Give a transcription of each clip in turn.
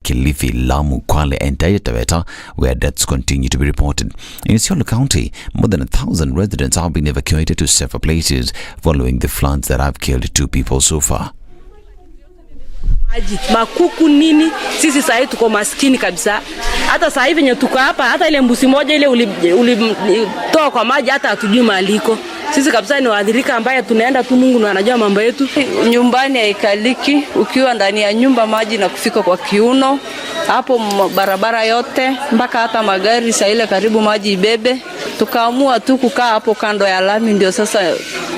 Kilifi, Lamu, Kwale and Taita Taveta, where deaths continue to be reported. In Isiolo County, more than 1,000 residents have been evacuated to safer places following the floods that have killed 2 people so far. Makuku nini, sisi sasa hivi tuko maskini kabisa. Hata sasa hivi nye tuko hapa, hata ile mbuzi moja ile ulitoa kwa maji hata hatujui maliko. Sisi kabisa ni waathirika ambaye tunaenda tu, Mungu ndiye anajua mambo yetu. Nyumbani haikaliki, ukiwa ndani ya nyumba maji na kufika kwa kiuno. Hapo barabara yote mpaka hata magari saa ile karibu maji ibebe. Tukaamua tu kukaa hapo kando ya lami, ndio sasa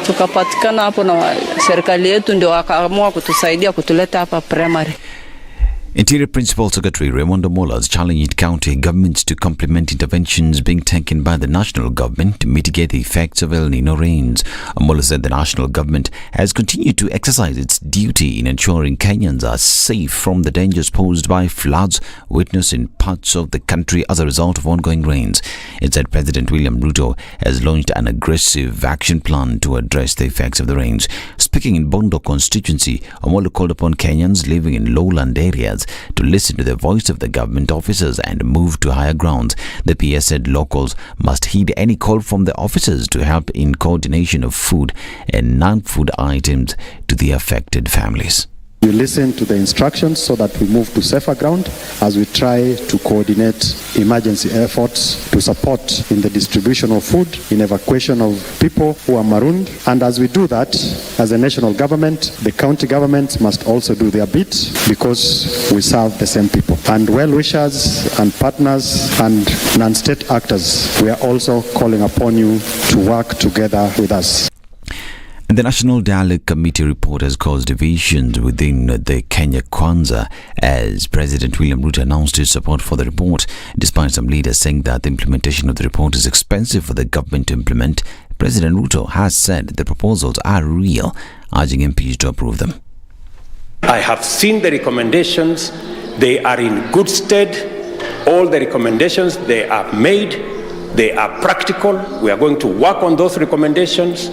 tukapatikana hapo na serikali yetu ndio wakaamua kutusaidia kutuleta hapa primary. Interior Principal Secretary Raymond Omola has challenged county governments to complement interventions being taken by the national government to mitigate the effects of El Nino rains. Omola said the national government has continued to exercise its duty in ensuring Kenyans are safe from the dangers posed by floods witnessed in parts of the country as a result of ongoing rains. It said President William Ruto has launched an aggressive action plan to address the effects of the rains. Speaking in Bondo constituency, Omola called upon Kenyans living in lowland areas to listen to the voice of the government officers and move to higher grounds. The PS said locals must heed any call from the officers to help in coordination of food and non-food items to the affected families. You listen to the instructions so that we move to safer ground as we try to coordinate emergency efforts to support in the distribution of food, in evacuation of people who are marooned. And as we do that, as a national government, the county governments must also do their bit because we serve the same people. And well-wishers and partners and non-state actors, we are also calling upon you to work together with us. The National Dialogue Committee report has caused divisions within the Kenya Kwanza as President William Ruto announced his support for the report. Despite some leaders saying that the implementation of the report is expensive for the government to implement, President Ruto has said the proposals are real, urging MPs to approve them. I have seen the recommendations. They are in good stead. All the recommendations they are made, they are practical. We are going to work on those recommendations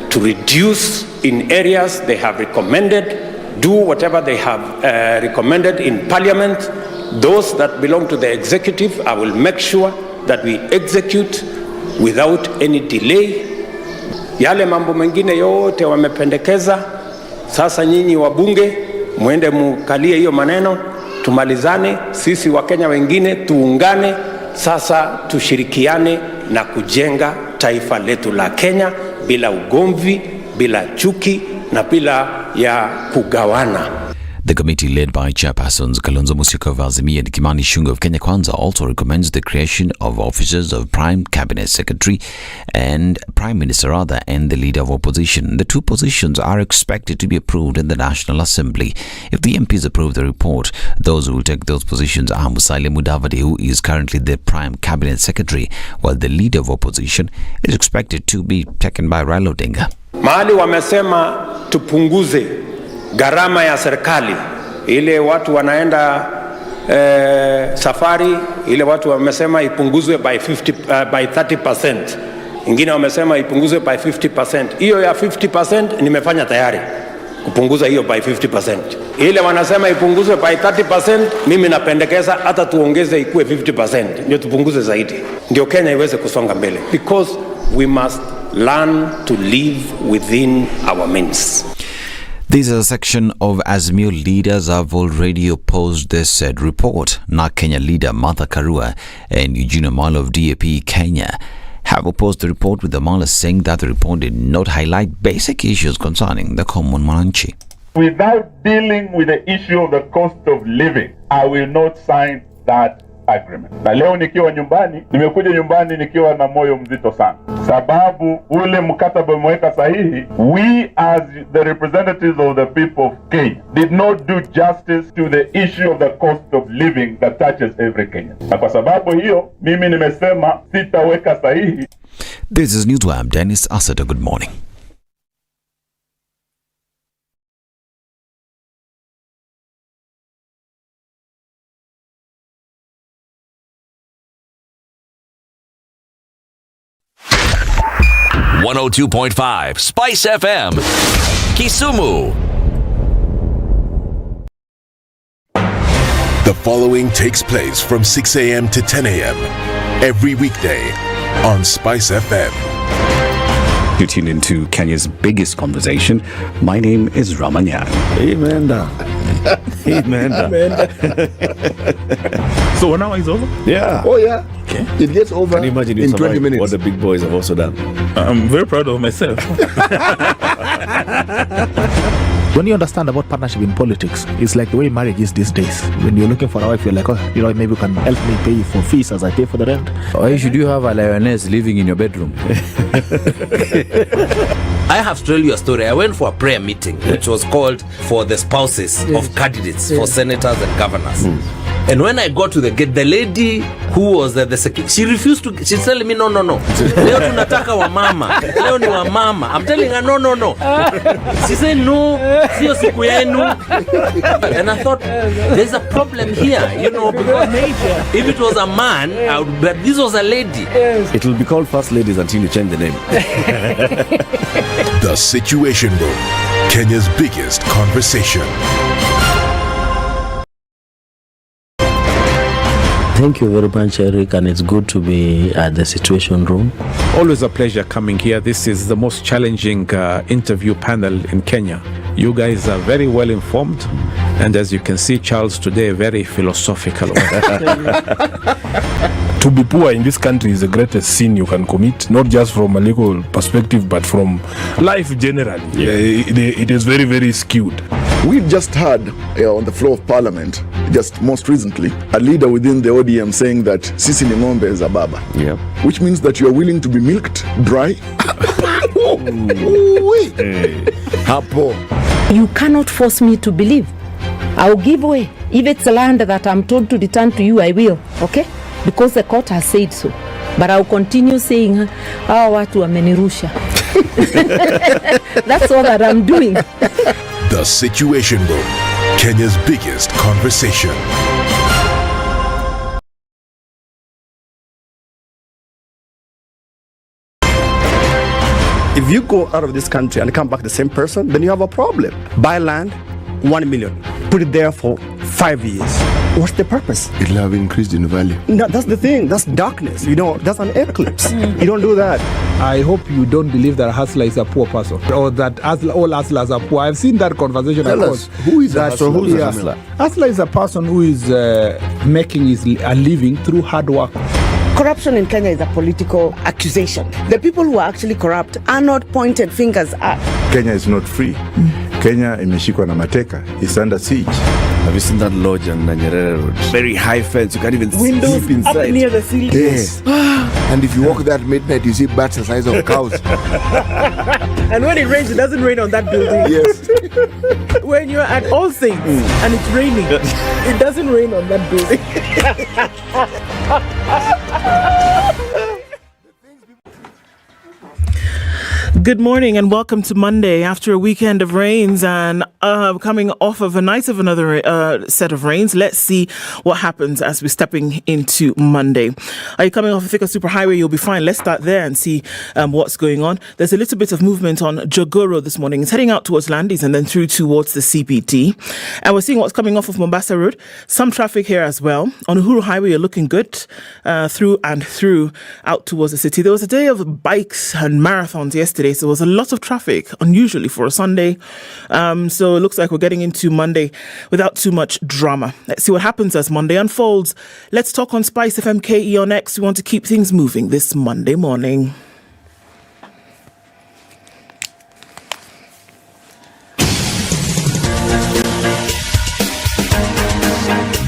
to reduce in areas they have recommended, do whatever they have recommended in Parliament. Those that belong to the executive, I will make sure that we execute without any delay. Yale mambo mengine yote wamependekeza, sasa nyinyi wabunge muende mukalie hiyo maneno, tumalizane, sisi Wakenya wengine tuungane, sasa tushirikiane na kujenga taifa letu la Kenya bila ugomvi, bila chuki na bila ya kugawana. The committee led by Chairpersons Kalonzo Musyoka of Azimio and Kimani Ichung'wah of Kenya Kwanza also recommends the creation of offices of Prime Cabinet Secretary and Prime Minister and the Leader of Opposition. The 2 positions are expected to be approved in the National Assembly. If the MPs approve the report, those who will take those positions are Musalia Mudavadi, who is currently the Prime Cabinet Secretary, while the Leader of Opposition is expected to be taken by Raila Odinga. Mahali wamesema tupunguze gharama ya serikali, ile watu wanaenda safari, ile watu wamesema ipunguzwe by 30%. Ingine wamesema ipunguzwe by 50%. Hiyo ya 50% nimefanya tayari kupunguza hiyo by 50%. Ile wanasema ipunguzwe by 30%, mimi napendekeza hata tuongeze ikue 50%. Ndio tupunguze zaidi. Ndio Kenya iweze kusonga mbele. Because we must learn to live within our means. This is a section of Azimio leaders have already opposed this said report. Now Kenya leader Martha Karua and Eugene Wamalwa of DAP Kenya have opposed the report, with Wamalwa saying that the report did not highlight basic issues concerning the common mwananchi. Without dealing with the issue of the cost of living, I will not sign that agreement. Na leo nikiwa nyumbani, nimekuja nyumbani nikiwa na moyo mzito sana, sababu ule mkataba umeweka sahihi. We as the representatives of the people of Kenya did not do justice to the issue of the cost of living that touches every Kenyan. Na kwa sababu hiyo, mimi nimesema sitaweka sahihi. This is Newswire. Dennis Asada, good morning. .5 Spice FM, Kisumu. The following takes place from 6 a.m. to 10 a.m. every weekday on Spice FM. You tune into Kenya's biggest conversation. My name is Ramanya. Amen. Amen. So 1 hour is over? Yeah. Oh yeah. Okay. It gets over. Can you imagine in 20 minutes? What the big boys have also done? I'm very proud of myself. When you understand about partnership in politics, it's like the way marriage is these days. When you're looking for a wife, you're like, oh, maybe you can help me pay for fees as I pay for the rent. Why should you have a lioness living in your bedroom? I have to tell you a story. I went for a prayer meeting, which was called for the spouses of candidates for senators and governors. And when I got to the gate, the lady who was the secretary, she refused to. She's telling me, no. Leo tunataka wa mama. Leo ni wa mama. I'm telling her, no. She said, no, sio siku yenu. And I thought, there's a problem here, because if it was a man, but this was a lady. It will be called First Ladies until you change the name. The Situation Room, Kenya's biggest conversation. Thank you very much, Eric, and it's good to be at the Situation Room. Always a pleasure coming here. This is the most challenging interview panel in Kenya. You guys are very well informed, and as you can see, Charles today, very philosophical. To be poor in this country is the greatest sin you can commit, not just from a legal perspective, but from life generally. It is very, very skewed. We've just heard on the floor of Parliament, just most recently, a leader within the ODM saying that sisi ni ng'ombe is a baba. Yeah. Which means that you are willing to be milked dry. Hapo. You cannot force me to believe. I'll give way. If it's land that I'm told to return to you, I will. Okay? Because the court has said so. But I'll continue saying, hawa watu wamenirusha. That's all that I'm doing. The Situation Room, Kenya's biggest conversation. If you go out of this country and come back the same person, then you have a problem. Buy land, 1 million. Put it there for 5 years. What's the purpose? It'll have increased in value. No, that's the thing. That's darkness. That's an eclipse. You don't do that. I hope you don't believe that a hustler is a poor person or that all hustlers are poor. I've seen that conversation. Tell us, who is a hustler? So who's a hustler? Hustler is a person who is making a living through hard work. Corruption in Kenya is a political accusation. The people who are actually corrupt are not pointed fingers at. Kenya is not free. Kenya imeshikwa na mateka. It's under siege. Have you seen that lodge on Nyeri Road? Very high fence. You can't even Windows sleep inside. up near the ceiling. Yes. And if you walk there at midnight, you see bats the size of cows. And when it rains, it doesn't rain on that building. Yes. When you're at All Saints and it's raining, it doesn't rain on that building. Good morning and welcome to Monday. After a weekend of rains and coming off of a night of another set of rains, let's see what happens as we're stepping into Monday. Are you coming off a Thika Superhighway? You'll be fine. Let's start there and see what's going on. There's a little bit of movement on Jogoro this morning. It's heading out towards Landis and then through towards the CPT. And we're seeing what's coming off of Mombasa Road. Some traffic here as well. On Uhuru Highway, you're looking good through out towards the city. There was a day of bikes and marathons yesterday. So there was a lot of traffic, unusually for a Sunday. So it looks like we're getting into Monday without too much drama. Let's see what happens as Monday unfolds. Let's talk on Spice FM KE on X. We want to keep things moving this Monday morning.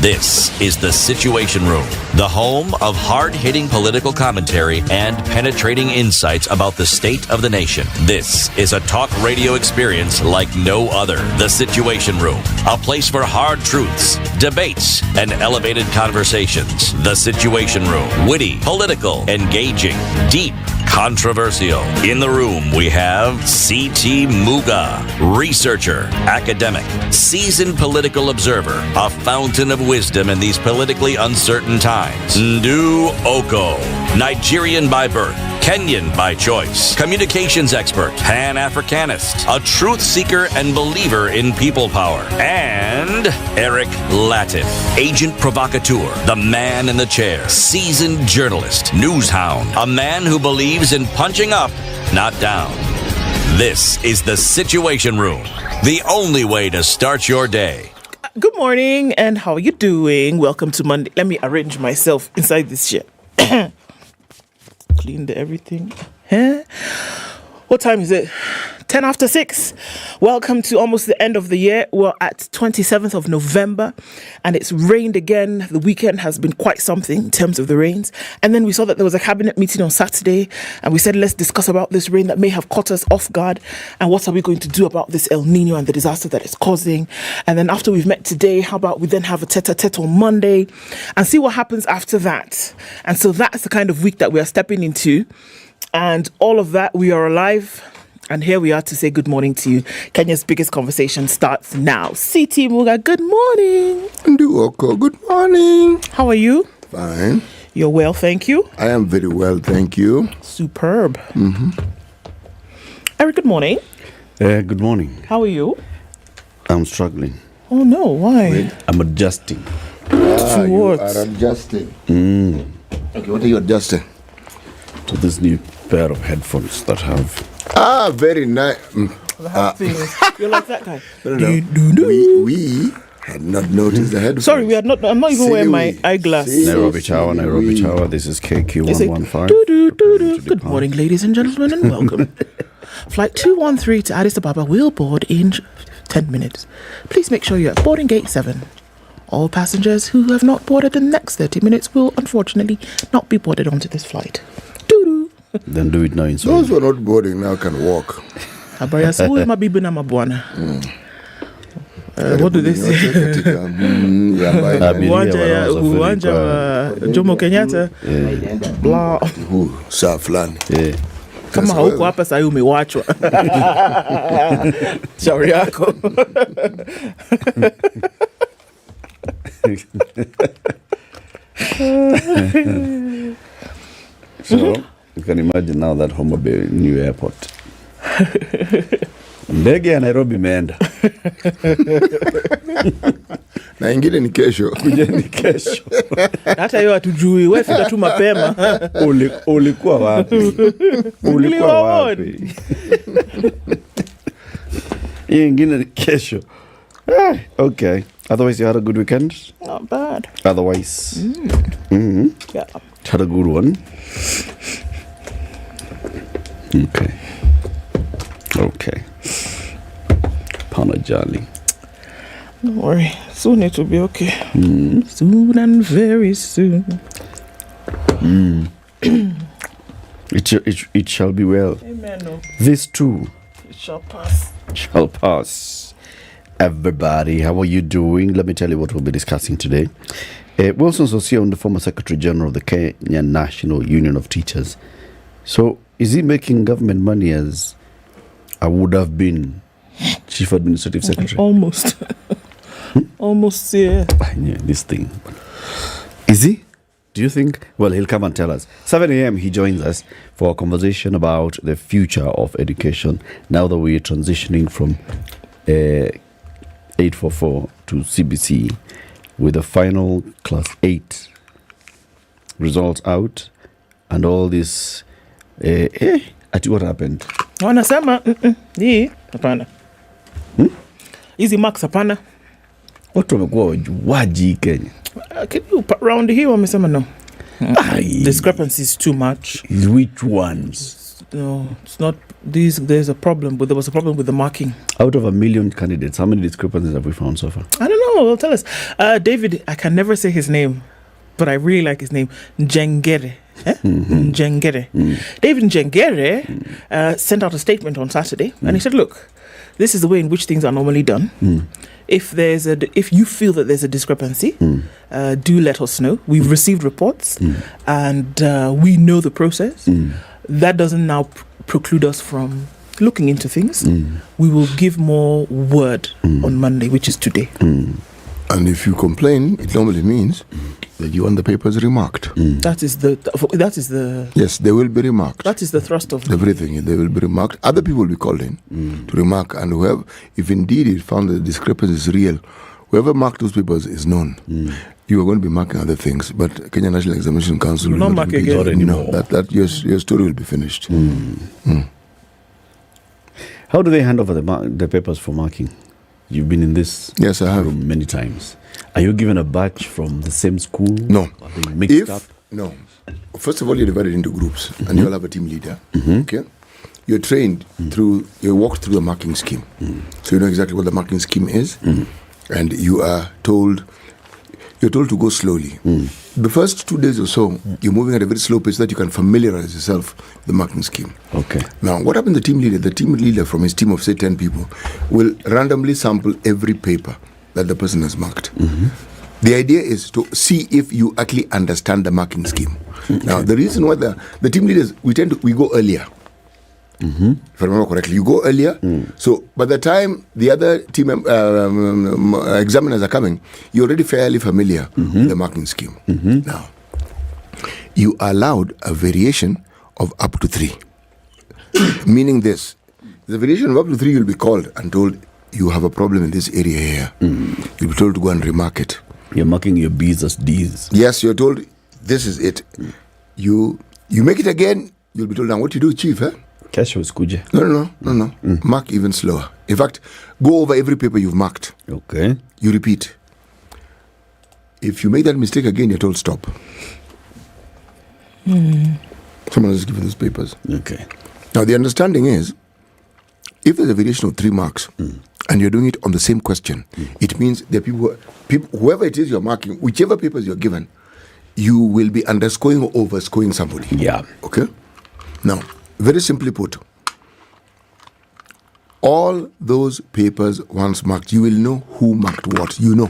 This is The Situation Room, the home of hard-hitting political commentary and penetrating insights about the state of the nation. This is a talk radio experience like no other. The Situation Room, a place for hard truths, debates, and elevated conversations. The Situation Room, witty, political, engaging, deep, controversial. In the room, we have C.T. Muga, researcher, academic, seasoned political observer, a fountain of wisdom in these politically uncertain times. Ndu Okoh, Nigerian by birth, Kenyan by choice, communications expert, Pan-Africanist, a truth seeker and believer in people power, and Eric Latiff, agent provocateur, the man in the chair, seasoned journalist, news hound, a man who believes in punching up, not down. This is the Situation Room, the only way to start your day. Good morning, and how are you doing? Welcome to Monday. Let me arrange myself inside this shit. Cleaned everything. Huh? What time is it? 10 after 6. Welcome to almost the end of the year. We're at 27th of November, and it's rained again. The weekend has been quite something in terms of the rains. And then we saw that there was a cabinet meeting on Saturday, and we said, let's discuss about this rain that may have caught us off guard, and what are we going to do about this El Nino and the disaster that it's causing. And then after we've met today, how about we then have a tete-a-tete on Monday and see what happens after that. And so that's the kind of week that we are stepping into. And all of that, we are alive. And here we are to say good morning to you. Kenya's biggest conversation starts now. CT Muga, good morning. Okoh, good morning. How are you? Fine. You're well, thank you. I am very well, thank you. Superb. Eric, good morning. Good morning. How are you? I'm struggling. Oh no, why? I'm adjusting. To You what? are adjusting. Okay, what are you adjusting? To this new pair of headphones that have... very nice. You're like that guy. No. We had not noticed the headphones. Sorry, we had not. I'm not even wearing my eyeglasses. Nairobi Tower. This is KQ115. Good morning, ladies and gentlemen, and welcome. Flight 213 to Addis Ababa will board in 10 minutes. Please make sure you're at boarding gate 7. All passengers who have not boarded in the next 30 minutes will unfortunately not be boarded onto this flight. Then do it now in Those who are not boarding now can walk. What do they say? Uwanja wa Jomo Kenyatta. Blah. Saa fulani. Kama hauko hapa sasa umewachwa. Shauri yako. So you can imagine now that Homa Bay new airport. Ndege ya Nairobi imeenda. Na ingine ni kesho. Kujeni kesho. Hata hiyo hatujui. Wewe fika tu mapema. Ulikuwa wapi? Ulikuwa wapi? Hii ingine ni kesho. Okay. Otherwise you had a good weekend? Not bad. Otherwise. Yeah. Had a good one. Okay. Panajali. Don't worry. Soon it will be okay. Soon and very soon. It shall be well. Amen. This too. It shall pass. Shall pass. Everybody, how are you doing? Let me tell you what we'll be discussing today. Wilson Sossion, the former Secretary General of the Kenya National Union of Teachers. So, is he making government money as I would have been Chief Administrative Secretary? Almost. Almost, yeah. Yeah, this thing. Is he? Do you think? Well, he'll come and tell us. 7 a.m. he joins us for a conversation about the future of education now that we're transitioning from 844 to CBC with the final class 8 results out and all this. What happened? Wanasema hii hapana. Hizi marks hapana. Watu wamekuwa wajuaji Kenya. Round here wamesema no. Discrepancy is too much. Which ones? No, it's not. There's a problem, but there was a problem with the marking. Out of 1 million candidates, how many discrepancies have we found so far? I don't know. Well, tell us. David, I can never say his name, but I really like his name. Njengere. Njengere. David Njengere sent out a statement on Saturday, and he said, look, this is the way in which things are normally done. If you feel that there's a discrepancy, do let us know. We've received reports, and we know the process. That doesn't now preclude us from looking into things. We will give more word on Monday, which is today. And if you complain, it normally means that you want the papers remarked. That is the Yes, they will be remarked. that is the thrust of Everything, they will be remarked. Other people will be called in to remark, and whoever, if indeed it found that the discrepancy is real, whoever marked those papers is known. You are going to be marking other things, but Kenya National Examination Council will not mark repeat. again. No, that your story will be finished. How do they hand over the papers for marking? You've been in this yes, I have room many times. Are you given a batch from the same school? No. Are they mixed up? No. First of all, you're divided into groups, and you all have a team leader. Okay. You're trained through. You walk through a marking scheme, so you know exactly what the marking scheme is, and you are told. You're told to go slowly. The first 2 days or so, you're moving at a very slow pace so that you can familiarize yourself with the marking scheme. Okay. Now, what happened to the team leader? The team leader from his team of, say, 10 people will randomly sample every paper that the person has marked. The idea is to see if you actually understand the marking scheme. Now, the reason why the team leaders, we go earlier. If I remember correctly, you go earlier. So by the time the other team examiners are coming, you're already fairly familiar with the marking scheme. Now, you are allowed a variation of up to 3. Meaning this, the variation of up to 3, you'll be called and told you have a problem in this area here. You'll be told to go and remark it. You're marking your B's as D's. Yes, you're told this is it. You make it again, you'll be told, now what you do, chief, eh? Kesho iskuje. No. Mark even slower. In fact, go over every paper you've marked. Okay. You repeat. If you make that mistake again, you're told stop. Someone else is giving those papers. Okay. Now, the understanding is, if there's a variation of 3 marks, and you're doing it on the same question, it means there are people, whoever it is you're marking, whichever papers you're given, you will be underscoring or overscoring somebody. Yeah. Okay? Now, very simply put, all those papers once marked, you will know who marked what. You know.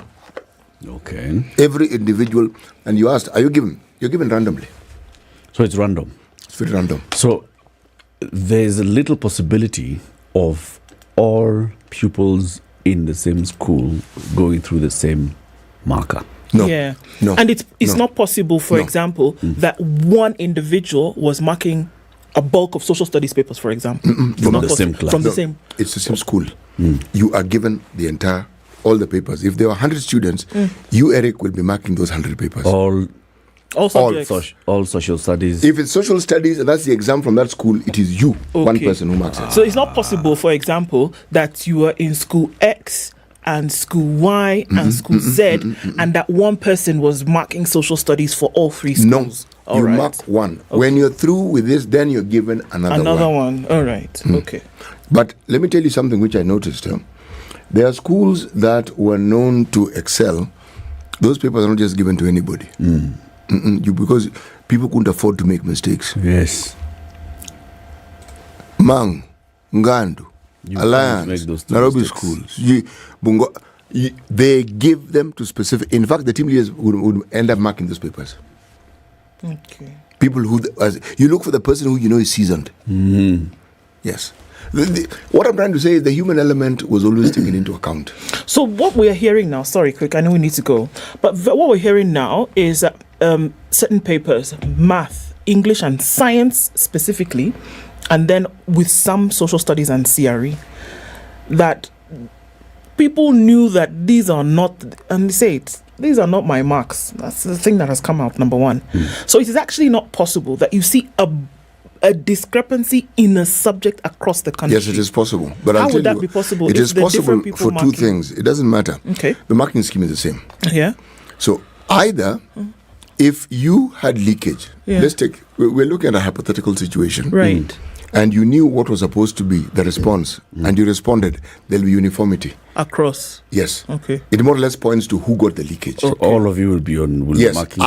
Okay. Every individual, and you asked, are you given? You're given randomly. So it's random. It's very random. So there's a little possibility of all pupils in the same school going through the same marker. No. Yeah. No. And it's not possible, for example, that one individual was marking a bulk of social studies papers, for example. From the same class. From the same. It's the same school. You are given all the papers. If there are 100 students, you, Eric, will be marking those 100 papers. All subjects. All social studies. If it's social studies and that's the exam from that school, it is you, one person who marks it. So it's not possible, for example, that you are in school X and school Y and school Z, and that one person was marking social studies for all 3 schools. No, you mark one. Okay. When you're through with this, then you're given another one. All right. Okay. But let me tell you something which I noticed. There are schools that were known to excel. Those papers are not just given to anybody. Because people couldn't afford to make mistakes. Yes. Mang, Ngandu, Alliance, Nairobi schools, they give them to specific. In fact, the team leaders would end up marking those papers. Okay. People who you look for the person who you know is seasoned. Yes. What I'm trying to say is the human element was always taken into account. So what we're hearing now, sorry, quick, I know we need to go, but what we're hearing now is that certain papers, math, English and science specifically, and then with some social studies and CRE, that people knew that these are not, and they say it, these are not my marks. That's the thing that has come out, number one. So it is actually not possible that you see a discrepancy in a subject across the country. Yes, it is possible. But how would that be possible? It is possible for 2 things. It doesn't matter. Okay. The marking scheme is the same. Yeah. So either if you had leakage, we're looking at a hypothetical situation. Right. And you knew what was supposed to be the response, and you responded, there'll be uniformity. Across? Yes. Okay. It more or less points to who got the leakage. So all of you will be on marking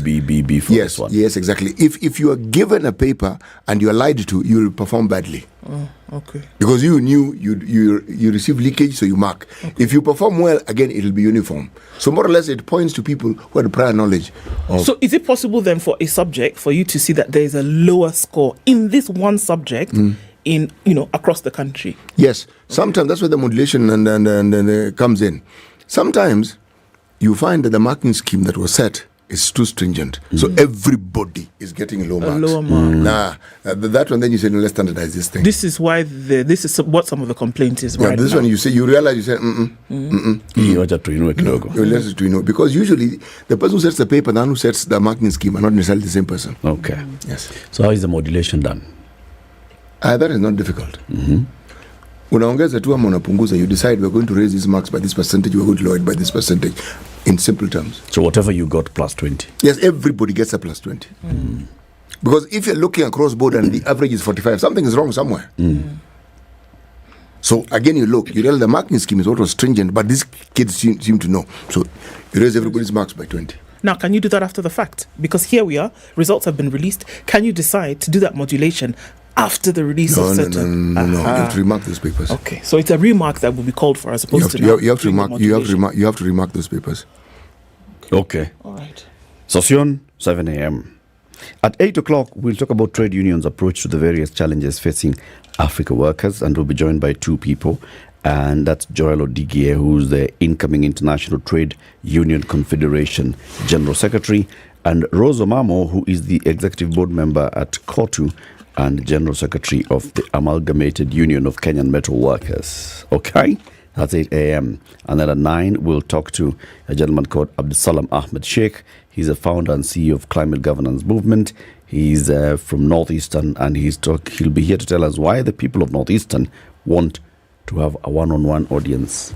B for this one. Yes, exactly. If you are given a paper and you are lied to, you will perform badly. Oh, okay. Because you knew you receive leakage, so you mark. Okay. If you perform well, again, it will be uniform. So more or less, it points to people who had prior knowledge. So is it possible then for a subject for you to see that there is a lower score in this one subject in across the country? Yes. Sometimes that's where the modulation and comes in. Sometimes you find that the marking scheme that was set is too stringent. So everybody is getting low marks. A lower mark. That one, then you say, no, let's standardize this thing. This is why this is what some of the complaint is. Yeah, right this now. one, you realize, you say, because usually the person who sets the paper, the one who sets the marking scheme are not necessarily the same person. Okay. Yes. So how is the modulation done? That is not difficult. Unaongeza tu ama unapunguza, you decide we're going to raise these marks by this percentage, we're going to lower it by this percentage, in simple terms. So whatever you got plus 20? Yes, everybody gets a plus 20. Because if you're looking across board and the average is 45, something is wrong somewhere. So again, you realize the marking scheme is also stringent, but these kids seem to know. So you raise everybody's marks by 20. Now, can you do that after the fact? Because here we are, results have been released. Can you decide to do that modulation after the release of certain? No. You have to remark those papers. Okay, so it's a remark that will be called for as opposed to you have to remark those papers. Okay. All right. Session 7 a.m. At 8 o'clock, we'll talk about trade unions' approach to the various challenges facing Africa workers, and we'll be joined by two people. And that's Joel Odigie, who's the incoming International Trade Union Confederation General Secretary, and Rose Omamo, who is the Executive Board Member at KOTU and General Secretary of the Amalgamated Union of Kenyan Metal Workers. Okay? That's 8 a.m. And then at 9, we'll talk to a gentleman called Abdusalam Ahmed Sheikh. He's a founder and CEO of Climate Governance Movement. He's from Northeastern, and he'll be here to tell us why the people of Northeastern want to have a one-on-one audience.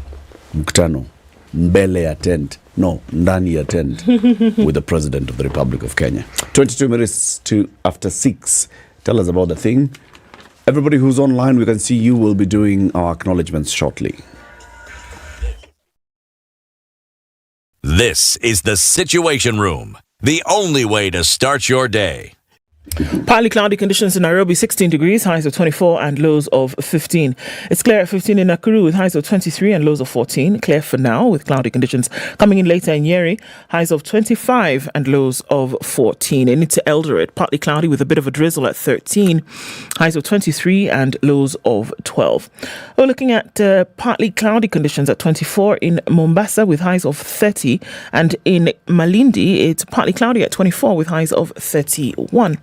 Mkutano. Mbele ya tent. No, ndani ya tent. With the President of the Republic of Kenya. 22 minutes to after 6. Tell us about the thing. Everybody who's online, we can see you will be doing our acknowledgements shortly. This is the Situation Room, the only way to start your day. Partly cloudy conditions in Nairobi, 16 degrees, highs of 24 and lows of 15. It's clear at 15 in Nakuru with highs of 23 and lows of 14. Clear for now with cloudy conditions. Coming in later in Nyeri, highs of 25 and lows of 14. And into Eldoret, partly cloudy with a bit of a drizzle at 13. Highs of 23 and lows of 12. We're looking at partly cloudy conditions at 24 in Mombasa with highs of 30. And in Malindi, it's partly cloudy at 24 with highs of 31.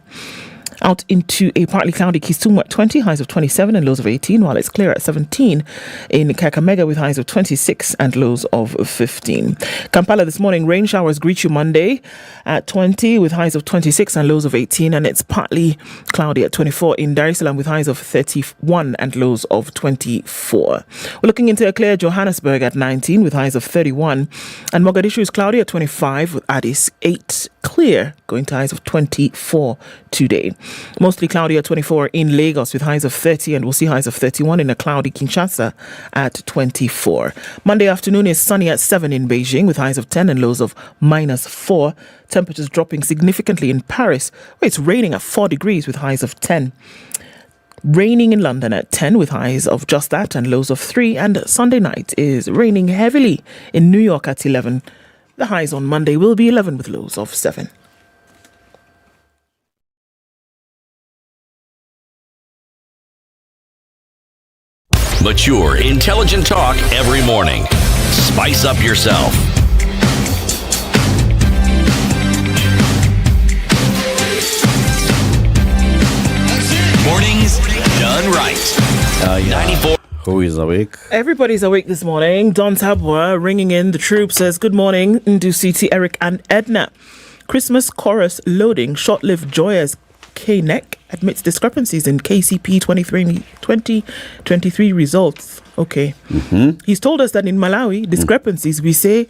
Out into a partly cloudy Kisumu at 20, highs of 27 and lows of 18, while it's clear at 17 in Kakamega with highs of 26 and lows of 15. Kampala this morning, rain showers greet you Monday at 20 with highs of 26 and lows of 18, and it's partly cloudy at 24 in Dar es Salaam with highs of 31 and lows of 24. We're looking into a clear Johannesburg at 19 with highs of 31, and Mogadishu is cloudy at 25 with Addis 8 clear, going to highs of 24 today. Mostly cloudy at 24 in Lagos with highs of 30, and we'll see highs of 31 in a cloudy Kinshasa at 24. Monday afternoon is sunny at 7 in Beijing with highs of 10 and lows of -4. Temperatures dropping significantly in Paris, where it's raining at 4 degrees with highs of 10. Raining in London at 10 with highs of just that and lows of 3. And Sunday night is raining heavily in New York at 11. The highs on Monday will be 11 with lows of 7. Mature, intelligent talk every morning. Spice up yourself. Mornings done right. 94. Who is awake? Everybody's awake this morning. Don Tabwa ringing in the troop says, good morning, Nduciti, Eric and Ednah. Christmas chorus loading, short-lived joyous K-neck admits discrepancies in KCP 2023 results. Okay. He's told us that in Malawi, discrepancies, we say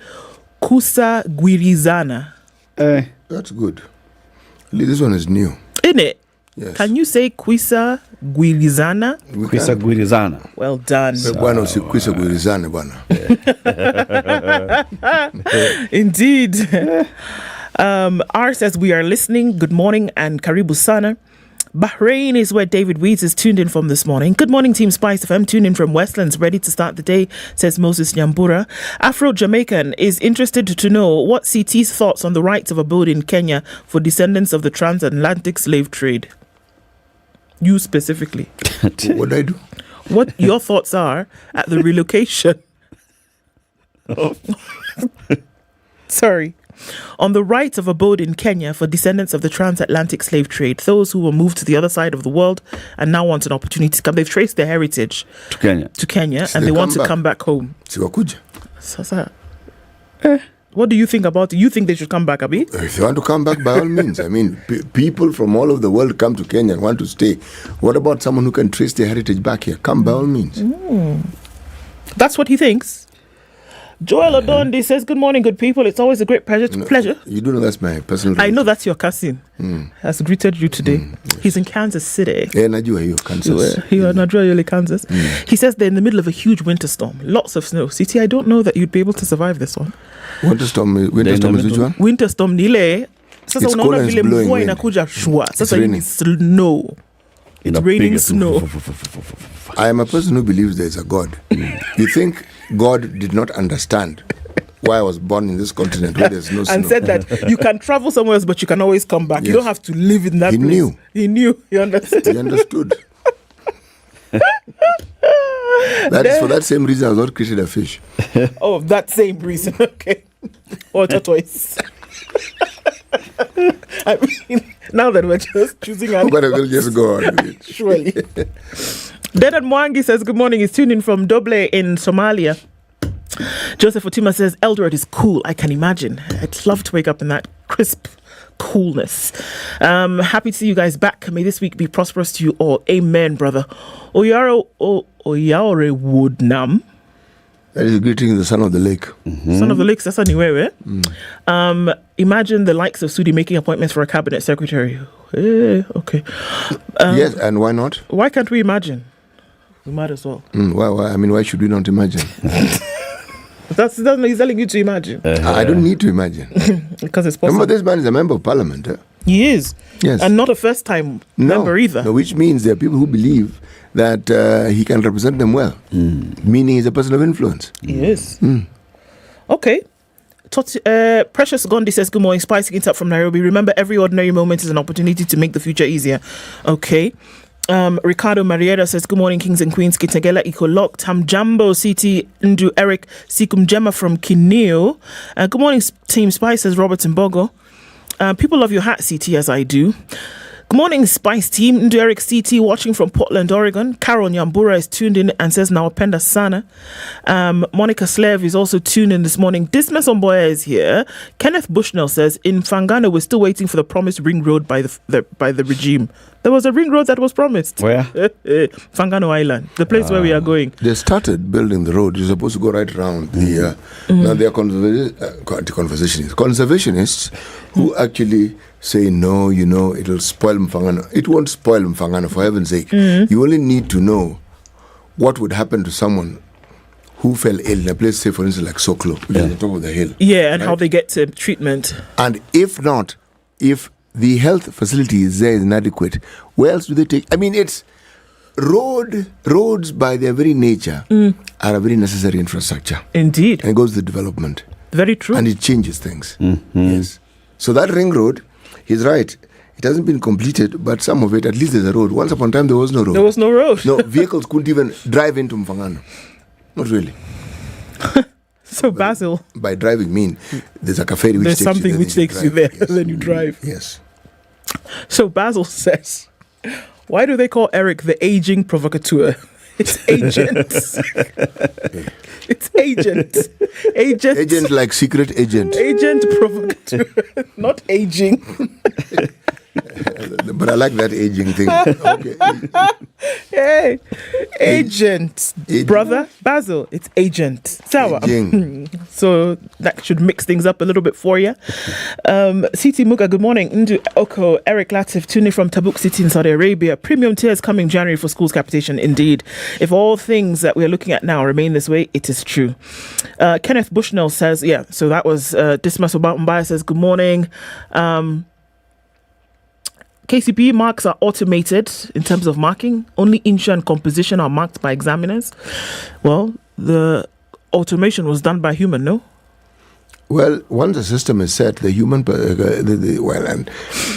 kusa gwirizana. That's good. This one is new. Isn't it? Yes. Can you say Kwisa Gwirizana? Kwisa Gwirizana. Well done. Kwisa Gwirizana, bwana. Indeed. R says, we are listening. Good morning and Karibu Sana. Bahrain is where David Weeds is tuned in from this morning. Good morning, Team Spice FM. Tuned in from Westlands, ready to start the day, says Moses Nyambura. Afro-Jamaican is interested to know what CT's thoughts on the rights of abode in Kenya for descendants of the transatlantic slave trade. You specifically. What I do? What your thoughts are at the relocation. Sorry. On the right of abode in Kenya for descendants of the transatlantic slave trade, those who were moved to the other side of the world and now want an opportunity to come. They've traced their heritage to Kenya, and they want to come back home. Sasa, what do you think about it? You think they should come back, Abi? If they want to come back, by all means. I mean, people from all over the world come to Kenya and want to stay. What about someone who can trace their heritage back here? Come by all means. That's what he thinks. Joel Odondi says, good morning, good people. It's always a great pleasure. You do know that's my personal... I know that's your cousin. Has greeted you today. Yes. He's in Kansas City. Najua hiyo, Kansas. Najua Kansas. He says they're in the middle of a huge winter storm. Lots of snow. CT, I don't know that you'd be able to survive this one. Winter storm is which one? Winter storm nile. Sasa unaona vile mvua inakuja shua. Sasa ni snow. It's raining snow. I am a person who believes there is a God. You think God did not understand why I was born in this continent where there's no snow? And said that you can travel somewhere else, but you can always come back. Yes. You don't have to live in that place. He knew. He understood. He understood. That is for that same reason I was not created a fish. Oh, that same reason. Okay. Or tortoise. I mean, now that we're just choosing our... But I will just go on with it. Surely. Dedan Mwangi says, good morning. He's tuning in from Doble in Somalia. Joseph Otima says, Eldoret is cool. I can imagine. I'd love to wake up in that crisp coolness. Happy to see you guys back. May this week be prosperous to you all. Amen, brother. Oyare Woodnam. That is greeting the son of the lake. Son of the lake, that's anywhere. Imagine the likes of Sudi making appointments for a cabinet secretary. Okay. Yes, and why not? Why can't we imagine? We might as well. Why? I mean, why should we not imagine? That's he's telling you to imagine. I don't need to imagine. Because it's possible. Remember, this man is a member of parliament. He is. Yes. And not a first-time member either. No, which means there are people who believe that he can represent them well. Meaning he's a person of influence. He is. Okay. Precious Gondi says, good morning, spicing it up from Nairobi. Remember, every ordinary moment is an opportunity to make the future easier. Okay. Ricardo Marietta says, good morning, kings and queens. Kitagela Ikolok, Tam Jambo, CT Ndu Eric, Sikum Gemma from Kineo. Good morning, Team Spice, says Robert Mbogo. People love your hat, CT, as I do. Good morning, Spice team. Ndu Eric CT watching from Portland, Oregon. Carol Nyambura is tuned in and says Nawapenda Sana. Monica Slev is also tuned in this morning. Dismas Omboya is here. Kenneth Bushnell says, in Fangano, we're still waiting for the promised ring road by the regime. There was a ring road that was promised. Where? Fangano Island, the place where we are going. They started building the road. You're supposed to go right around the... Now, they are conservationists who actually say, no, it'll spoil Mfangano. It won't spoil Mfangano, for heaven's sake. You only need to know what would happen to someone who fell ill in a place, say, for instance, like Soklo, which is on the top of the hill. Yeah, and how they get to treatment. And if the health facility is there is inadequate, where else do they take? I mean, it's roads by their very nature are a very necessary infrastructure. Indeed. And it goes to the development. Very true. And it changes things. Yes. So that ring road, he's right. It hasn't been completed, but some of it, at least there's a road. Once upon a time, there was no road. There was no road. No, vehicles couldn't even drive into Mfangano. Not really. So, Basil. By driving, mean there's a cafe which there's something which takes you there, yes. Then you drive. Yes. So, Basil says, why do they call Eric the aging provocateur? It's agent. It's agent. Agent like secret agent. Agent provocateur, not aging. But I like that aging thing. Okay. Hey, agent. Brother Basil, it's agent. Sawa. So that should mix things up a little bit for you. CT Muga, good morning. Ndu Okoh, Eric Latiff, tuning from Tabuk City in Saudi Arabia. Premium tiers coming January for schools capitation. Indeed. If all things that we're looking at now remain this way, it is true. Kenneth Bushnell says, yeah, so that was Dismas Mbaya says, good morning. KCPE marks are automated in terms of marking. Only insha and composition are marked by examiners. Well, the automation was done by human, no? Well, once the system is set, the human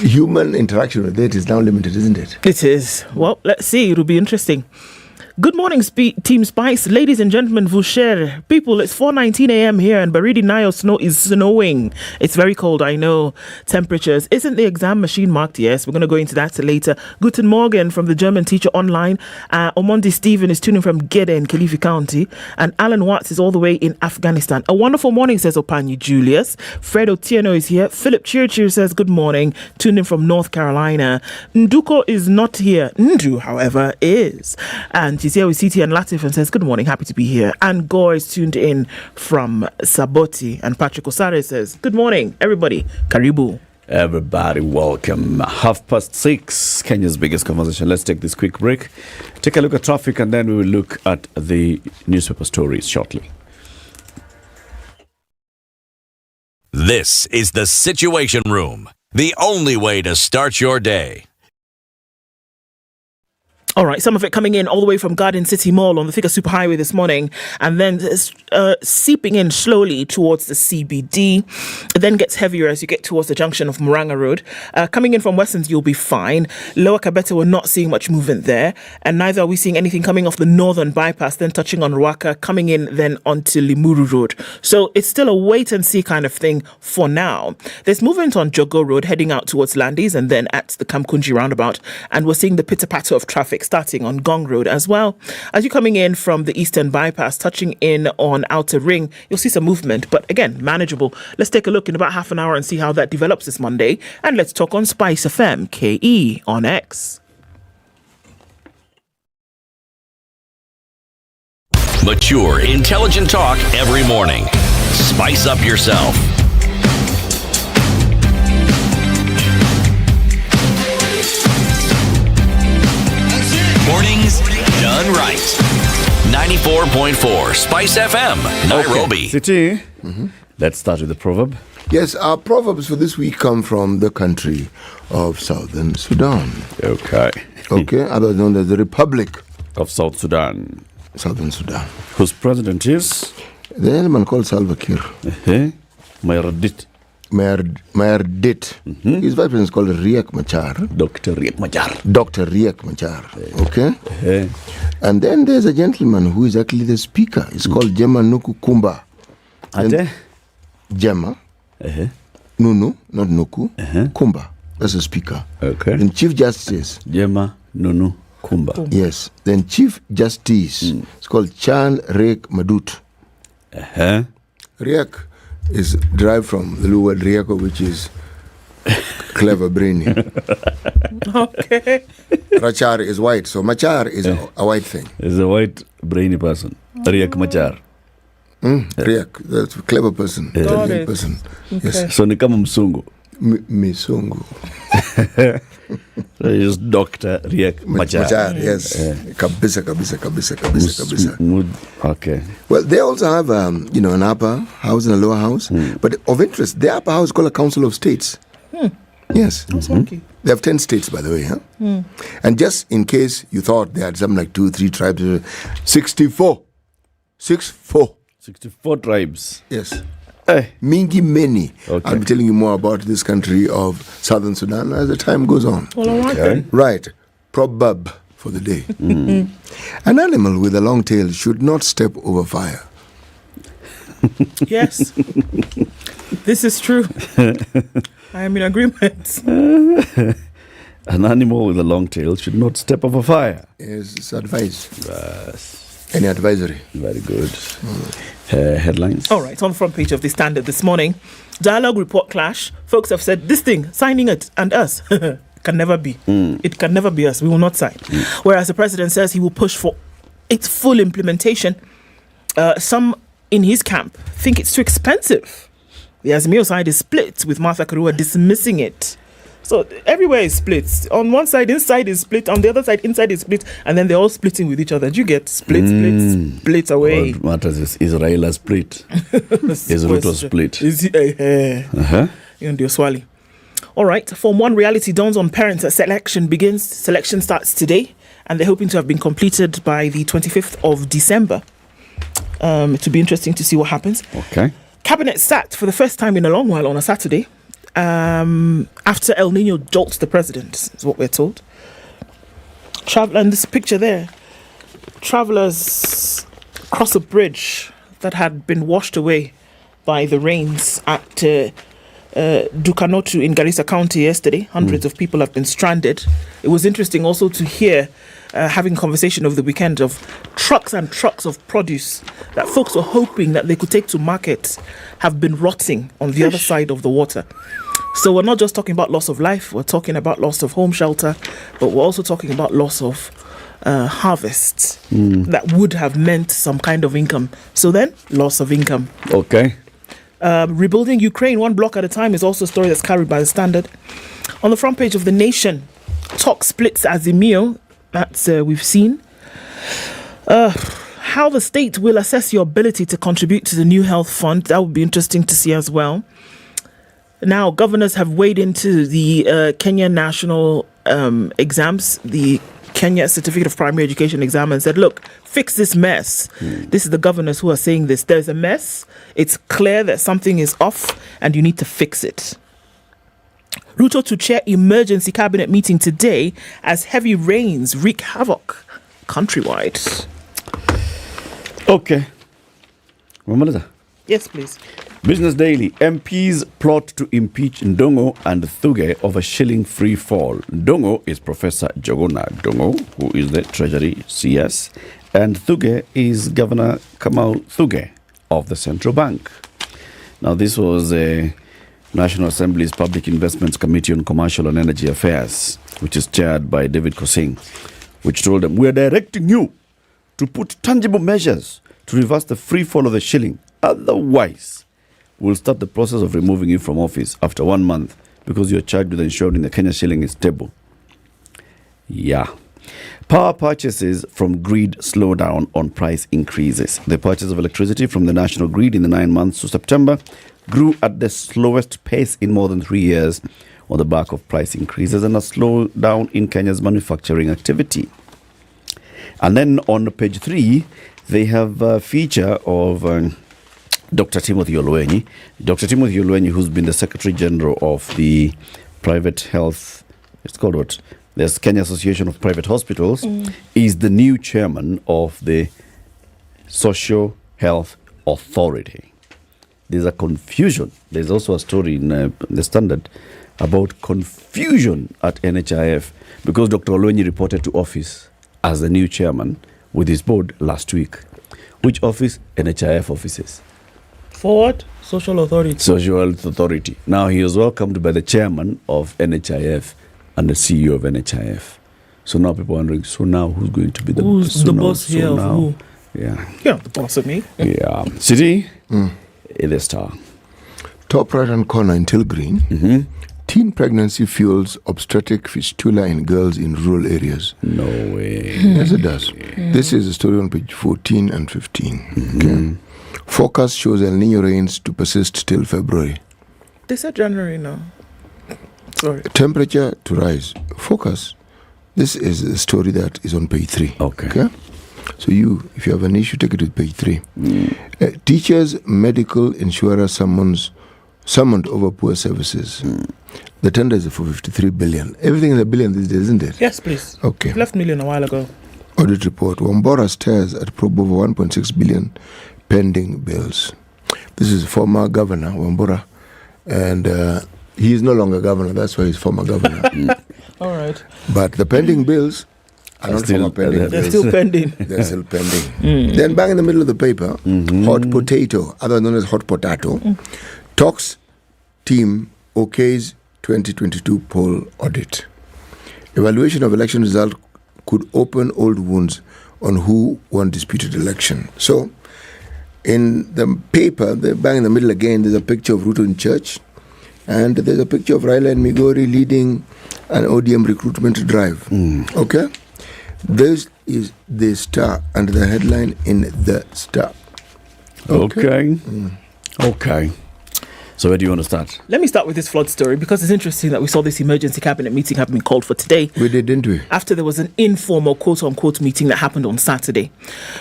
human interaction with it is now limited, isn't it? It is. Well, let's see. It'll be interesting. Good morning, Team Spice. Ladies and gentlemen, vous cher. People, it's 4:19 a.m. here and Baridi Nayo snow is snowing. It's very cold, I know. Temperatures. Isn't the exam machine marked? Yes, we're going to go into that later. Guten Morgen from the German teacher online. Omondi Stephen is tuning from Gede in Kilifi County. And Alan Watts is all the way in Afghanistan. A wonderful morning, says Opanyi Julius. Fred Otieno is here. Philip Chirchir says good morning, tuning from North Carolina. Nduko is not here. Ndu, however, is. And she's here with CT and Latiff and says, good morning, happy to be here. And Gore is tuned in from Saboti. And Patrick Osare says, good morning, everybody. Karibu. Everybody, welcome. 6:30, Kenya's biggest conversation. Let's take this quick break. Take a look at traffic and then we will look at the newspaper stories shortly. This is the Situation Room, the only way to start your day. All right, some of it coming in all the way from Garden City Mall on the Thika Superhighway this morning, and then seeping in slowly towards the CBD. It then gets heavier as you get towards the junction of Muranga Road. Coming in from Westlands, you'll be fine. Lower Kabete, we're not seeing much movement there, and neither are we seeing anything coming off the northern bypass, then touching on Ruaka, coming in then onto Limuru Road. So it's still a wait and see kind of thing for now. There's movement on Jogo Road heading out towards Landis and then at the Kamkunji roundabout, and we're seeing the pitter-patter of traffic starting on Gong Road as well. As you're coming in from the eastern bypass, touching in on Outer Ring, you'll see some movement, but again, manageable. Let's take a look in about half an hour and see how that develops this Monday. And let's talk on Spice FM, KE on X. Mature, intelligent talk every morning. Spice up yourself. Mornings done right. 94.4 Spice FM, Nairobi. Okay. City, let's start with the proverb. Yes, our proverbs for this week come from the country of Southern Sudan. Okay. Okay, otherwise known as the Republic of South Sudan. Southern Sudan. Whose president is? The gentleman called Salva Kiir. Mayardit. Mayardit. His vice president is called Riek Machar. Dr. Riek Machar. Dr. Riek Machar. Okay. And then there's a gentleman who is actually the speaker. It's called Gemma Nuku Kumba. Ate? Gemma. Nunu, not Nuku. Kumba. That's the speaker. Okay. And Chief Justice. Gemma Nunu Kumba. Yes. Then Chief Justice. It's called Chan Riek Madut. Riek is derived from the word Rieko, which is clever, brainy. Okay. Rachar is white, so Machar is a white thing. Is a white, brainy person. Riek Machar. Riek, that's a clever person. Intelligent person. Okay. Yes. So ni kama msungu. Misungu. So he's Dr. Riek Machar. Machar, yes. Kabisa. Okay. Well, they also have, an upper house and a lower house. But of interest, the upper house is called a Council of States. Yes. That's lucky. They have 10 states, by the way. Huh? And just in case you thought they had something like 2-3 tribes, 64. 64 tribes. Yes. Mingi many. Okay. I'll be telling you more about this country of Southern Sudan as the time goes on. Well, all right then. Right. Proverb for the day. An animal with a long tail should not step over fire. Yes. This is true. I am in agreement. An animal with a long tail should not step over fire. Yes, it's advice. Any advisory? Very good. Headlines. All right, on the front page of the Standard this morning, dialogue report clash. Folks have said this thing, signing it, and us can never be. It can never be us. We will not sign. Whereas the president says he will push for its full implementation. Some in his camp think it's too expensive. The Azimio side is split, with Martha Karua dismissing it. So everywhere is split. On one side, inside is split. On the other side, inside is split. And then they're all splitting with each other. Do you get split away? What matters is Israel has split. Israel was split. All right. Form 1 reality dawns on parents as selection begins. Selection starts today. And they're hoping to have been completed by the 25th of December. It will be interesting to see what happens. Okay. Cabinet sat for the first time in a long while on a Saturday. After El Nino jolts the president, is what we're told. And this picture there, travelers cross a bridge that had been washed away by the rains at Dukanotu in Garissa County yesterday. Hundreds of people have been stranded. It was interesting also to hear, having conversation over the weekend, of trucks and trucks of produce that folks were hoping that they could take to market have been rotting on the other side of the water. So we're not just talking about loss of life, we're talking about loss of home shelter, but we're also talking about loss of harvest that would have meant some kind of income. So then, loss of income. Okay. Rebuilding Ukraine one block at a time is also a story that's carried by the Standard. On the front page of The Nation, talk splits Azimio, that's we've seen. How the state will assess your ability to contribute to the new health fund, that would be interesting to see as well. Now, governors have weighed into the Kenya national exams, the Kenya Certificate of Primary Education exam, and said, look, fix this mess. This is the governors who are saying this. There's a mess. It's clear that something is off and you need to fix it. Ruto to chair emergency cabinet meeting today as heavy rains wreak havoc countrywide. Okay. Mamaleza. Yes, please. Business Daily. MPs plot to impeach Ndongo and Thuge over shilling free fall. Ndongo is Professor Jogona Ndongo, who is the Treasury CS, and Thuge is Governor Kamau Thuge of the Central Bank. Now, this was a National Assembly's Public Investments Committee on Commercial and Energy Affairs, which is chaired by David Kosing, which told them, we are directing you to put tangible measures to reverse the free fall of the shilling. Otherwise, we'll start the process of removing you from office after 1 month because you're charged with ensuring the Kenya shilling is stable. Yeah. Power purchases from grid slow down on price increases. The purchase of electricity from the national grid in the 9 months to September grew at the slowest pace in more than 3 years on the back of price increases and a slowdown in Kenya's manufacturing activity. And then on page 3, they have a feature of Dr. Timothy Oluenyi. Dr. Timothy Oluenyi, who's been the Secretary General of the Private Health, it's called what? There's Kenya Association of Private Hospitals, is the new chairman of the Social Health Authority. There's a confusion. There's also a story in the Standard about confusion at NHIF because Dr. Oluenyi reported to office as the new chairman with his board last week. Which office? NHIF offices. Forward, Social Authority. Social Health Authority. Now he was welcomed by the chairman of NHIF and the CEO of NHIF. So now people are wondering, so now who's going to be the boss? Who's the boss here of who? Yeah. Yeah, the boss of me. Yeah. City, the Star. Top right-hand corner in Till Green. Teen pregnancy fuels obstetric fistula in girls in rural areas. No way. Yes, it does. This is a story on page 14 and 15. Okay. Forecast shows El Nino rains to persist till February. They said January now. Sorry. Temperature to rise. Focus. This is a story that is on page 3. Okay. So if you have an issue, take it to page 3. Teachers, medical insurer summoned over poor services. The tender is for 53 billion. Everything is a billion these days, isn't it? Yes, please. Okay. We've left million a while ago. Audit report. Wambora stares at probe over 1.6 billion pending bills. This is former governor, Wambora, and he is no longer governor. That's why he's former governor. All right. But the pending bills are not still pending. They're still pending. They're still pending. Then bang in the middle of the paper, hot potato, otherwise known as hot potato, talks team OK's 2022 poll audit. Evaluation of election result could open old wounds on who won disputed election. So, in the paper, the bang in the middle again, there's a picture of Ruto in church, and there's a picture of Raila and Migori leading an ODM recruitment drive. Okay? This is the Star and the headline in the Star. Okay. Okay. So where do you want to start? Let me start with this flood story because it's interesting that we saw this emergency cabinet meeting have been called for today. We did, didn't we? After there was an informal quote-unquote meeting that happened on Saturday.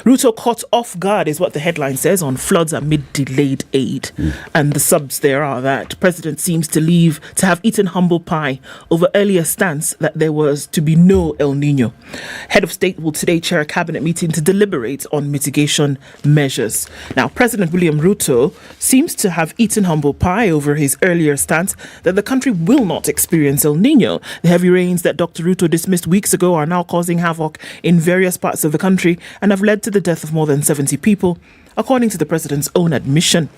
Ruto caught off guard is what the headline says on floods amid delayed aid. And the subs there are that President seems to have eaten humble pie over earlier stance that there was to be no El Nino. Head of State will today chair a cabinet meeting to deliberate on mitigation measures. Now, President William Ruto seems to have eaten humble pie over his earlier stance that the country will not experience El Nino. The heavy rains that Dr. Ruto dismissed weeks ago are now causing havoc in various parts of the country and have led to the death of more than 70 people, according to the president's own admission.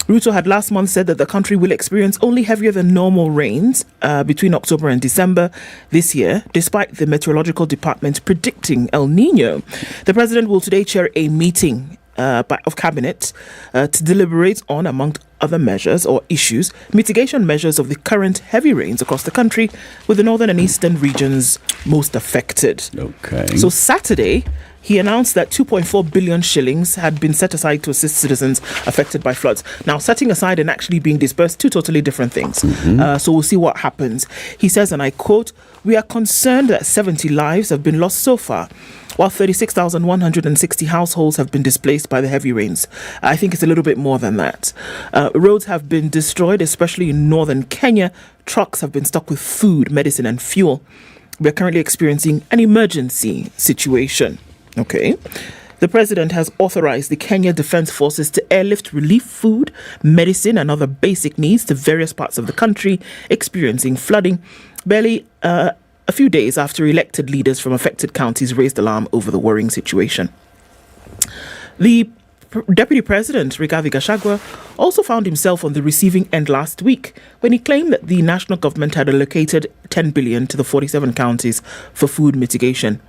Ruto had last month said that the country will experience only heavier than normal rains between October and December this year, despite the meteorological department predicting El Nino. The president will today chair a meeting of cabinet to deliberate on, among other measures or issues, mitigation measures of the current heavy rains across the country, with the northern and eastern regions most affected. Okay. So Saturday, he announced that 2.4 billion shillings had been set aside to assist citizens affected by floods. Now, setting aside and actually being dispersed, two totally different things. So we'll see what happens. He says, and I quote, "We are concerned that 70 lives have been lost so far, while 36,160 households have been displaced by the heavy rains." I think it's a little bit more than that. Roads have been destroyed, especially in northern Kenya. Trucks have been stuck with food, medicine and fuel. We're currently experiencing an emergency situation. Okay. The president has authorized the Kenya Defense Forces to airlift relief food, medicine and other basic needs to various parts of the country experiencing flooding. Barely a few days after elected leaders from affected counties raised alarm over the worrying situation. The Deputy President, Rigathi Gachagua, also found himself on the receiving end last week when he claimed that the national government had allocated 10 billion to the 47 counties for food mitigation.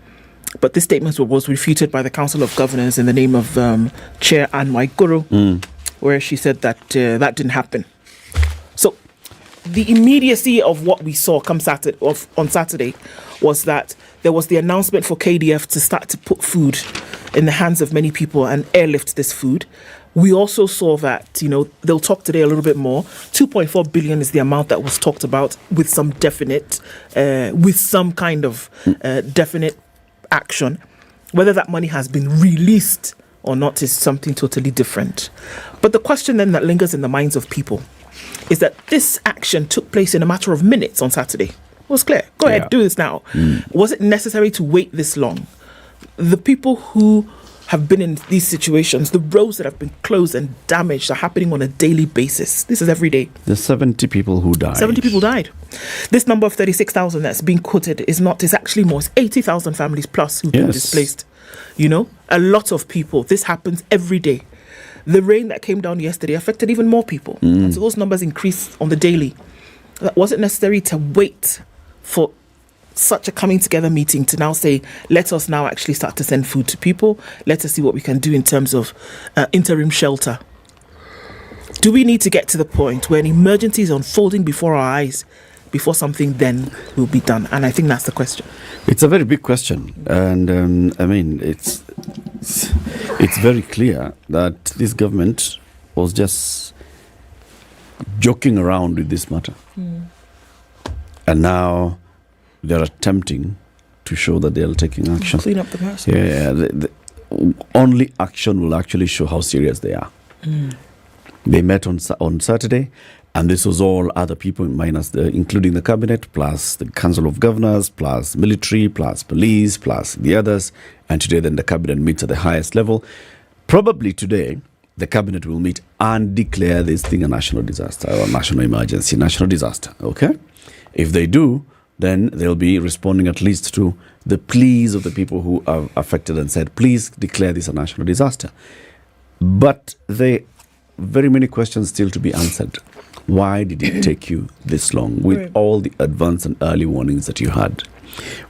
But this statement was refuted by the Council of Governors in the name of Chair Anne Waiguru, where she said that that didn't happen. So the immediacy of what we saw on Saturday was that there was the announcement for KDF to start to put food in the hands of many people and airlift this food. We also saw that, they'll talk today a little bit more. 2.4 billion is the amount that was talked about with some definite, definite action. Whether that money has been released or not is something totally different. But the question then that lingers in the minds of people is that this action took place in a matter of minutes on Saturday. It was clear. Go ahead, do this now. Was it necessary to wait this long? The people who have been in these situations, the roads that have been closed and damaged are happening on a daily basis. This is every day. There's 70 people who died. 70 people died. This number of 36,000 that's being quoted is actually more. It's 80,000 families plus who've been displaced. A lot of people. This happens every day. The rain that came down yesterday affected even more people. And so those numbers increase on the daily. Was it necessary to wait for such a coming together meeting to now say, let us now actually start to send food to people? Let us see what we can do in terms of interim shelter. Do we need to get to the point where an emergency is unfolding before our eyes before something then will be done? And I think that's the question. It's a very big question. And it's very clear that this government was just joking around with this matter. And now they're attempting to show that they are taking action. Clean up the mess. The only action will actually show how serious they are. They met on Saturday, and this was all other people, including the cabinet, plus the Council of Governors, plus military, plus police, plus the others. And today, then the cabinet meets at the highest level. Probably today, the cabinet will meet and declare this thing a national disaster or national emergency, national disaster. Okay, if they do, then they'll be responding at least to the pleas of the people who are affected and said, please declare this a national disaster. But there are very many questions still to be answered. Why did it take you this long with all the advance and early warnings that you had?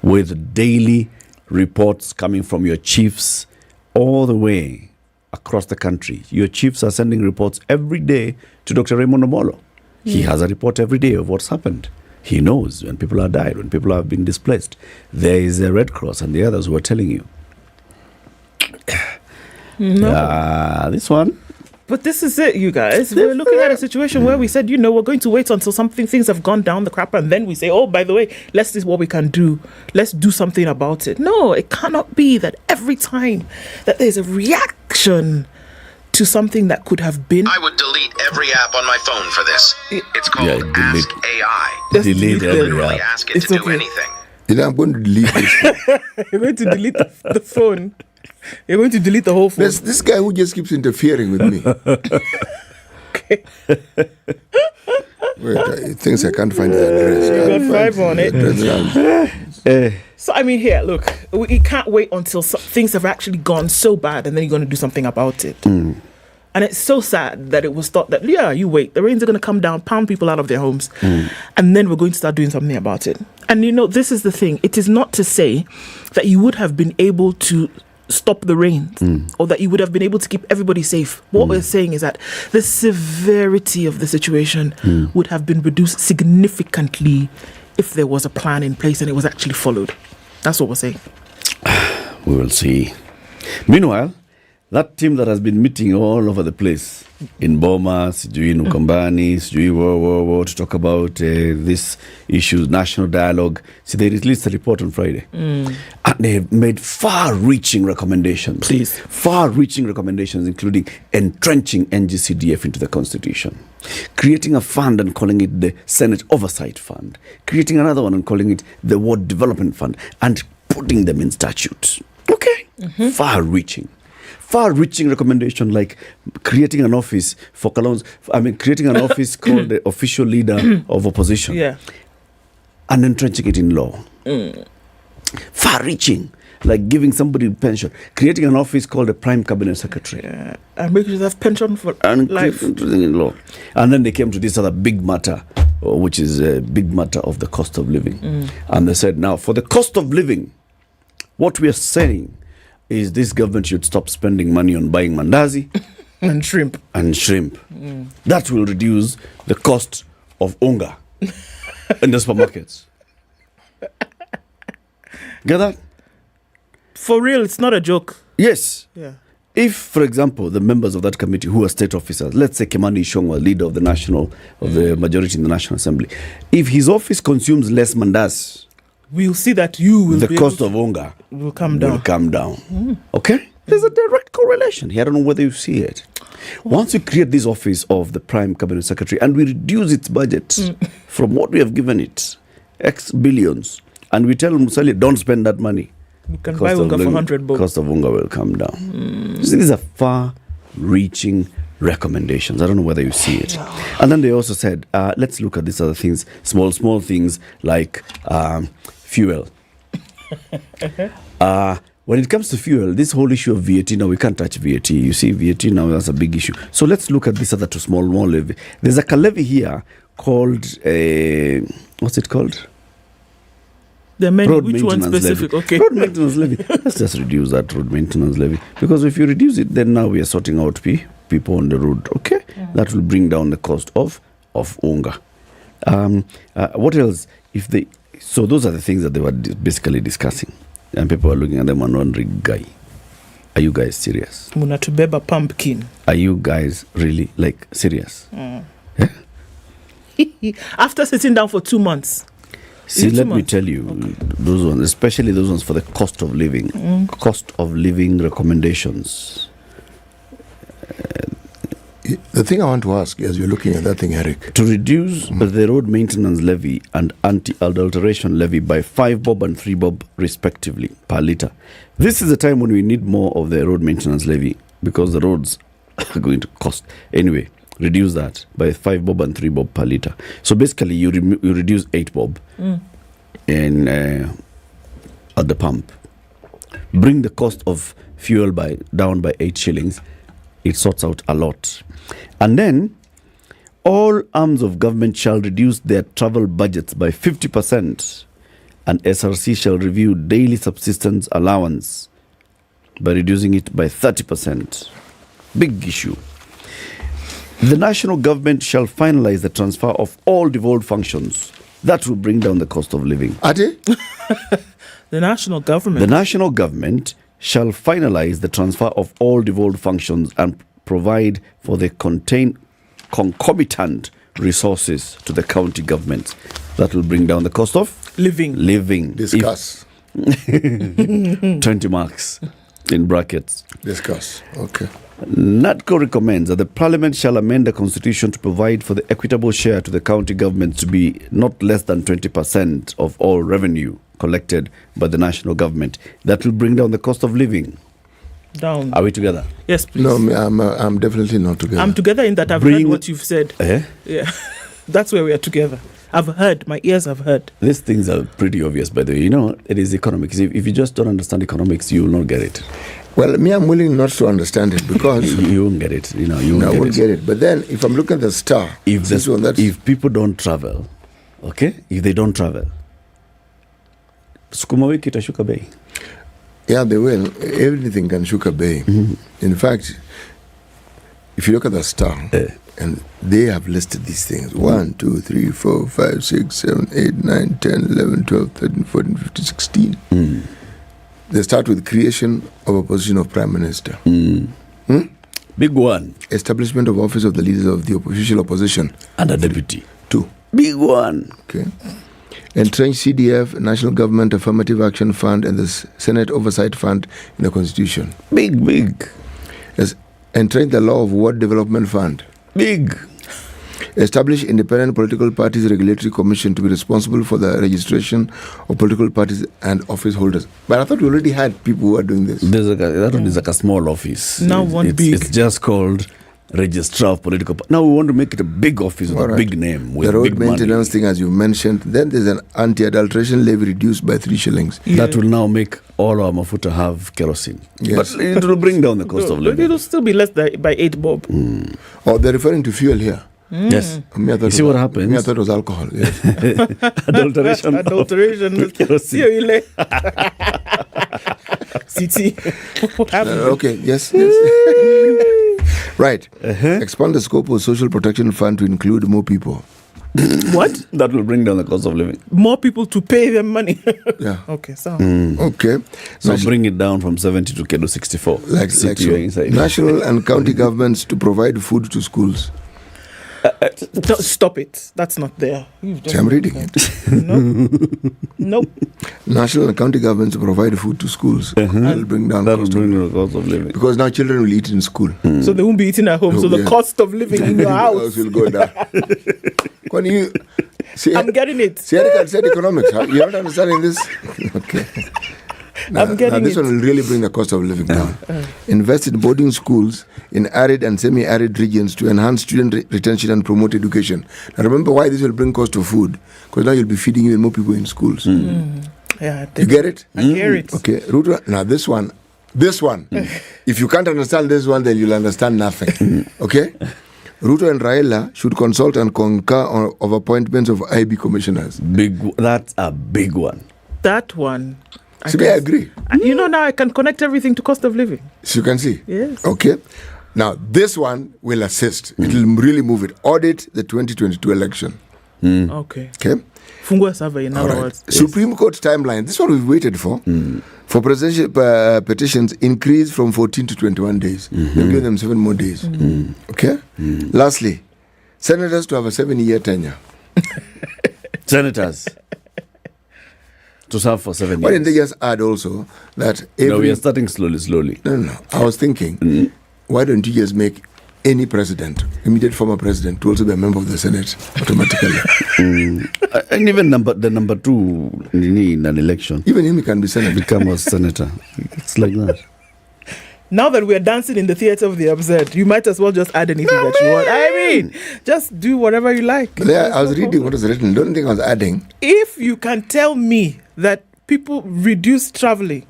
With daily reports coming from your chiefs all the way across the country. Your chiefs are sending reports every day to Dr. Raymond Omolo. He has a report every day of what's happened. He knows when people have died, when people have been displaced. There is a Red Cross and the others who are telling you. This one. But this is it, you guys. We're looking at a situation where we said, we're going to wait until things have gone down the crap, and then we say, oh, by the way, let's see what we can do. Let's do something about it. No, it cannot be that every time that there's a reaction to something that could have been. I would delete every app on my phone for this. It's called Ask AI. Delete every really app. ask it to do anything. I'm going to delete this. You're going to delete the phone. You're going to delete the whole phone. There's this guy who just keeps interfering with me. Okay. Wait, things I can't find his address. You got 5 on it. So, I mean, here, look, we can't wait until things have actually gone so bad and then you're going to do something about it. And it's so sad that it was thought that, you wait, the rains are going to come down, pound people out of their homes, and then we're going to start doing something about it. And, this is the thing. It is not to say that you would have been able to stop the rains or that you would have been able to keep everybody safe. What we're saying is that the severity of the situation would have been reduced significantly if there was a plan in place and it was actually followed. That's what we're saying. We will see. Meanwhile, that team that has been meeting all over the place in Boma, sijui Nukombani, sijui to talk about this issue, national dialogue. See, they released a report on Friday. And they have made far-reaching recommendations. Please. Far-reaching recommendations, including entrenching NGCDF into the Constitution, creating a fund and calling it the Senate Oversight Fund, creating another one and calling it the Ward Development Fund, and putting them in statute. Okay? Far-reaching recommendation, like creating an office for Kalonzo. Creating an office called the official leader of opposition. Yeah. And entrenching it in law. Far-reaching, like giving somebody pension. Creating an office called the Prime Cabinet Secretary. Yeah. And making sure they have pension for life. In law. And then they came to this other big matter, which is a big matter of the cost of living. And they said, now, for the cost of living, what we are saying is this government should stop spending money on buying mandazi and shrimp. That will reduce the cost of unga in the supermarkets. Get that? For real, it's not a joke. Yes. Yeah. If, for example, the members of that committee who are state officers, let's say Kimani Ichung'wah, leader of the majority in the National Assembly, if his office consumes less mandazi, we'll see that the cost of unga will come down. Okay? There's a direct correlation here. I don't know whether you see it. Once we create this office of the Prime Cabinet Secretary and we reduce its budget from what we have given it, X billions, and we tell Musalia, don't spend that money, you can buy unga for 100 bob. Cost of unga will come down. So these are far-reaching recommendations. I don't know whether you see it. And then they also said, let's look at these other things, small things like fuel. When it comes to fuel, this whole issue of VAT, now we can't touch VAT. You see, VAT now, that's a big issue. So let's look at this other two small levy. There's a levy here called, what's it called? There are many. Which one specific? Levy. Okay. Road maintenance levy. Let's just reduce that road maintenance levy. Because if you reduce it, then now we are sorting out people on the road. Okay? That will bring down the cost of unga. What else? So those are the things that they were basically discussing. And people are looking at them and wondering, guy, are you guys serious? Munatubeba pumpkin. Are you guys really, serious? Yeah? After sitting down for 2 months. See, let me tell you, those ones, especially those ones for the cost of living. Cost of living recommendations. The thing I want to ask as you're looking at that thing, Eric. To reduce the road maintenance levy and anti-adulteration levy by 5 bob and 3 bob respectively per litre. This is the time when we need more of the road maintenance levy because the roads are going to cost. Anyway, reduce that by 5 bob and 3 bob per litre. So basically you reduce 8 bob in at the pump. Bring the cost of fuel down by 8 shillings. It sorts out a lot. And then, all arms of government shall reduce their travel budgets by 50%, and SRC shall review daily subsistence allowance by reducing it by 30%. Big issue. The national government shall finalize the transfer of all devolved functions. That will bring down the cost of living. Ade? The national government? The national government shall finalize the transfer of all devolved functions and provide for the concomitant resources to the county governments. That will bring down the cost of living. Discuss. 20 marks in brackets. Discuss. Okay. NATCO recommends that the Parliament shall amend the Constitution to provide for the equitable share to the county governments to be not less than 20% of all revenue collected by the national government. That will bring down the cost of living. Down. Are we together? Yes, please. No, I'm definitely not together. I'm together in that I've heard what you've said. Yeah. That's where we are together. I've heard. My ears have heard. These things are pretty obvious, by the way. You know, it is economics. If you just don't understand economics, you will not get it. Well, I'm willing not to understand it because you won't get it. I won't get it. But then, if I'm looking at the star, if people don't travel, okay, if they don't travel, sukuma wiki itashuka bei. Yeah, they will. Everything can shuka bay. In fact, if you look at the star, and they have listed these things 1, 2, 3, 4, 5, 6, 7, 8, 9, 10, 11, 12, 13, 14, 15, 16. They start with creation of a position of Prime Minister. Big one. Establishment of office of the leaders of the official opposition. And a deputy. 2. Big one. Okay. Entrench CDF, National Government Affirmative Action Fund, and the Senate Oversight Fund in the Constitution. Big. Yes. Entrench the Law of Ward Development Fund. Big. Establish Independent Political Parties Regulatory Commission to be responsible for the registration of political parties and office holders. But I thought we already had people who are doing this. That one is like a small office. Now big. It's just called Registrar of Political Parties. Now we want to make it a big office with a big name. With the road big maintenance thing, as you mentioned. Then there's an anti-adulteration levy reduced by 3 shillings. Yeah. That will now make all our mafuta have kerosene. Yes. But it will bring down the cost of living. But it will still be less by 8 bob. Oh, they're referring to fuel here. Yes. You see what happens? I thought it was alcohol. Yes. Adulteration. Kerosene. City. Okay. Yes. Right. Expand the scope of social protection fund to include more people. What? That will bring down the cost of living. More people to pay them money. Yeah. Okay. So. Okay. So bring it down from 70 to Kedo 64. Like so. National and county governments to provide food to schools. Stop it. That's not there. I'm reading it. Nope. National and county governments provide food to schools. That will bring down the cost of living. Because now children will eat in school. So they won't be eating at home. So the cost of living in your house will go down. I'm getting it. See, Eric said economics. Huh? You're not understanding this? Okay. I'm getting this one will really bring the cost of living down. Invest in boarding schools in arid and semi-arid regions to enhance student retention and promote education. Now remember why this will bring cost of food. Because now you'll be feeding even more people in schools. Yeah, you get it? I hear it. Okay. Now this one. If you can't understand this one, then you'll understand nothing. Okay? Ruto and Raila should consult and concur of appointments of IB commissioners. That's a big one. That one. I agree. You know, now I can connect everything to cost of living. So you can see. Yes. Okay. Now, this one will assist. It will really move it. Audit the 2022 election. Okay. Fungua survey, in other words. Supreme Court timeline. This one we've waited for. For presidential petitions, increase from 14 to 21 days. They've given them 7 more days. Okay? Lastly, senators to have a 7-year tenure. Senators. To serve for 7 years. Why didn't they just add also that No, we are starting slowly. No. I was thinking, why don't you just make any president, immediate former president, to also be a member of the Senate automatically? And even the number 2 in an election. Even him can be senator. Become a senator. It's like that. Now that we are dancing in the theater of the absurd, you might as well just add anything that you want. I mean, just do whatever you like. But I was reading what was written. Don't think I was adding. If you can tell me that people reduce traveling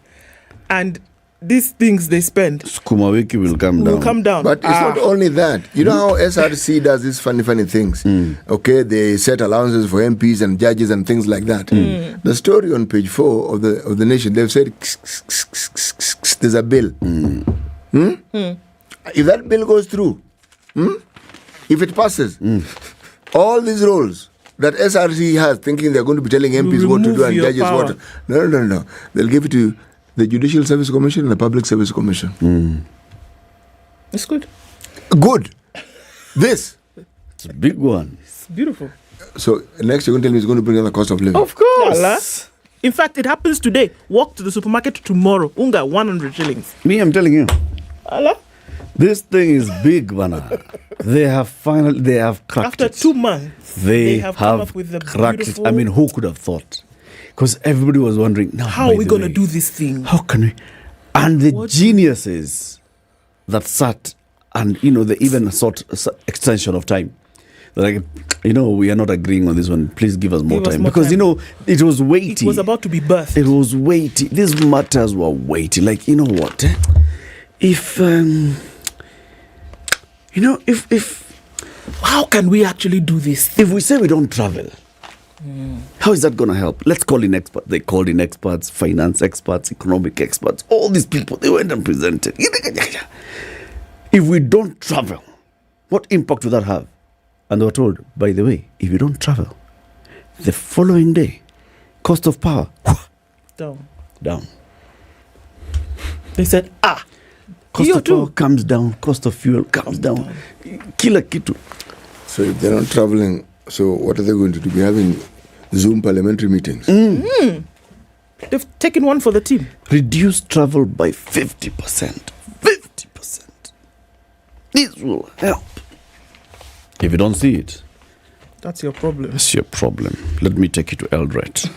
and these things they spend, Sukuma wiki will come down. But it's not only that. You know how SRC does these funny things? Okay, they set allowances for MPs and judges and things like that. The story on page 4 of the Nation, they've said there's a bill. If that bill goes through, if it passes, all these roles that SRC has, thinking they're going to be telling MPs what to do and judges what to... No. They'll give it to the Judicial Service Commission and the Public Service Commission. It's good. Good. This. It's a big one. It's beautiful. So next you're going to tell me it's going to bring down the cost of living. Of course. In fact, it happens today. Walk to the supermarket tomorrow. Unga, 100 shillings. Me, I'm telling you. Allah? This thing is big, Bana. They have cracked After it. 2 months, They have come up with the cracked beautiful... it. I mean, who could have thought? Because everybody was wondering, now, how are we going to do this thing? How can we? And the geniuses that sat and, they even sought extension of time. They're like, we are not agreeing on this one. Please give us more time. Because, it was weighty. It was about to be birthed. It was weighty. These matters were weighty. Like, you know what? If, how can we actually do this? If we say we don't travel, how is that going to help? Let's call in experts. They called in experts, finance experts, economic experts, all these people. They went and presented. If we don't travel, what impact will that have? And they were told, by the way, if you don't travel, the following day, cost of power, down. They said, cost of power comes down, cost of fuel comes down. Kila kitu. So if they're not traveling, so what are they going to do? We're having Zoom parliamentary meetings. They've taken one for the team. Reduce travel by 50%. 50%. This will help. If you don't see it, that's your problem. That's your problem. Let me take you to Eldoret.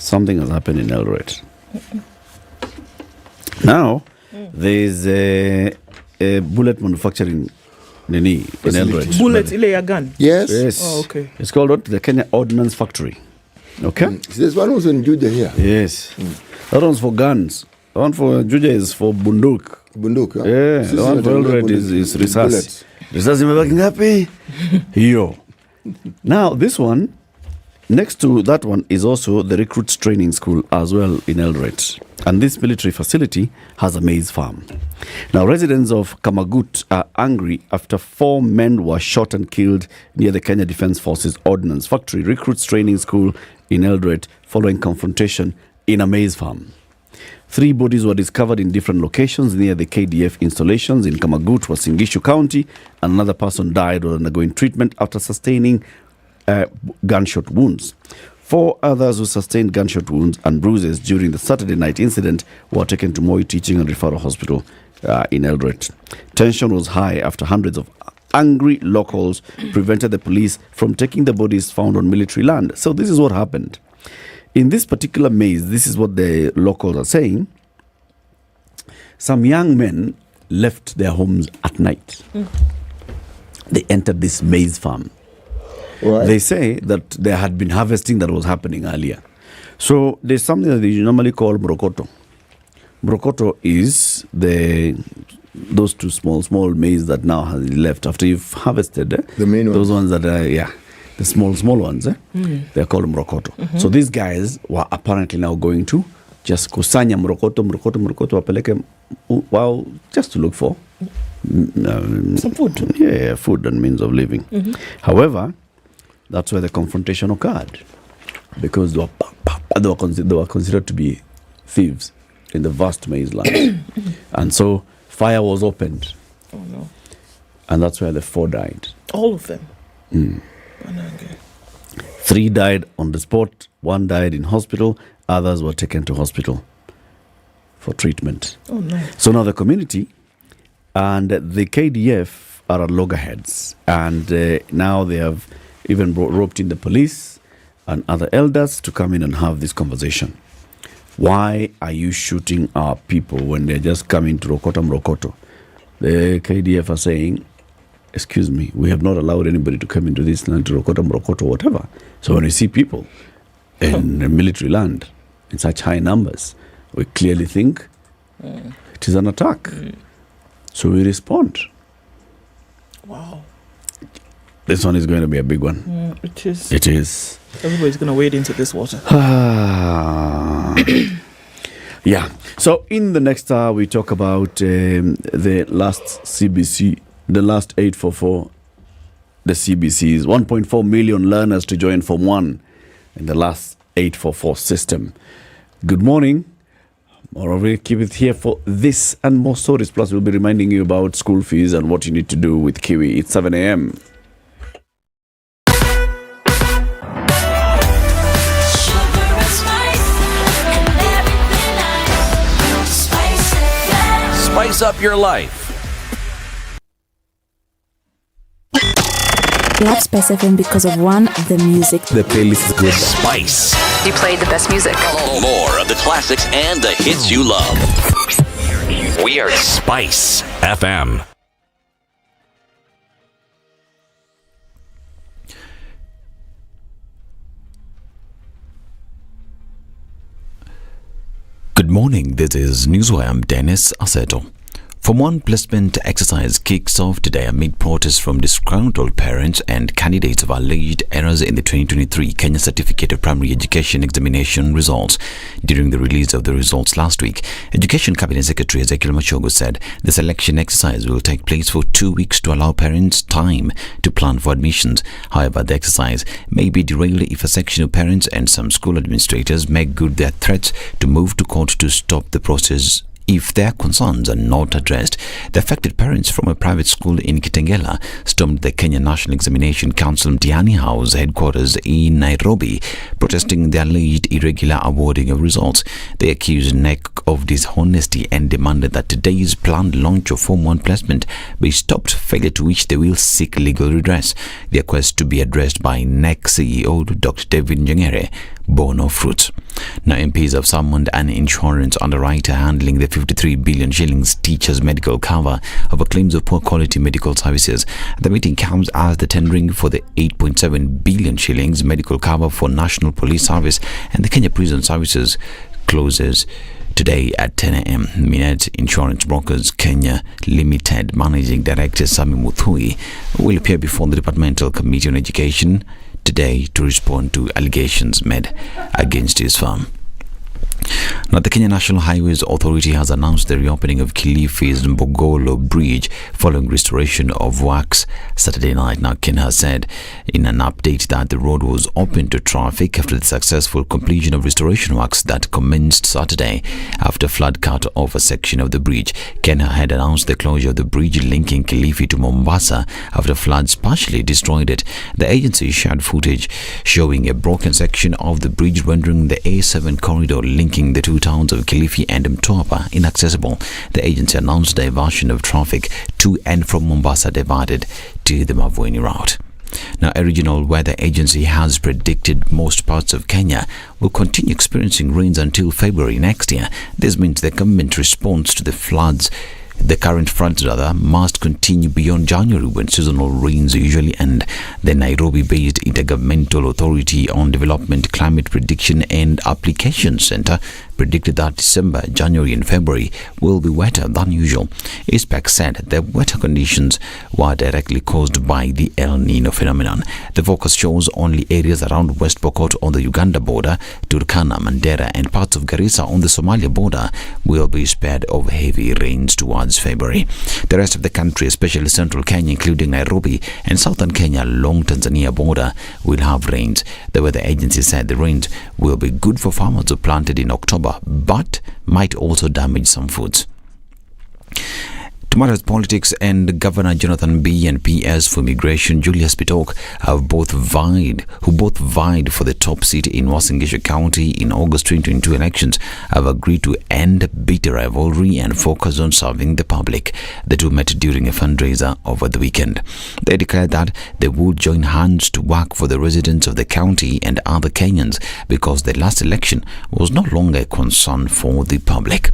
Something has happened in Eldoret. Now, there's a bullet manufacturing in Eldoret. Bullet ile ya gun? Yes. Oh, okay. It's called the Kenya Ordnance Factory. Okay? There's one also in Juja here. Yes. That one's for guns. The one for Juja is for bunduk. Bunduk, yeah. The one for Eldoret is risasi. Risasi imebaki ngapi? Hiyo. Now, this one, next to that one is also the recruits training school as well in Eldoret. And this military facility has a maize farm. Now, residents of Kamagut are angry after 4 men were shot and killed near the Kenya Defence Forces Ordnance Factory recruits training school in Eldoret following confrontation in a maize farm. 3 bodies were discovered in different locations near the KDF installations in Kamagut, Wasingishu County, and another person died while undergoing treatment after sustaining gunshot wounds. 4 others who sustained gunshot wounds and bruises during the Saturday night incident were taken to Moi Teaching and Referral Hospital in Eldoret. Tension was high after hundreds of angry locals prevented the police from taking the bodies found on military land. So this is what happened. In this particular maze, this is what the locals are saying. Some young men left their homes at night. They entered this maize farm. Right. They say that there had been harvesting that was happening earlier. So there's something that they normally call brokoto. Brokoto is those 2 small maize that now has left after you've harvested. The main those ones that are, the small ones, they're called mrokoto. So these guys were apparently now going to just kusanya mrokoto wapeleke, well, just to look for some food. Yeah, food and means of living. However, that's where the confrontation occurred, because they were considered to be thieves in the vast maize land. And so fire was opened. Oh no. And that's where the 4 died. All of them? 3 died on the spot, 1 died in hospital, others were taken to hospital for treatment. Oh no. So now the community and the KDF are at loggerheads, and now they have even roped in the police and other elders to come in and have this conversation. Why are you shooting our people when they're just coming to Rokoto? The KDF are saying, excuse me, we have not allowed anybody to come into this land to Rokoto, whatever. So when we see people in military land in such high numbers, we clearly think it is an attack. So we respond. Wow. This one is going to be a big one. It is. It is. Everybody's going to wade into this water. Yeah. So in the next hour, we talk about the last CBC, the last 844, the CBCs. 1.4 million learners to join Form 1 in the last 844 system. Good morning. All right, we'll keep it here for this and more stories. Plus, we'll be reminding you about school fees and what you need to do with Kiwi. It's 7 a.m. Spice up your life. Love Spice FM because of one, the music. The playlist is good. Spice. You played the best music. More of the classics and the hits you love. We are Spice FM. Good morning, this is Newswire. I'm Dennis Aseto. Form 1 placement exercise kicks off today amid protests from disgruntled parents and candidates of alleged errors in the 2023 Kenya Certificate of Primary Education examination results. During the release of the results last week, Education Cabinet Secretary Ezekiel Machogu said the selection exercise will take place for 2 weeks to allow parents time to plan for admissions. However, the exercise may be derailed if a section of parents and some school administrators make good their threats to move to court to stop the process if their concerns are not addressed. The affected parents from a private school in Kitengela stormed the Kenya National Examination Council Mtihani House headquarters in Nairobi, protesting the alleged irregular awarding of results. They accused NEC of dishonesty and demanded that today's planned launch of Form 1 placement be stopped, failure to which they will seek legal redress. Their quest to be addressed by NEC CEO Dr. David Nyeri bore no fruit. Now, MPs have summoned an insurance underwriter handling the 53 billion shillings teachers' medical cover over claims of poor quality medical services. The meeting comes as the tendering for the 8.7 billion shillings medical cover for National Police Service and the Kenya Prison Services closes today at 10 a.m. Minet Insurance Brokers Kenya Limited Managing Director Sami Muthui will appear before the Departmental Committee on Education today to respond to allegations made against his firm. Now, the Kenya National Highways Authority has announced the reopening of Kilifi's Mbogolo Bridge following restoration of works Saturday night. Now, Kenya has said in an update that the road was open to traffic after the successful completion of restoration works that commenced Saturday after flood cut off a section of the bridge. Kenya had announced the closure of the bridge linking Kilifi to Mombasa after floods partially destroyed it. The agency shared footage showing a broken section of the bridge, rendering the A7 corridor linking the two towns of Kilifi and Mtwapa inaccessible. The agency announced diversion of traffic to and from Mombasa diverted to the Mavueni route. Now, a regional weather agency has predicted most parts of Kenya will continue experiencing rains until February next year. This means the government response to the current floods must continue beyond January, when seasonal rains usually end. The Nairobi-based Intergovernmental Authority on Development Climate Prediction and Application Center predicted that December, January and February will be wetter than usual. ISPEC said the wetter conditions were directly caused by the El Nino phenomenon. The focus shows only areas around West Pokot on the Uganda border, Turkana, Mandera and parts of Garissa on the Somalia border will be spared of heavy rains towards February. The rest of the country, especially central Kenya, including Nairobi and southern Kenya along Tanzania border, will have rains. The weather agency said the rains will be good for farmers who planted in October, but might also damage some foods. Tomorrow's politics and Governor Jonathan B and PS for Immigration Julius Bitok who both vied for the top seat in Uasin Gishu County in August 2022 elections, have agreed to end bitter rivalry and focus on serving the public. The two met during a fundraiser over the weekend. They declared that they would join hands to work for the residents of the county and other Kenyans because the last election was no longer a concern for the public.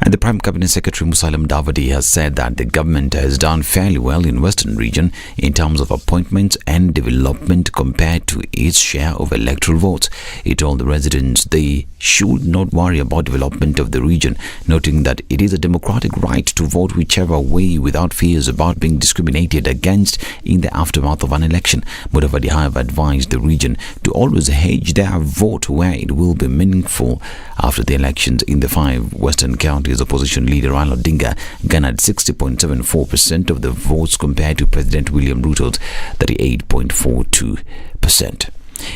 And the Prime Cabinet Secretary Musalia Mudavadi has said that the government has done fairly well in Western region in terms of appointments and development compared to its share of electoral votes. He told the residents they should not worry about development of the region, noting that it is a democratic right to vote whichever way without fears about being discriminated against in the aftermath of an election. Mudavadi, however, advised the region to always hedge their vote where it will be meaningful. After the elections in the 5 western counties, opposition leader Raila Odinga garnered 60.74% of the votes compared to President William Ruto's 38.42%.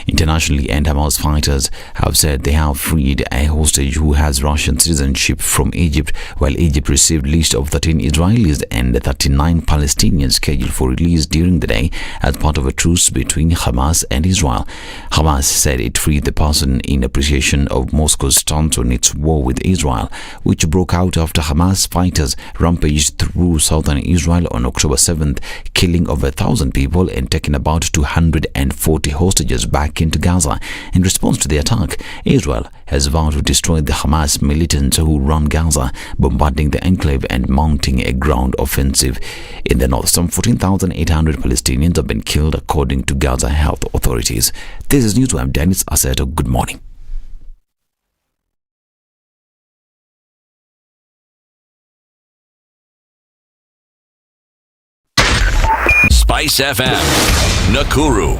Internationally, and Hamas fighters have said they have freed a hostage who has Russian citizenship from Egypt, while Egypt received list of 13 Israelis and 39 Palestinians scheduled for release during the day as part of a truce between Hamas and Israel. Hamas said it freed the person in appreciation of Moscow's stance on its war with Israel, which broke out after Hamas fighters rampaged through southern Israel on October 7th, killing over 1,000 people and taking about 240 hostages back into Gaza. In response to the attack, Israel has vowed to destroy the Hamas militants who run Gaza, bombarding the enclave and mounting a ground offensive. In the north, some 14,800 Palestinians have been killed, according to Gaza health authorities. This is News. I'm Dennis Aseto. Good morning. Spice FM, Nakuru.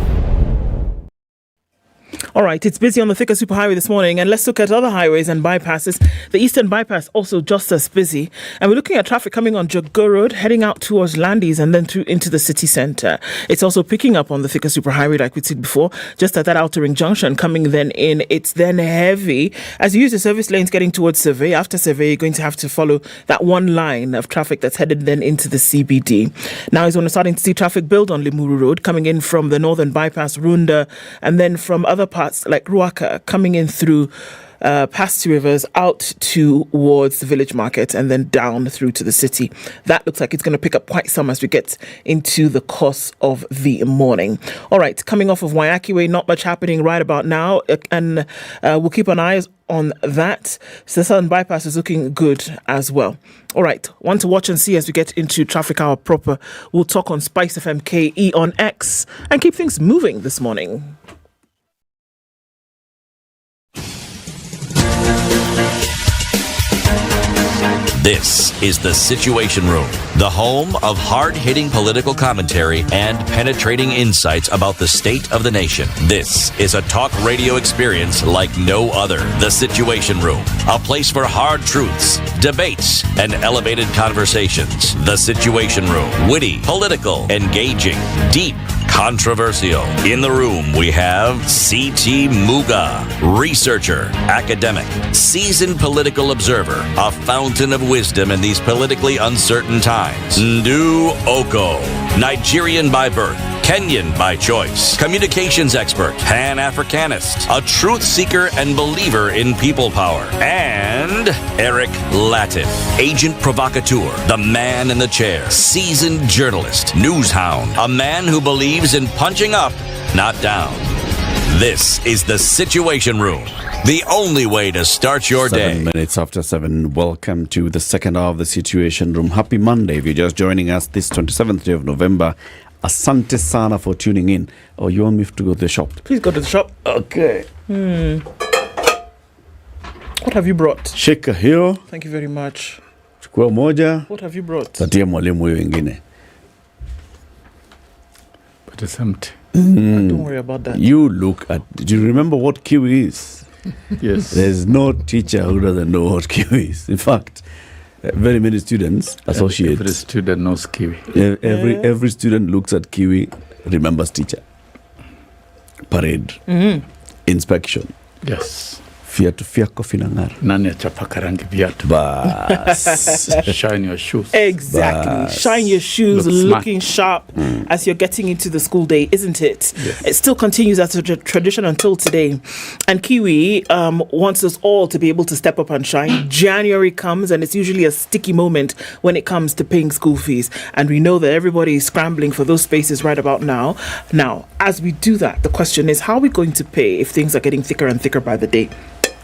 All right, it's busy on the Thika Superhighway this morning, and let's look at other highways and bypasses. The Eastern Bypass also just as busy, and we're looking at traffic coming on Jago Road, heading out towards Landis and then through into the city centre. It's also picking up on the Thika Superhighway like we said before, just at that outer ring junction coming then in. It's then heavy as you use the service lanes getting towards Survey. After Survey, you're going to have to follow that one line of traffic that's headed then into the CBD. Now is when we're starting to see traffic build on Limuru Road, coming in from the Northern Bypass, Runda, and then from other parts like Ruaka, coming in through past Two Rivers out towards the village market and then down through to the city. That looks like it's going to pick up quite some as we get into the course of the morning. All right, coming off of Waiyaki Way, not much happening right about now, and we'll keep an eye on that. So the Southern Bypass is looking good as well. All right, one to watch and see as we get into traffic hour proper. We'll talk on Spice FM KE on X and keep things moving this morning. This is the Situation Room, the home of hard-hitting political commentary and penetrating insights about the state of the nation. This is a talk radio experience like no other. The Situation Room, a place for hard truths, debates, and elevated conversations. The Situation Room, witty, political, engaging, deep, controversial. In the room, we have C.T. Muga, researcher, academic, seasoned political observer, a fountain of wisdom in these politically uncertain times. Ndu Okoh, Nigerian by birth, Kenyan by choice, communications expert, Pan-Africanist, a truth seeker and believer in people power, and Eric Latiff, agent provocateur, the man in the chair, seasoned journalist, news hound, a man who believes in punching up, not down. This is the Situation Room, the only way to start your day. 7 minutes after 7. Welcome to the second hour of the Situation Room. Happy Monday if you're just joining us this 27th day of November. Asante sana for tuning in. Oh, you want me to go to the shop? Please go to the shop. Okay. What have you brought? Shika hiyo. Thank you very much. Chukua moja. What have you brought? Tatia mwalimu huyo wengine. But it's empty. Don't worry about that. You look at... Do you remember what kiwi is? Yes. There's no teacher who doesn't know what kiwi is. In fact, very many students associate. Every student knows kiwi. Every student looks at kiwi, remembers teacher. Parade. Inspection. Yes. Fiatu fyako finang'ara. Nani achapaka rangi viatu? Bas. Shine your shoes. Exactly. Bas. Shine your shoes, Look looking sharp as you're getting into the school day, isn't it? Yes. It still continues as a tradition until today. And Kiwi wants us all to be able to step up and shine. January comes and it's usually a sticky moment when it comes to paying school fees. And we know that everybody is scrambling for those spaces right about now. Now, as we do that, the question is, how are we going to pay if things are getting thicker and thicker by the day?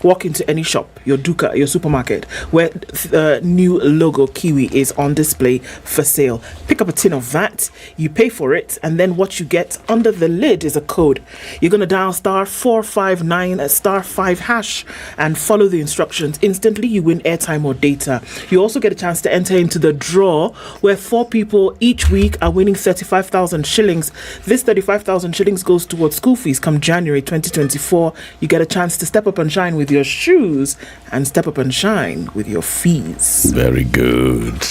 Walk into any shop, your Duka, your supermarket, where the new logo Kiwi is on display for sale. Pick up a tin of that, you pay for it, and then what you get under the lid is a code. You're going to dial *459 *5# and follow the instructions. Instantly, you win airtime or data. You also get a chance to enter into the draw where 4 people each week are winning 35,000 shillings. This 35,000 shillings goes towards school fees come January 2024. You get a chance to step up and shine with with your shoes and step up and shine with your fees. Very good.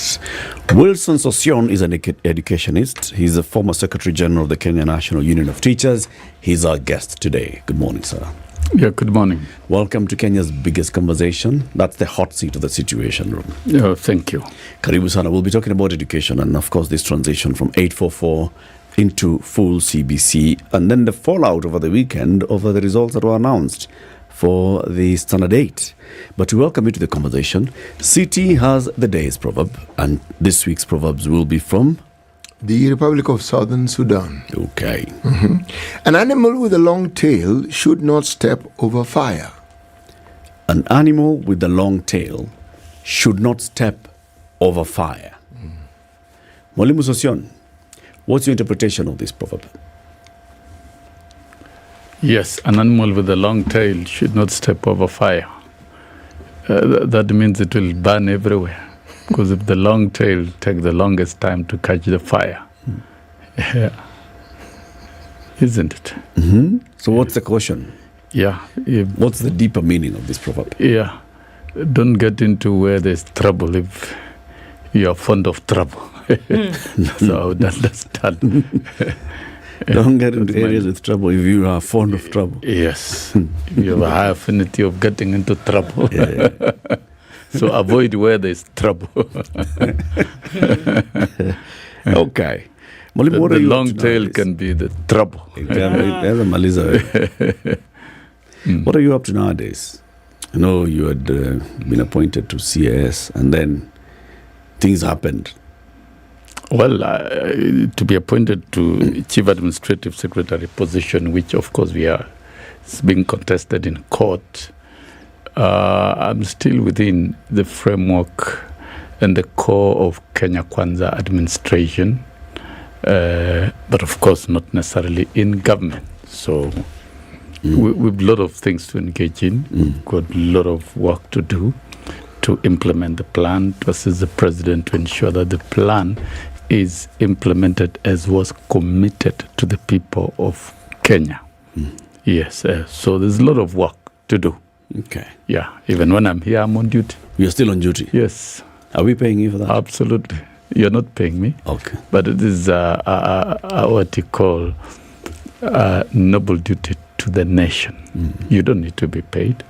Wilson Sosion is an educationist. He's the former Secretary General of the Kenya National Union of Teachers. He's our guest today. Good morning, sir. Yeah, good morning. Welcome to Kenya's biggest conversation. That's the hot seat of the Situation Room. Yeah, thank you. Karibu sana. We'll be talking about education and, of course, this transition from 844 into full CBC and then the fallout over the weekend over the results that were announced for the Standard 8. But to welcome you to the conversation, City has the day's proverb, and this week's proverbs will be from the Republic of Southern Sudan. Okay. Mm-hmm. An animal with a long tail should not step over fire. An animal with a long tail should not step over fire. Mwalimu Sosion, what's your interpretation of this proverb? Yes, an animal with a long tail should not step over fire. That means it will burn everywhere. Because if the long tail takes the longest time to catch the fire, yeah. Isn't it? Mm-hmm. So what's the question? Yeah. What's the deeper meaning of this proverb? Yeah. Don't get into where there's trouble if you're fond of trouble. So I would understand. Don't get into areas with trouble if you are fond of trouble. Yes. You have a high affinity of getting into trouble. Yeah. So avoid where there's trouble. Okay. The long tail can be the trouble. What are you up to nowadays? I know you had been appointed to CAS and then things happened. Well, to be appointed to Chief Administrative Secretary position, which of course it's being contested in court, I'm still within the framework and the core of Kenya Kwanza administration, but of course not necessarily in government. So we've a lot of things to engage in. We've got a lot of work to do to implement the plan, to assist the president to ensure that the plan is implemented as was committed to the people of Kenya. Yes, so there's a lot of work to do. Okay. Yeah, even when I'm here, I'm on duty. You're still on duty? Yes. Are we paying you for that? Absolutely. You're not paying me. Okay. But it is what you call noble duty to the nation. You don't need to be paid.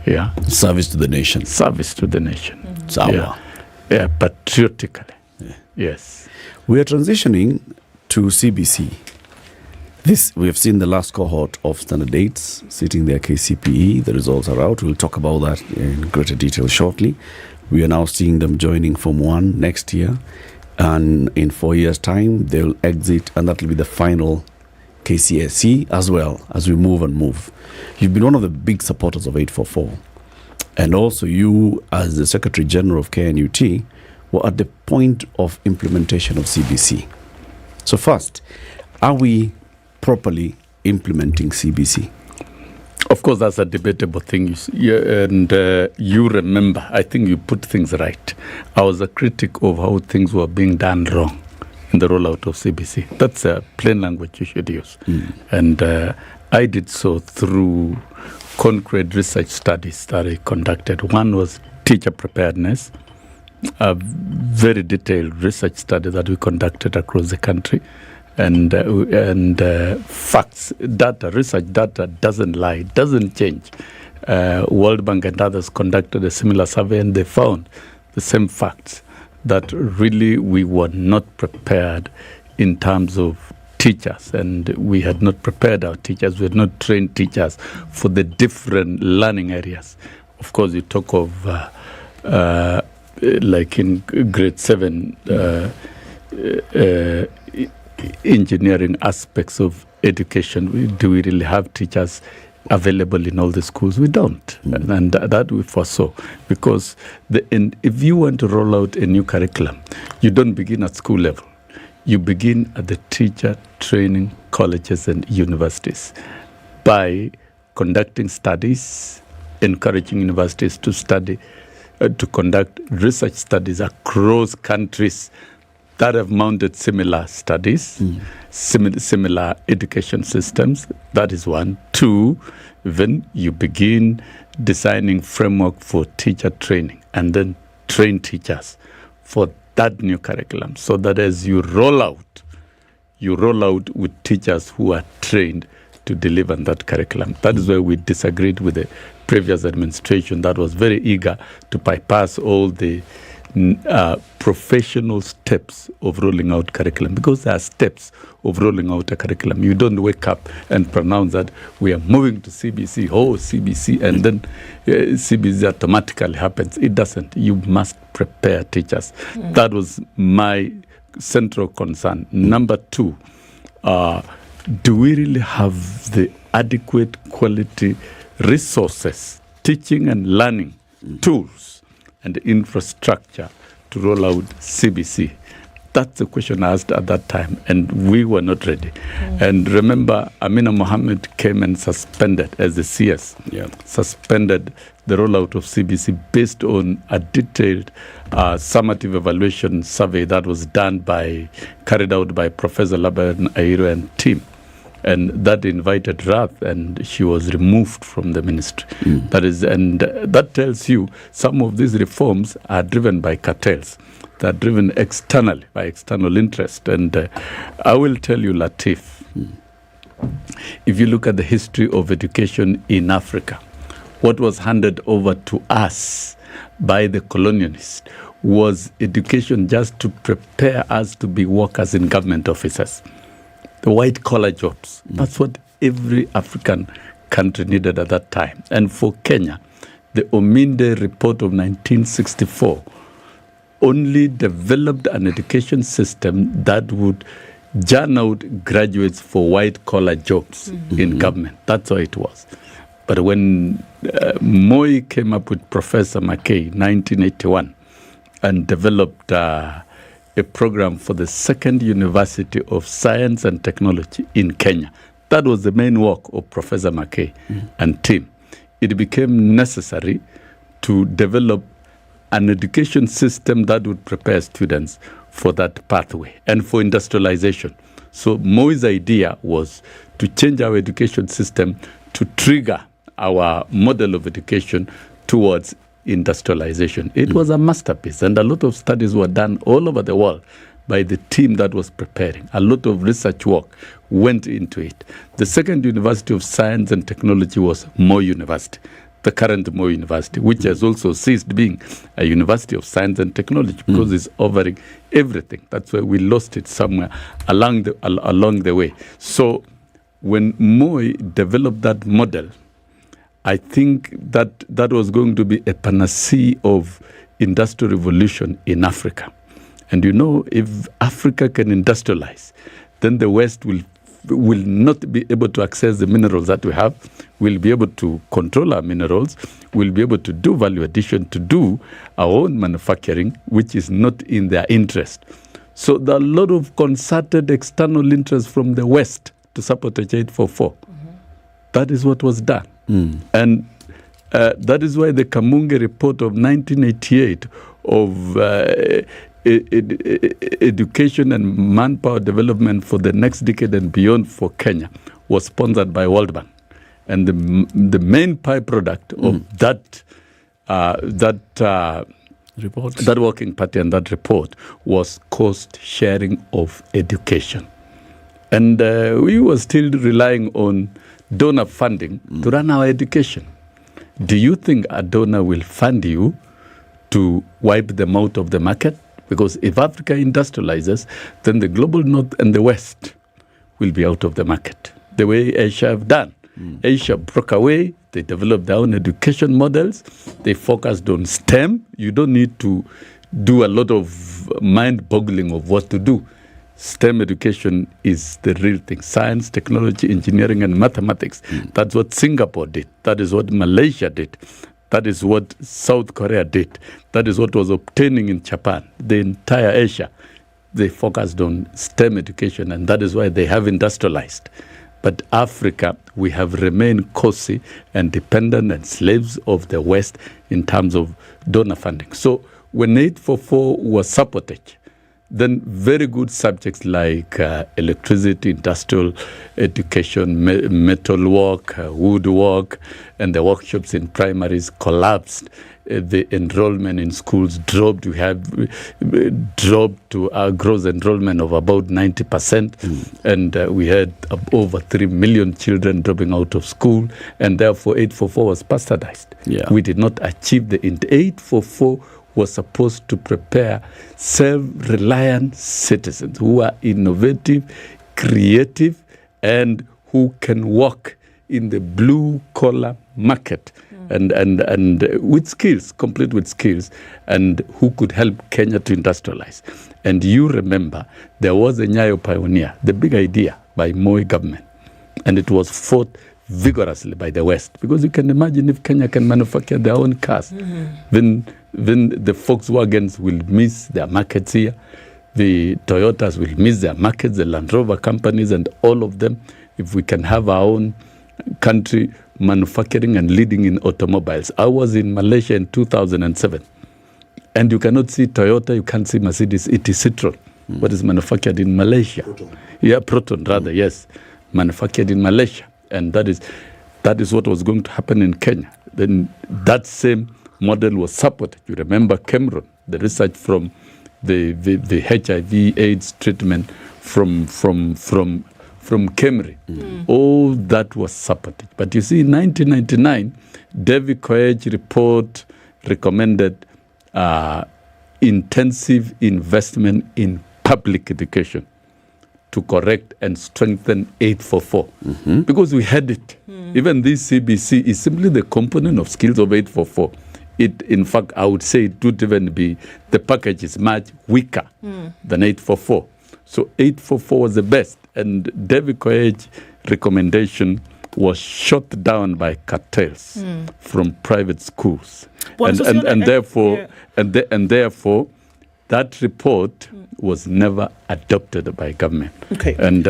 Yeah. Service to the nation. Service to the nation. Yeah, patriotically. Yeah. Yes. We are transitioning to CBC. We have seen the last cohort of Standard 8s sitting there, KCPE. The results are out. We'll talk about that in greater detail shortly. We are now seeing them joining Form 1 next year. And in 4 years' time, they'll exit, and that will be the final KCSE as well as we move. You've been one of the big supporters of 844. And also you, as the Secretary General of KNUT, were at the point of implementation of CBC. So first, are we properly implementing CBC? Of course, that's a debatable thing. You remember, I think you put things right. I was a critic of how things were being done wrong in the rollout of CBC. That's a plain language you should use. And I did so through concrete research studies that I conducted. One was teacher preparedness, a very detailed research study that we conducted across the country. And facts, data, research data doesn't lie, doesn't change. World Bank and others conducted a similar survey and they found the same facts, that really we were not prepared in terms of teachers, and we had not prepared our teachers, we had not trained teachers for the different learning areas. Of course, you talk of like in grade 7, engineering aspects of education. Do we really have teachers available in all the schools? We don't. And that we foresaw. Because if you want to roll out a new curriculum, you don't begin at school level. You begin at the teacher training colleges and universities by conducting studies, encouraging universities to study, to conduct research studies across countries that have mounted similar studies, similar education systems. That is one. Two, then you begin designing framework for teacher training and then train teachers for that new curriculum, so that as you roll out with teachers who are trained to deliver that curriculum. That is where we disagreed with the previous administration that was very eager to bypass all the professional steps of rolling out curriculum, because there are steps of rolling out a curriculum. You don't wake up and pronounce that we are moving to CBC, CBC, and then CBC automatically happens. It doesn't. You must prepare teachers. That was my central concern. Number two, do we really have the adequate quality resources, teaching and learning tools and infrastructure to roll out CBC? That's the question I asked at that time, and we were not ready. And remember, Amina Mohammed came and suspended, as the CS, suspended the rollout of CBC based on a detailed summative evaluation survey that was carried out by Professor Laban Airo and team. And that invited wrath, and she was removed from the ministry. That is, and that tells you some of these reforms are driven by cartels. They're driven externally by external interest. And I will tell you, Latiff, if you look at the history of education in Africa, what was handed over to us by the colonialists was education just to prepare us to be workers in government offices. The white-collar jobs. That's what every African country needed at that time. And for Kenya, the Ominde report of 1964 only developed an education system that would churn out graduates for white-collar jobs in government. That's how it was. But when Moi came up with Professor Mackay, 1981, and developed a program for the second University of Science and Technology in Kenya. That was the main work of Professor Mackay and team. It became necessary to develop an education system that would prepare students for that pathway and for industrialization. So Moi's idea was to change our education system to trigger our model of education towards industrialization. It was a masterpiece, and a lot of studies were done all over the world by the team that was preparing. A lot of research work went into it. The second University of Science and Technology was Moi University, the current Moi University, which has also ceased being a University of Science and Technology because it's offering everything. That's why we lost it somewhere along the way. So when Moi developed that model, I think that was going to be a panacea of industrial revolution in Africa. And you know, if Africa can industrialize, then the West will not be able to access the minerals that we have. We'll be able to control our minerals. We'll be able to do value addition, to do our own manufacturing, which is not in their interest. So there are a lot of concerted external interest from the West to sabotage 844. That is what was done. And that is why the Kamunge report of 1988 of education and manpower development for the next decade and beyond for Kenya was sponsored by World Bank. And the main byproduct of that report, that working party and that report was cost sharing of education. And we were still relying on donor funding to run our education. Do you think a donor will fund you to wipe them out of the market? Because if Africa industrializes, then the global north and the west will be out of the market, the way Asia have done. Asia broke away. They developed their own education models. They focused on STEM. You don't need to do a lot of mind-boggling of what to do. STEM education is the real thing. Science, technology, engineering, and mathematics. That's what Singapore did. That is what Malaysia did. That is what South Korea did. That is what was obtaining in Japan. The entire Asia, they focused on STEM education, and that is why they have industrialized. But Africa, we have remained cozy and dependent and slaves of the West in terms of donor funding. So when 844 was sabotaged, Then very good subjects like electricity, industrial education, metal work, woodwork, and the workshops in primaries collapsed. The enrollment in schools dropped. We have dropped to a gross enrollment of about 90%, and we had over 3 million children dropping out of school, and therefore 844 was bastardized. We did not achieve the 844 was supposed to prepare self-reliant citizens who are innovative, creative, and who can work in the blue-collar market and with skills, complete with skills, and who could help Kenya to industrialize. And you remember, there was a Nyayo pioneer, the big idea by Moi government, and it was fought vigorously by the West, because you can imagine if Kenya can manufacture their own cars, then the Volkswagens will miss their markets here, the Toyotas will miss their markets, the Land Rover companies and all of them. If we can have our own country manufacturing and leading in automobiles. I was in Malaysia in 2007, and you cannot see Toyota, you can't see Mercedes, it is Citroen, what is manufactured in Malaysia. Proton rather, yes, manufactured in Malaysia. And that is what was going to happen in Kenya. Then that same model was supported. You remember Cameron, the research from the HIV/AIDS treatment from Kemri. All that was supported. But you see, in 1999, David Koech report recommended intensive investment in public education to correct and strengthen 844. Because we had it. Even this CBC is simply the component of skills of 844. It, in fact, I would say it would even be, the package is much weaker than 844. So 844 was the best. And David Koech's recommendation was shot down by cartels from private schools. And therefore, that report was never adopted by government. Okay. And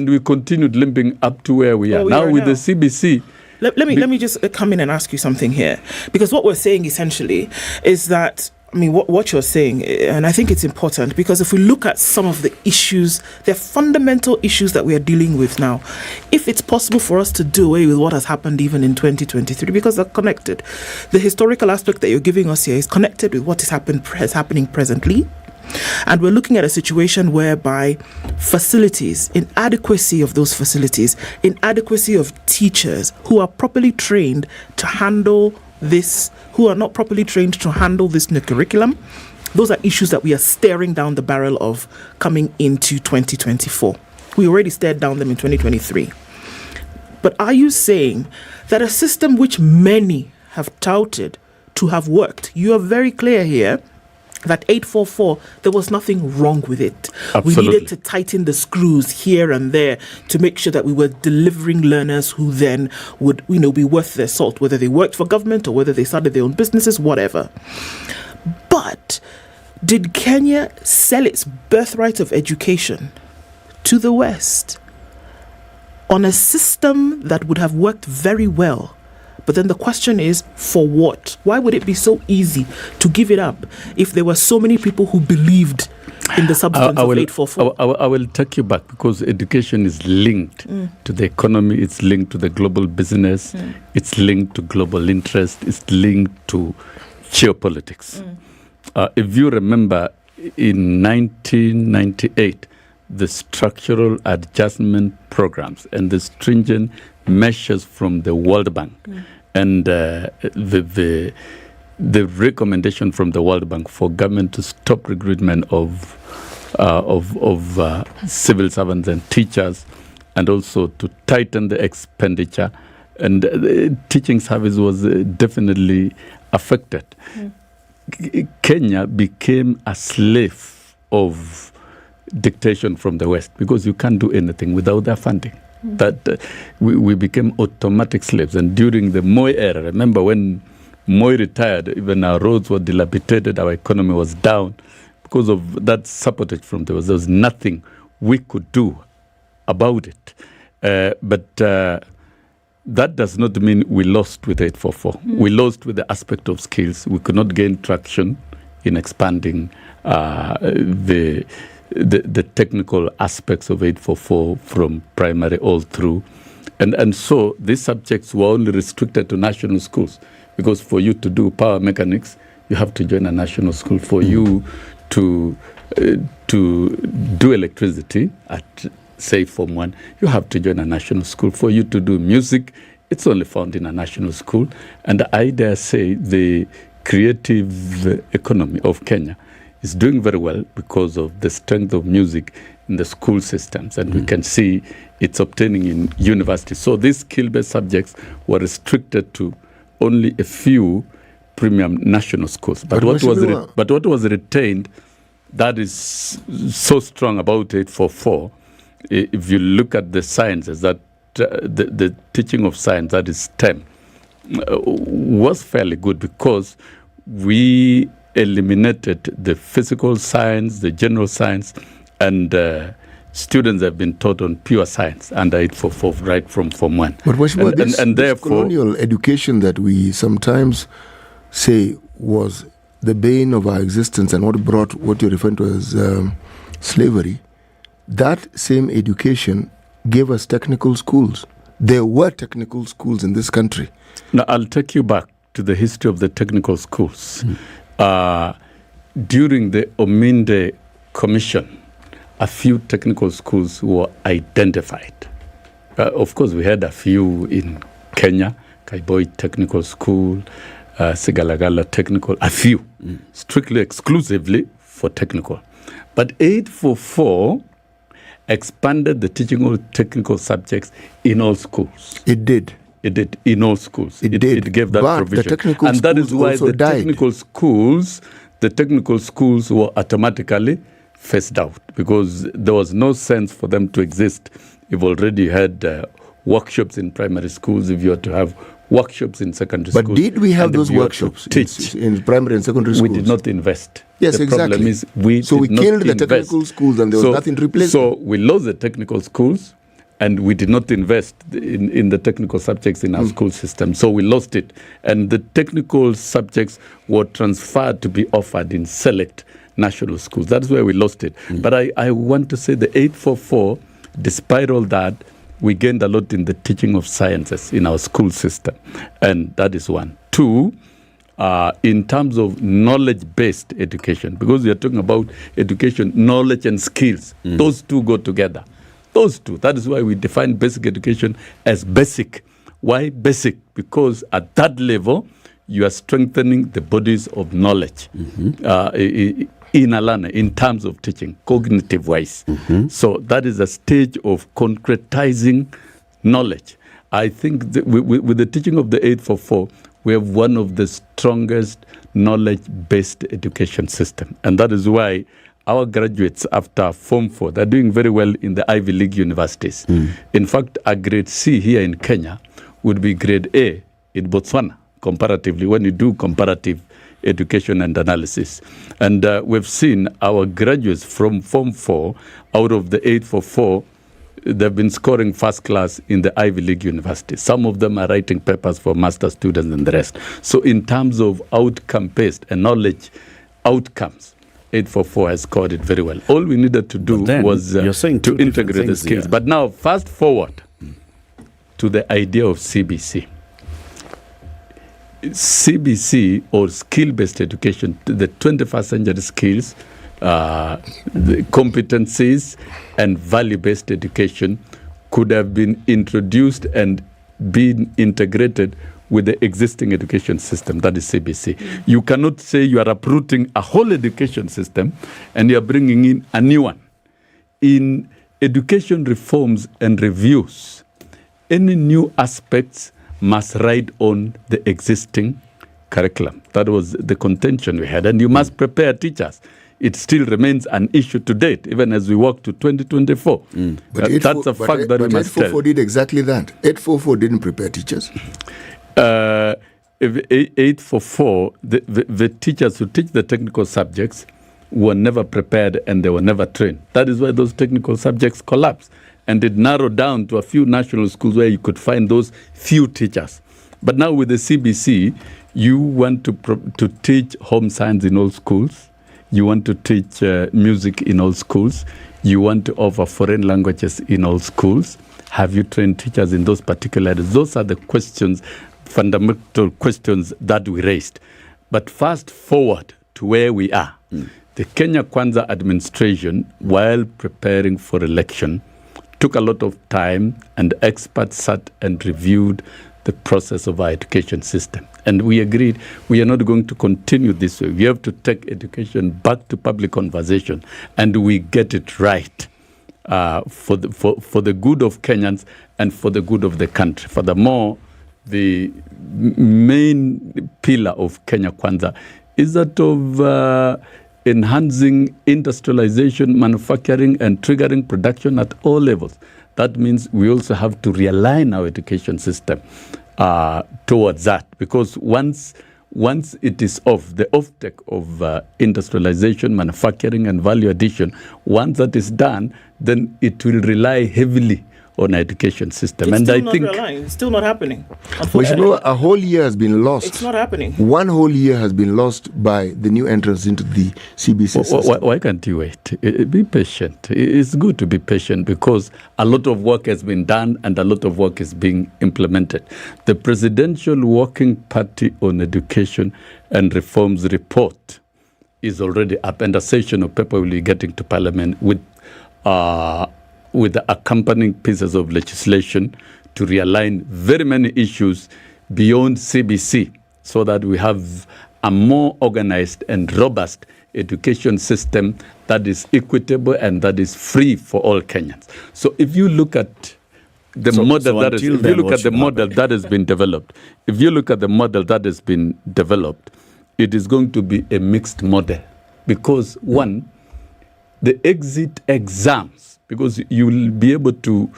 we continued limping up to where we are now with the CBC. Let me just come in and ask you something here, because what we're saying essentially is that, I mean, what you're saying, and I think it's important, because if we look at some of the issues, they're fundamental issues that we are dealing with now. If it's possible for us to do away with what has happened even in 2023, because they're connected. The historical aspect that you're giving us here is connected with what is happening presently. And we're looking at a situation whereby facilities, inadequacy of those facilities, inadequacy of teachers who are properly trained to handle this, who are not properly trained to handle this new curriculum. Those are issues that we are staring down the barrel of coming into 2024. We already stared down them in 2023. But are you saying that a system which many have touted to have worked, you are very clear here, that 844, there was nothing wrong with it. Absolutely. We needed to tighten the screws here and there to make sure that we were delivering learners who then would, be worth their salt, whether they worked for government or whether they started their own businesses, whatever. But did Kenya sell its birthright of education to the West on a system that would have worked very well? But then the question is, for what? Why would it be so easy to give it up if there were so many people who believed in the substance of 844? I will take you back, because education is linked to the economy, it's linked to the global business, it's linked to global interest, it's linked to geopolitics. If you remember, in 1998, the structural adjustment programs and the stringent measures from the World Bank and the recommendation from the World Bank for government to stop recruitment of civil servants and teachers, and also to tighten the expenditure, and the teaching service was definitely affected. Kenya became a slave of dictation from the West, because you can't do anything without their funding. That we became automatic slaves. And during the Moi era, remember when Moi retired, even our roads were dilapidated, our economy was down because of that sabotage from the West. There was nothing we could do about it. But that does not mean we lost with 844. We lost with the aspect of skills. We could not gain traction in expanding the technical aspects of 844 from primary all through. And so these subjects were only restricted to national schools, because for you to do power mechanics, you have to join a national school. For you to do electricity at, say, Form 1, you have to join a national school. For you to do music, it's only found in a national school. And I dare say the creative economy of Kenya is doing very well because of the strength of music in the school systems. And we can see it's obtaining in universities. So these skill-based subjects were restricted to only a few premium national schools. But what was retained that is so strong about 844, if you look at the sciences, that the teaching of science, that is STEM, was fairly good, because we eliminated the physical science, the general science, and students have been taught on pure science under 844 right from Form 1. But this therefore, colonial education that we sometimes say was the bane of our existence and what brought what you're referring to as slavery, that same education gave us technical schools. There were technical schools in this country. Now, I'll take you back to the history of the technical schools. During the Ominde Commission, a few technical schools were identified. Of course, we had a few in Kenya, Kaiboi Technical School, Sigalagala Technical, a few, strictly exclusively for technical. But 844 expanded the teaching of technical subjects in all schools. It did. It did, in all schools. It did. It gave that but provision. The technical and that is why the died. technical schools were automatically phased out, because there was no sense for them to exist if already you had workshops in primary schools, if you had to have workshops in secondary schools. But did we have those workshops in primary and secondary schools? We did not invest. Yes, the exactly. Problem is we killed the technical schools and there was nothing to replace them. So we lost the technical schools and we did not invest in the technical subjects in our school system. So we lost it. And the technical subjects were transferred to be offered in select national schools. That's where we lost it. But I want to say the 844, despite all that, we gained a lot in the teaching of sciences in our school system. And that is one. Two, in terms of knowledge-based education, because we are talking about education, knowledge and skills, those two go together. Those two. That is why we define basic education as basic. Why basic? Because at that level, you are strengthening the bodies of knowledge in a learner, in terms of teaching, cognitive-wise. So that is a stage of concretizing knowledge. I think with the teaching of the 844, we have one of the strongest knowledge-based education system. And that is why our graduates after Form 4, they're doing very well in the Ivy League universities. In fact, a grade C here in Kenya would be grade A in Botswana, comparatively, when you do comparative education and analysis. And we've seen our graduates from Form 4, out of the 844, they've been scoring first class in the Ivy League universities. Some of them are writing papers for master students and the rest. So in terms of outcome-based and knowledge outcomes, 844 has scored it very well. All we needed to do was to integrate the skills. But now, fast forward to the idea of CBC. CBC, or skill-based education, the 21st century skills, the competencies and value-based education could have been introduced and been integrated with the existing education system, that is CBC. You cannot say you are uprooting a whole education system and you are bringing in a new one. In education reforms and reviews, any new aspects must ride on the existing curriculum. That was the contention we had. And you must prepare teachers. It still remains an issue to date, even as we walk to 2024. That's a fact that we must tell. 844 did exactly that. 844 didn't prepare teachers. 844, the teachers who teach the technical subjects were never prepared and they were never trained. That is why those technical subjects collapsed. And it narrowed down to a few national schools where you could find those few teachers. But now with the CBC, you want to teach home science in all schools. You want to teach music in all schools. You want to offer foreign languages in all schools. Have you trained teachers in those particular areas? Those are the questions, fundamental questions that we raised. But fast forward to where we are. The Kenya Kwanza administration, while preparing for election, took a lot of time, and experts sat and reviewed the process of our education system. And we agreed we are not going to continue this way. We have to take education back to public conversation, and we get it right for the good of Kenyans and for the good of the country. Furthermore, the main pillar of Kenya Kwanza is that of enhancing industrialization, manufacturing, and triggering production at all levels. That means we also have to realign our education system towards that, because once it is off, the offtake of industrialization, manufacturing, and value addition, once that is done, then it will rely heavily on our education system. It's it's still not happening. Well, you know, a whole year has been lost. It's not happening. One whole year has been lost by the new entrance into the CBC system. Why can't you wait? Be patient. It's good to be patient, because a lot of work has been done and a lot of work is being implemented. The Presidential Working Party on Education and Reforms report is already up, and a session of paper will be getting to Parliament with the accompanying pieces of legislation to realign very many issues beyond CBC, so that we have a more organized and robust education system that is equitable and that is free for all Kenyans. So if you look at the model that has been developed, it is going to be a mixed model, because one, the exit exams, because you will be able to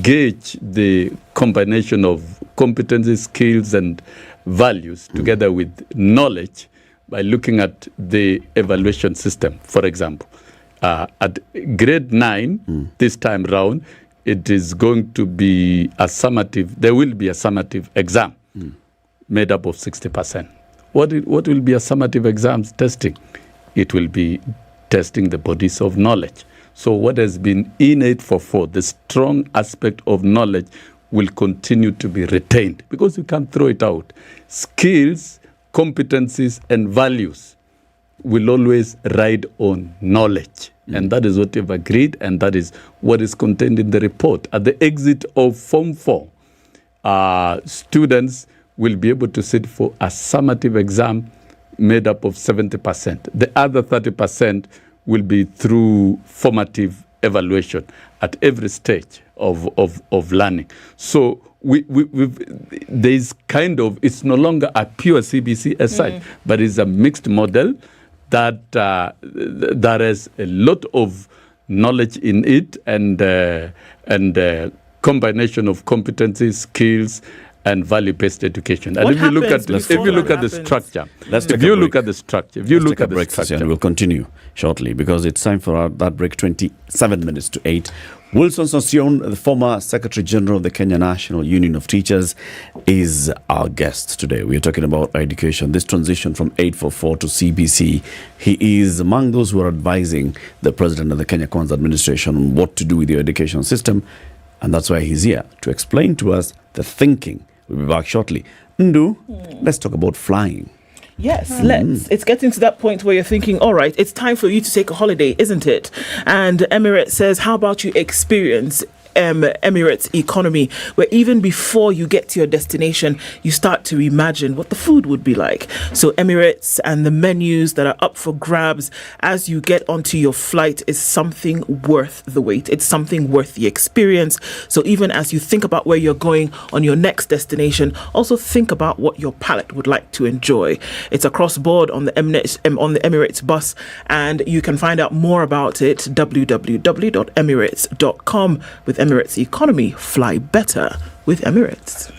gauge the combination of competencies, skills, and values together with knowledge by looking at the evaluation system. For example, at grade 9, this time round, it is going to be there will be a summative exam made up of 60%. What will be a summative exams testing? It will be testing the bodies of knowledge. So what has been innate for the strong aspect of knowledge will continue to be retained, because you can't throw it out. Skills, competencies, and values will always ride on knowledge. And that is what we've agreed, and that is what is contained in the report. At the exit of Form 4, students will be able to sit for a summative exam made up of 70%. The other 30% will be through formative evaluation at every stage of learning. So it's no longer a pure CBC as such, but it's a mixed model that has a lot of knowledge in it, and combination of competencies, skills, and value-based education. And if you look at the structure, we'll continue shortly, because it's time for that break. 27 minutes to 8. Wilson Sossion, the former Secretary General of the Kenya National Union of Teachers, is our guest today. We are talking about education, this transition from 844 to CBC. He is among those who are advising the President of the Kenya Kwanza administration on what to do with the education system, and that's why he's here to explain to us the thinking. We'll be back shortly. Ndu, let's talk about flying. Yes, let's. It's getting to that point where you're thinking, all right, it's time for you to take a holiday, isn't it? And Emirates says, how about you experience Emirates economy, where even before you get to your destination, you start to imagine what the food would be like. So Emirates and the menus that are up for grabs as you get onto your flight is something worth the wait. It's something worth the experience. So even as you think about where you're going on your next destination, also think about what your palate would like to enjoy. It's across board on the Emirates bus, and you can find out more about it www.emirates.com. With Emirates economy, fly better with Emirates.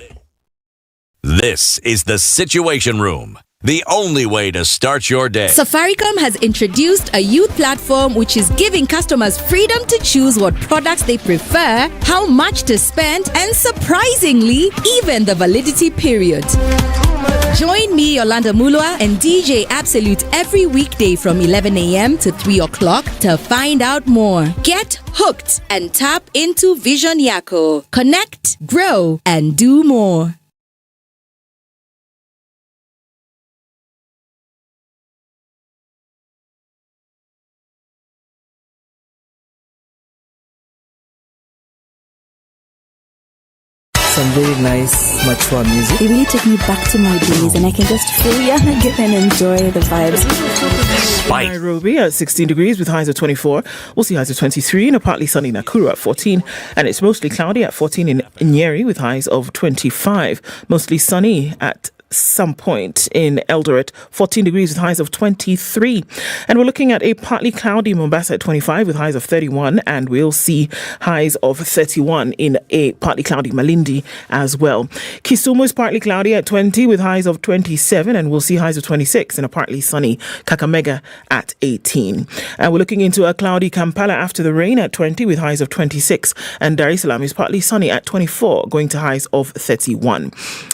This is the Situation Room, the only way to start your day. Safaricom has introduced a youth platform which is giving customers freedom to choose what products they prefer, how much to spend, and surprisingly, even the validity period. Join me, Yolanda Mulwa, and DJ Absolute every weekday from 11 a.m. to 3 o'clock to find out more. Get hooked and tap into Vision Yako. Connect, grow, and do more. Some very nice, mature music. It really took me back to my days, and I can just feel young again and enjoy the vibes. Nairobi at 16 degrees with highs of 24. We'll see highs of 23 in a partly sunny Nakuru at 14. And it's mostly cloudy at 14 in Nyeri with highs of 25. Mostly sunny at some point in Eldoret, 14 degrees with highs of 23. And we're looking at a partly cloudy Mombasa at 25 with highs of 31, and we'll see highs of 31 in a partly cloudy Malindi as well. Kisumu is partly cloudy at 20 with highs of 27, and we'll see highs of 26 in a partly sunny Kakamega at 18. And we're looking into a cloudy Kampala after the rain at 20 with highs of 26, and Dar es Salaam is partly sunny at 24 going to highs of 31.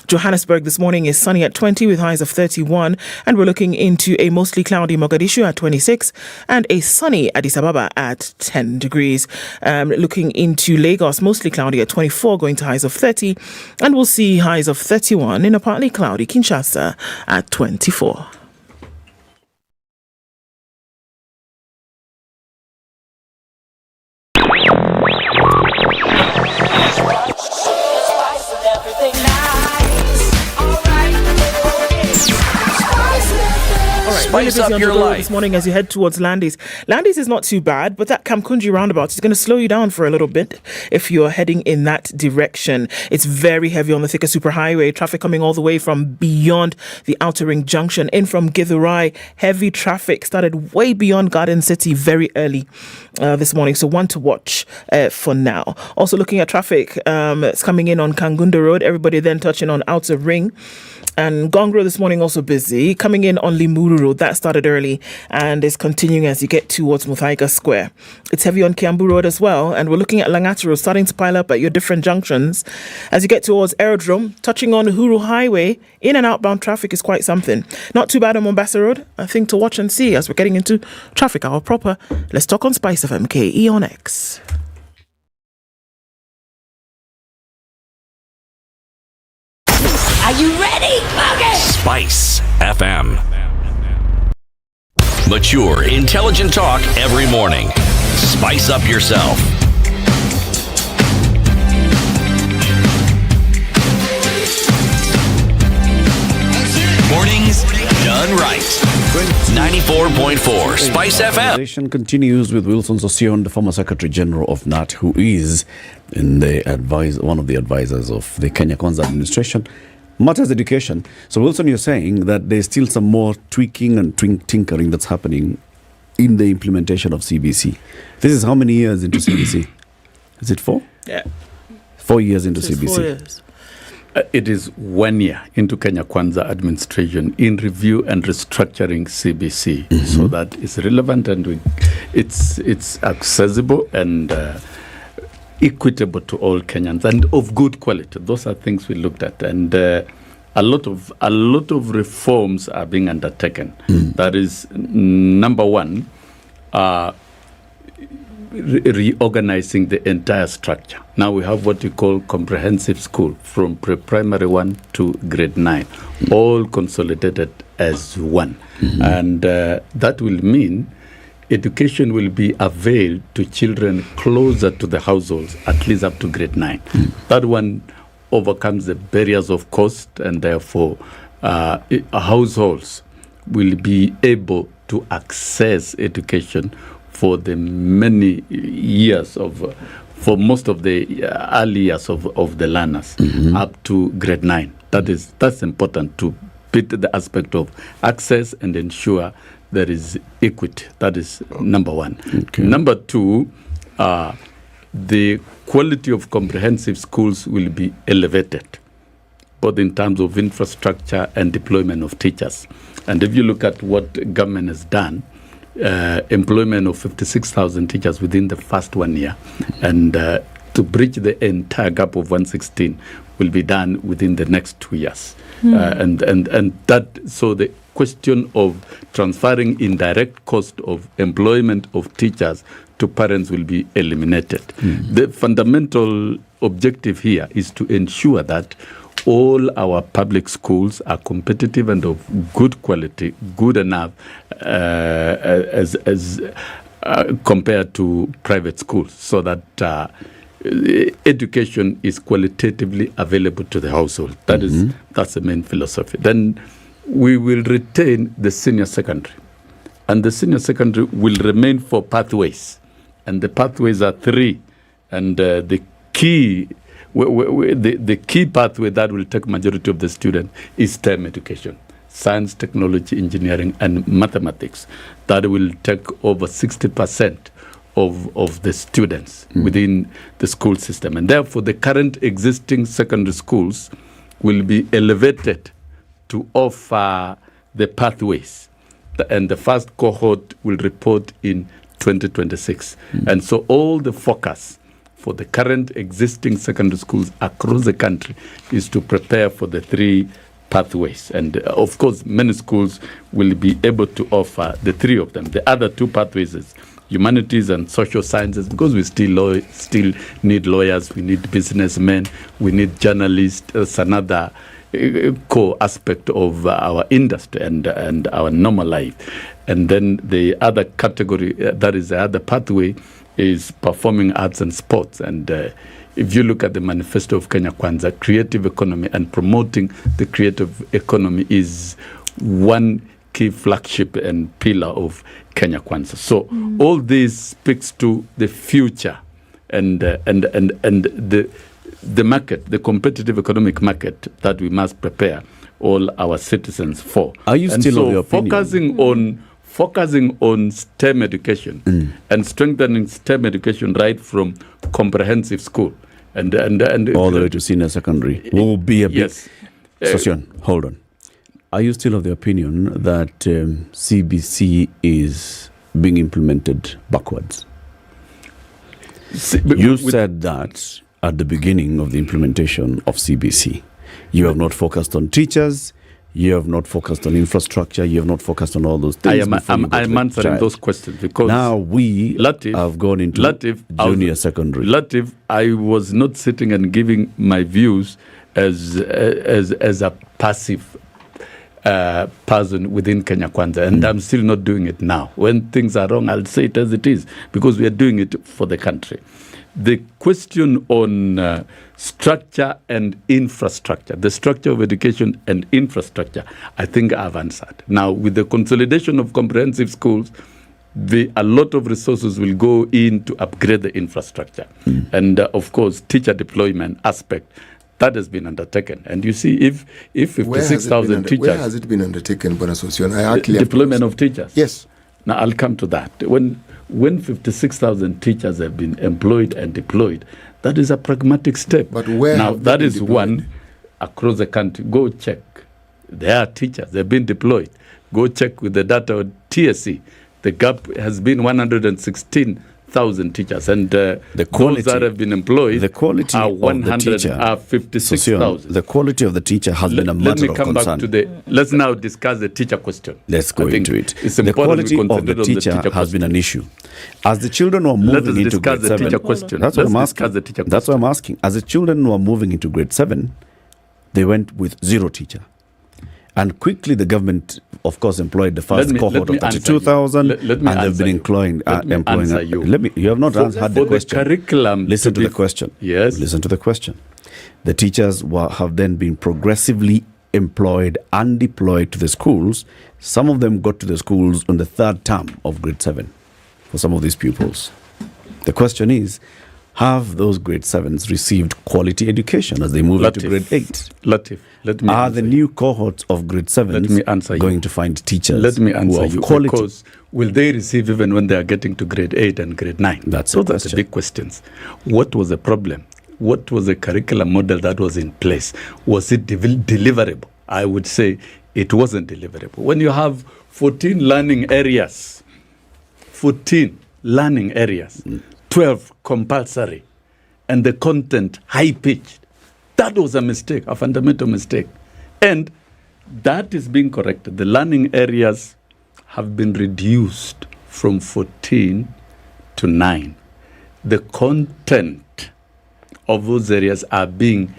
Johannesburg this morning is sunny at 20 with highs of 31, and we're looking into a mostly cloudy Mogadishu at 26 and a sunny Addis Ababa at 10 degrees. Looking into Lagos, mostly cloudy at 24 going to highs of 30, and we'll see highs of 31 in a partly cloudy Kinshasa at 24. Spice up your life this morning as you head towards Landis. Landis is not too bad, but that Kamkunji roundabout is going to slow you down for a little bit if you're heading in that direction. It's very heavy on the Thika Superhighway. Traffic coming all the way from beyond the Outer Ring Junction in from Githurai. Heavy traffic started way beyond Garden City very early this morning, so one to watch for now. Also looking at traffic, it's coming in on Kangunda Road. Everybody then touching on Outer Ring. And Gongro this morning also busy. Coming in on Limuru Road, that started early and is continuing as you get towards Muthaiga Square. It's heavy on Kiambu Road as well, and we're looking at Langata Road starting to pile up at your different junctions. As you get towards Aerodrome, touching on Uhuru Highway, in and outbound traffic is quite something. Not too bad on Mombasa Road, a thing to watch and see as we're getting into traffic hour proper. Let's talk on Spice FM, KE on X. Are you ready? Okay. Spice FM. Mature, intelligent talk every morning. Spice up yourself. Mornings done right. 94.4 Spice FM. Conversation continues with Wilson Sosion, the former Secretary General of NAT, who is in the one of the advisors of the Kenya Kwanza administration. Matters education. So Wilson, you're saying that there's still some more tweaking and tinkering that's happening in the implementation of CBC. This is how many years into CBC? Is it 4? Yeah. 4 years into CBC. 4 years. It is 1 year into Kenya Kwanza administration in review and restructuring CBC, so that it's relevant and it's accessible and equitable to all Kenyans and of good quality. Those are things we looked at, and a lot of reforms are being undertaken. That is number one. Reorganizing the entire structure. Now we have what we call comprehensive school from pre-primary 1 to grade 9, all consolidated as one. And that will mean education will be availed to children closer to the households, at least up to grade 9. That one overcomes the barriers of cost, and therefore households will be able to access education for the many years for most of the early years of the learners up to grade 9. That's important to beat the aspect of access and ensure there is equity. That is number one. Okay. Number two, the quality of comprehensive schools will be elevated, both in terms of infrastructure and deployment of teachers. And if you look at what government has done, employment of 56,000 teachers within the first 1 year, and to bridge the entire gap of 116, will be done within the next 2 years. And that, so the question of transferring indirect cost of employment of teachers to parents will be eliminated. The fundamental objective here is to ensure that all our public schools are competitive and of good quality, good enough as compared to private schools, so that education is qualitatively available to the household. That's the main philosophy. Then we will retain the senior secondary, and the senior secondary will remain for pathways, and the pathways are 3, and the key pathway that will take majority of the students is STEM education: science, technology, engineering, and mathematics. That will take over 60% of the students within the school system, and therefore the current existing secondary schools will be elevated to offer the pathways, and the first cohort will report in 2026. And so all the focus for the current existing secondary schools across the country is to prepare for the 3 pathways. And of course, many schools will be able to offer the 3 of them. The other 2 pathways is humanities and social sciences, because we still need lawyers, we need businessmen, we need journalists. It's another core aspect of our industry and our normal life. And then the other category, that is the other pathway, is performing arts and sports. And if you look at the manifesto of Kenya Kwanza, creative economy and promoting the creative economy is one key flagship and pillar of Kenya Kwanza. So all this speaks to the future and the market, the competitive economic market that we must prepare all our citizens for. Are you still of your opinion? Focusing on STEM education and strengthening STEM education right from comprehensive school and all the way to senior secondary will be a big... Yes. Sosyan, hold on. Are you still of the opinion that CBC is being implemented backwards? You said that at the beginning of the implementation of CBC. You have not focused on teachers, you have not focused on infrastructure, you have not focused on all those things. I'm answering those questions because now we have gone into junior secondary. Latiff, I was not sitting and giving my views as a passive person within Kenya Kwanza, and I'm still not doing it now. When things are wrong, I'll say it as it is, because we are doing it for the country. The question on structure and infrastructure, the structure of education and infrastructure, I think I've answered. Now, with the consolidation of comprehensive schools, a lot of resources will go in to upgrade the infrastructure. And of course, teacher deployment aspect, that has been undertaken. And you see, if 56,000 teachers... Where has it been undertaken, Bwana Sosyan? Deployment of teachers? Yes. Now, I'll come to that. When 56,000 teachers have been employed and deployed, that is a pragmatic step. But where now, that is deployed? One across the country. Go check. There are teachers. They've been deployed. Go check with the data of TSC. The gap has been 116,000 teachers, and the quality, those that have been employed, the quality are 56,000. The quality of the teacher has been a matter of concern. Back to let's now discuss the teacher question. Let's go into it. It's the quality of the teacher has question. Been an issue. As the children were moving into grade 7, that's what I'm asking. That's what I'm asking. As the children were moving into grade 7, they went with 0 teacher. And quickly the government, of course, employed the first cohort of 32,000, and they've been employing. You have not answered the question. The curriculum Listen to the question. Yes. Listen to the question. The teachers have then been progressively employed and deployed to the schools. Some of them got to the schools on the 3rd term of grade 7 for some of these pupils. The question is, have those grade 7s received quality education as they move into grade 8? Latiff, let me Are the new cohorts of grade 7s going to find teachers Let me answer you. Quality? Because will they receive even when they are getting to grade 8 and grade 9? Those are the big questions. What was the problem? What was the curriculum model that was in place? Was it deliverable? I would say it wasn't deliverable. When you have 14 learning areas, 12 compulsory, and the content high-pitched, That was a mistake, a fundamental mistake. And that is being corrected. The learning areas have been reduced from 14 to 9. The content of those areas are being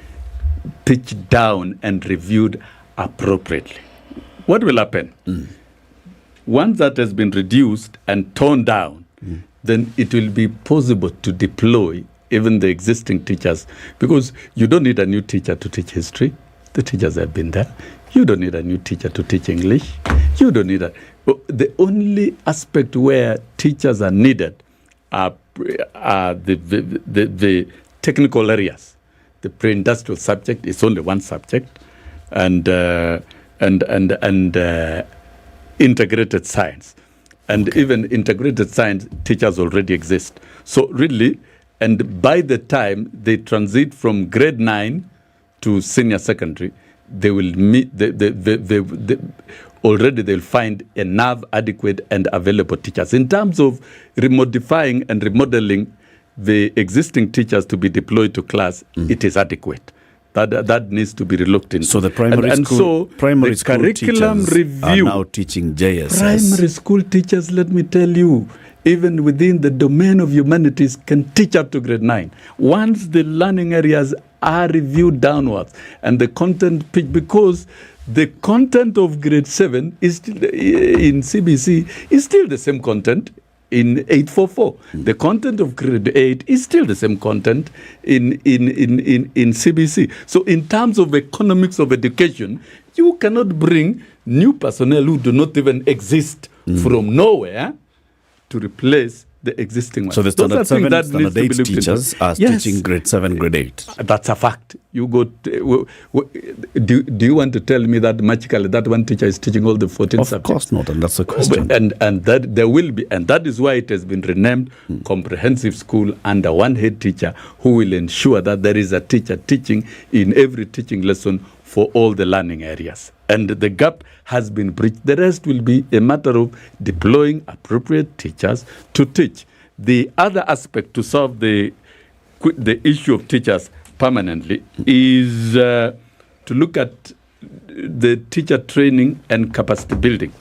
pitched down and reviewed appropriately. What will happen? Once that has been reduced and toned down, then it will be possible to deploy even the existing teachers, because you don't need a new teacher to teach history. The teachers have been there. You don't need a new teacher to teach English. You don't need the only aspect where teachers are needed are the technical areas. The pre-industrial subject is only one subject, and integrated science. And even integrated science teachers already exist. So really, and by the time they transit from grade 9 to senior secondary, they will meet, already they'll find enough adequate and available teachers. In terms of remodifying and remodeling the existing teachers to be deployed to class, it is adequate. That needs to be relooked into. So the primary school curriculum teachers review are now teaching JSS. Primary school teachers, let me tell you, even within the domain of humanities, can teach up to grade 9. Once the learning areas are reviewed downwards and the content pitched, because the content of grade 7 is still, in CBC is still the same content in 844. The content of grade 8 is still the same content in CBC. So in terms of economics of education, you cannot bring new personnel who do not even exist from nowhere to replace the existing ones. So the standard 7, standard 8 teachers are teaching grade 7, grade 8. That's a fact. You go. Do you want to tell me that magically that one teacher is teaching all the 14 subjects? Of course not, and that's the question. And that there will be, and that is why it has been renamed comprehensive school under one head teacher who will ensure that there is a teacher teaching in every teaching lesson for all the learning areas. And the gap has been bridged. The rest will be a matter of deploying appropriate teachers to teach. The other aspect to solve the issue of teachers permanently is to look at the teacher training and capacity building.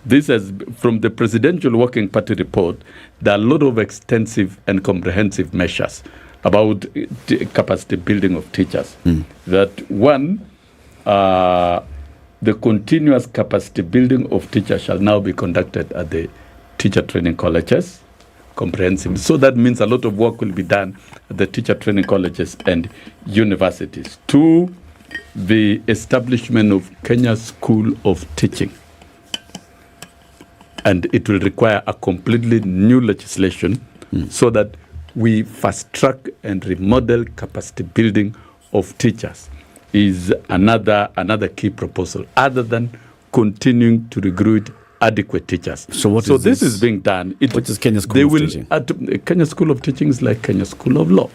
This is from the Presidential Working Party report. There are a lot of extensive and comprehensive measures about capacity building of teachers. That one, the continuous capacity building of teachers shall now be conducted at the teacher training colleges, comprehensively. So that means a lot of work will be done at the teacher training colleges and universities. 2, the establishment of Kenya School of Teaching. And it will require a completely new legislation so that we fast track and remodel capacity building of teachers. Is another key proposal, other than continuing to recruit adequate teachers. So this is being done. What is Kenya School of Teaching? Kenya School of Teaching is like Kenya School of Law.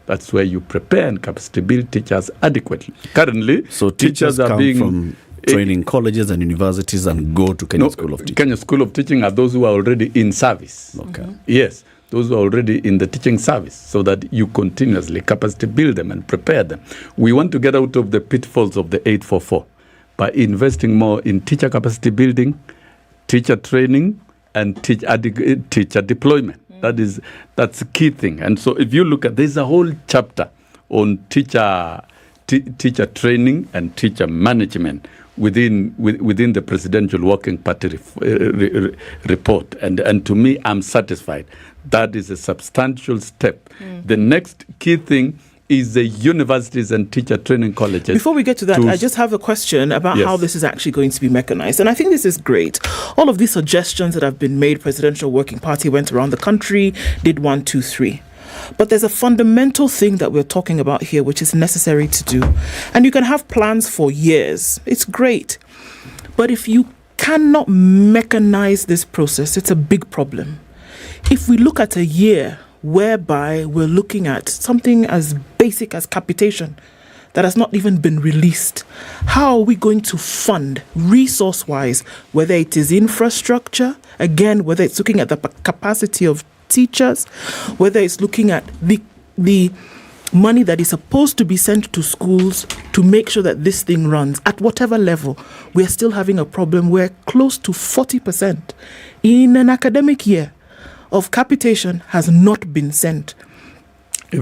That's where you prepare and capacity build teachers adequately. Currently, so teachers are being from training colleges and universities and go to Kenya School of Teaching. Kenya School of Teaching are those who are already in service. Okay. Yes. Those who are already in the teaching service, so that you continuously capacity build them and prepare them. We want to get out of the pitfalls of the 844 by investing more in teacher capacity building, teacher training, and teacher deployment. That's a key thing. And so if you look at, there's a whole chapter on teacher training and teacher management within the Presidential Working Party report. And to me, I'm satisfied. That is a substantial step. The next key thing is the universities and teacher training colleges. Before we get to that, I just have a question about how this is actually going to be mechanized. And I think this is great. All of these suggestions that have been made, Presidential Working Party went around the country, did 1, 2, 3. But there's a fundamental thing that we're talking about here, which is necessary to do. And you can have plans for years. It's great. But if you cannot mechanize this process, it's a big problem. If we look at a year whereby we're looking at something as basic as capitation that has not even been released, how are we going to fund resource-wise, whether it is infrastructure, again, whether it's looking at the capacity of teachers, whether it's looking at the money that is supposed to be sent to schools to make sure that this thing runs at whatever level, we're still having a problem where close to 40% in an academic year of capitation has not been sent.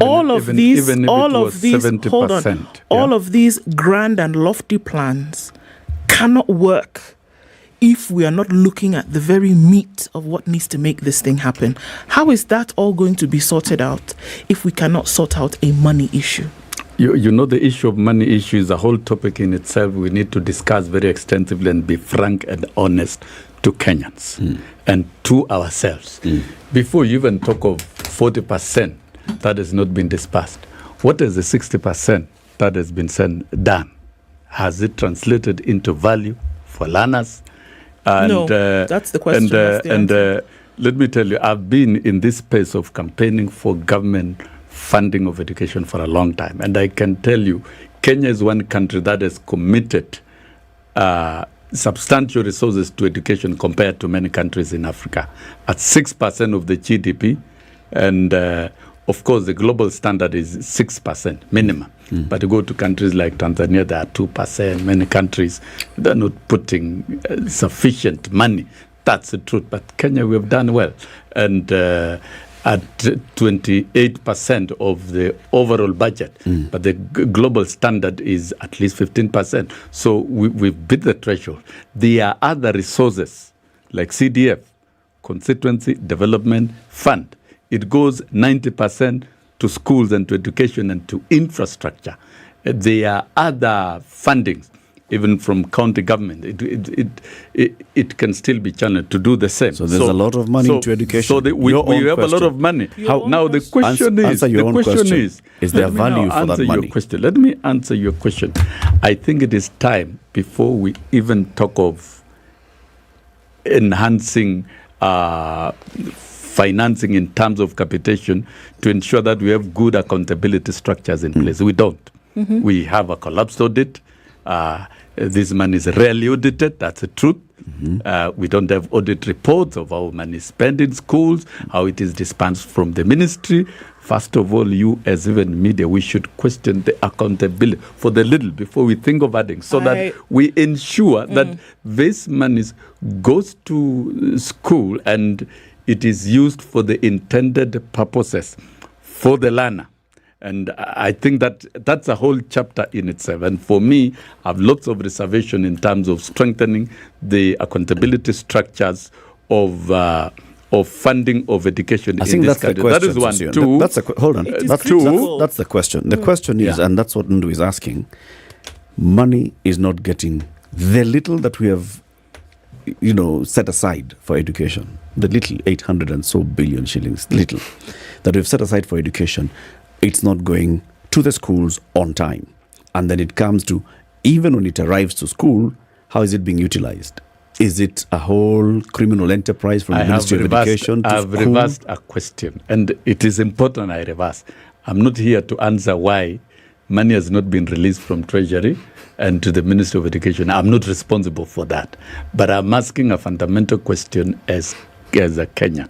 All of these grand and lofty plans cannot work if we are not looking at the very meat of what needs to make this thing happen. How is that all going to be sorted out if we cannot sort out a money issue? You know, the issue of money issue is a whole topic in itself. We need to discuss very extensively and be frank and honest to Kenyans and to ourselves. Before you even talk of 40% that has not been dispersed, what is the 60% that has been done? Has it translated into value for learners? And, no, that's the question. Let me tell you, I've been in this space of campaigning for government funding of education for a long time. And I can tell you, Kenya is one country that has committed substantial resources to education compared to many countries in Africa. At 6% of the GDP, and of course, the global standard is 6% minimum. But you go to countries like Tanzania, they are 2%. Many countries, they're not putting sufficient money. That's the truth. But Kenya, we have done well. And at 28% of the overall budget. But the global standard is at least 15%. So we've beat the threshold. There are other resources like CDF, Constituency Development Fund. It goes 90% to schools and to education and to infrastructure. There are other fundings, even from county government. It can still be channeled to do the same. So there's a lot of money into education. So we have a lot of money. Now the question is there value for that money? Let me answer your question. I think it is time before we even talk of enhancing financing in terms of capitation to ensure that we have good accountability structures in place. We don't. We have a collapsed audit. This money is rarely audited. That's the truth. We don't have audit reports of how money is spent in schools, how it is dispensed from the ministry. First of all, you as even media, we should question the accountability for the little before we think of adding, so that we ensure that this money goes to school and it is used for the intended purposes for the learner. And I think that that's a whole chapter in itself. And for me, I have lots of reservation in terms of strengthening the accountability structures of funding of education in this country. That is one. Two. Hold on. That's the question. The question is, and that's what Ndu is asking, money is not getting the little that we have, set aside for education. The little 800 and so billion shillings, little that we've set aside for education. It's not going to the schools on time. And then it comes to, even when it arrives to school, how is it being utilized? Is it a whole criminal enterprise from the Ministry of Education to school? I've reversed a question, and it is important I reverse. I'm not here to answer why money has not been released from Treasury and to the Ministry of Education. I'm not responsible for that. But I'm asking a fundamental question as a Kenyan.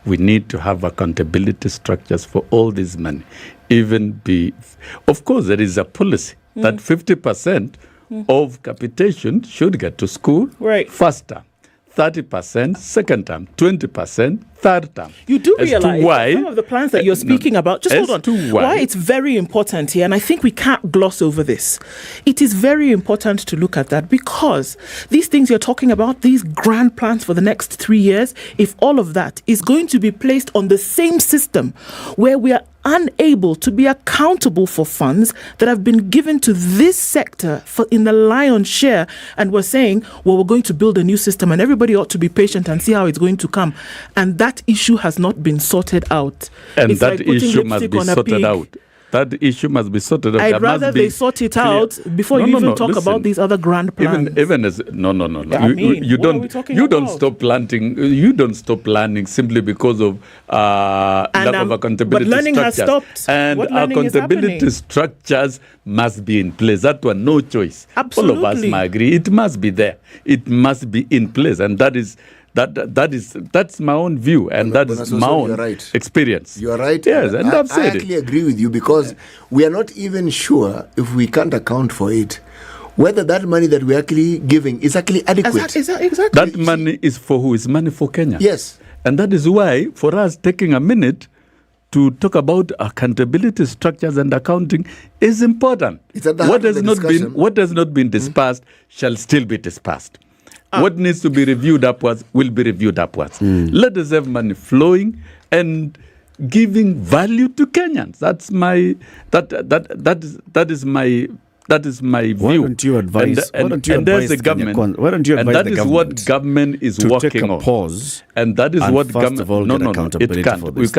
We need to have accountability structures for all this money. Of course, there is a policy that 50% of capitation should get to school first term, 30% second term, 20% third term. You do realize some of the plans that you're speaking about, just hold on, why it's very important here, and I think we can't gloss over this. It is very important to look at that, because these things you're talking about, these grand plans for the next 3 years, if all of that is going to be placed on the same system where we are unable to be accountable for funds that have been given to this sector in the lion's share, and we're saying, well, we're going to build a new system and everybody ought to be patient and see how it's going to come. And that issue has not been sorted out. And it's that issue must be sorted out. That issue must be sorted out. I'd rather they sort it out before you even talk about these other grand plans. Even as you don't stop planting. You don't stop planning simply because of lack of accountability but learning structures. Has stopped. And accountability structures must be in place. That one, no choice. Absolutely. All of us might agree. It must be there. It must be in place, and that is That's my own view, and that is my own experience. You are right. Yes, and I've said I actually agree with you, because we are not even sure, if we can't account for it, whether that money that we're actually giving is actually adequate. Exactly. That money is for who? Is money for Kenya? Yes. And that is why, for us, taking a minute to talk about accountability structures and accounting is important. It's at the heart of the discussion. What has not been dispersed shall still be dispersed. What needs to be reviewed upwards will be reviewed upwards. Let us have money flowing and giving value to Kenyans. That's my that is my view. Why don't you advise? And there's the government. Why don't you advise and that the is government what government is to working take a on. pause? And that is and what first government. of all, No, accountability it can't. for this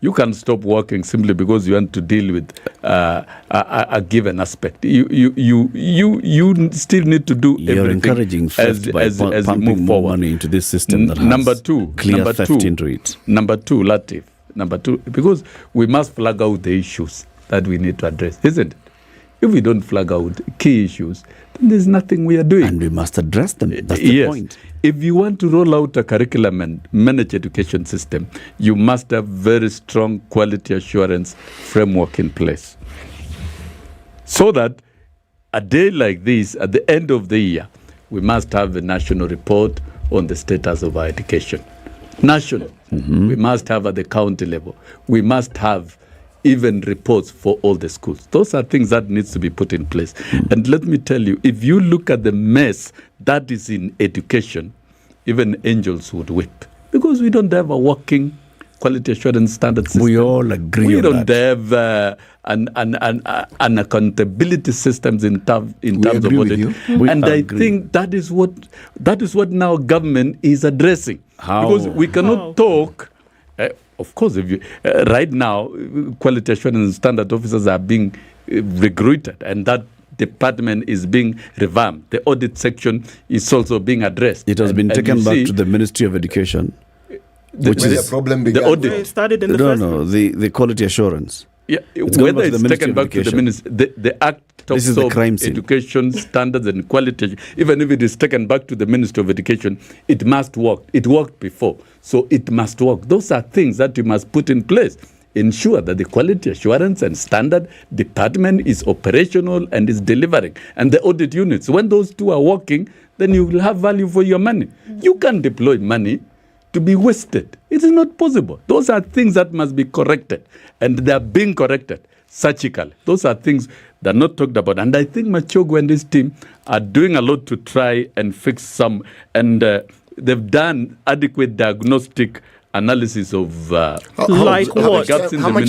You can't stop working simply because you want to deal with a given aspect. You still need to do You're everything. encouraging theft by as you pumping move more forward. money into this system that Number has two, clear theft into it. Number two, Latiff. Number two, because we must flag out the issues that we need to address, isn't it? If we don't flag out key issues, then there's nothing we are doing. And we must address them. That's the point. If you want to roll out a curriculum and manage education system, you must have very strong quality assurance framework in place. So that a day like this, at the end of the year, we must have a national report on the status of our education. National. We must have at the county level. We must have even reports for all the schools. Those are things that needs to be put in place. And let me tell you, if you look at the mess that is in education, even angels would weep, because we don't have a working quality assurance standard system. We all agree we on don't that. have an accountability systems in terms of audit. And I think that is what now government is addressing. How? Because we cannot talk. Of course, if you right now, quality assurance standard officers are being recruited, and that department is being revamped. The audit section is also being addressed. It has been taken back to the Ministry of Education, which is the problem. The audit started in the quality assurance. Yeah, whether it's taken back to the ministry, the Act talks This is the of crime scene. education standards and quality. Even if it is taken back to the Ministry of Education, it must work. It worked before, so it must work. Those are things that you must put in place. Ensure that the quality assurance and standard department is operational and is delivering. And the audit units, when those two are working, then you will have value for your money. You can't deploy money to be wasted. It is not possible. Those are things that must be corrected, and they are being corrected surgically. Those are things that are not talked about. And I think Machogu and his team are doing a lot to try and fix some, and they've done adequate diagnostic analysis of how much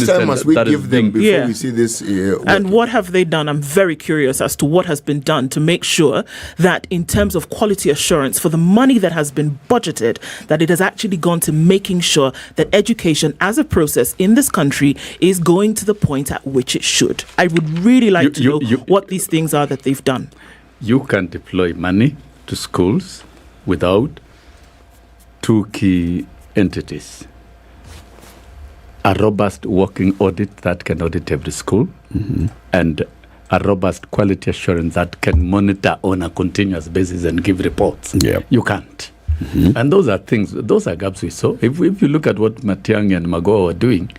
time must we give them before we see this? And what have they done? I'm very curious as to what has been done to make sure that in terms of quality assurance for the money that has been budgeted, that it has actually gone to making sure that education as a process in this country is going to the point at which it should. I would really like to know what these things are that they've done. You can deploy money to schools without two key entities: a robust working audit that can audit every school, and a robust quality assurance that can monitor on a continuous basis and give reports. You can't. And those are things, those are gaps we saw. If you look at what Matiang'i and Magoha are doing,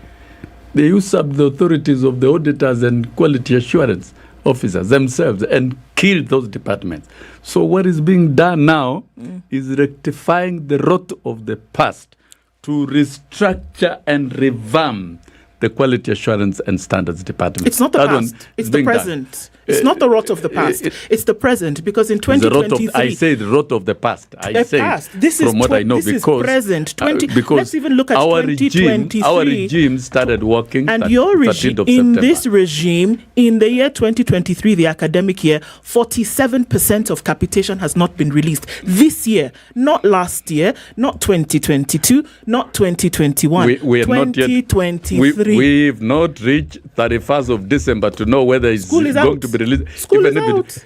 they usurp the authorities of the auditors and quality assurance officers themselves and kill those departments. So what is being done now is rectifying the rot of the past to restructure and revamp the quality assurance and standards department. It's not the past, it's the present. It's not the rot of the past, it's the present, because in 2023... I say the rot of the past. I say past. This from is what I know, this because is present. because let's even look at our 2023. Our regime started working and your regime, in this regime, in the year 2023, the academic year, 47% of capitation has not been released. This year, not last year, not 2022, not 2021, we 2023. We've not reached 31st of December to know whether it's going to be released. School is out.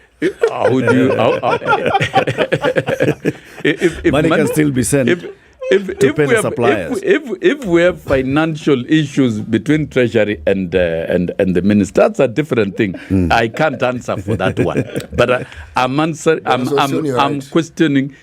Money can still be sent. If we have financial issues between Treasury and the minister, that's a different thing. I can't answer for that one. But I'm questioning.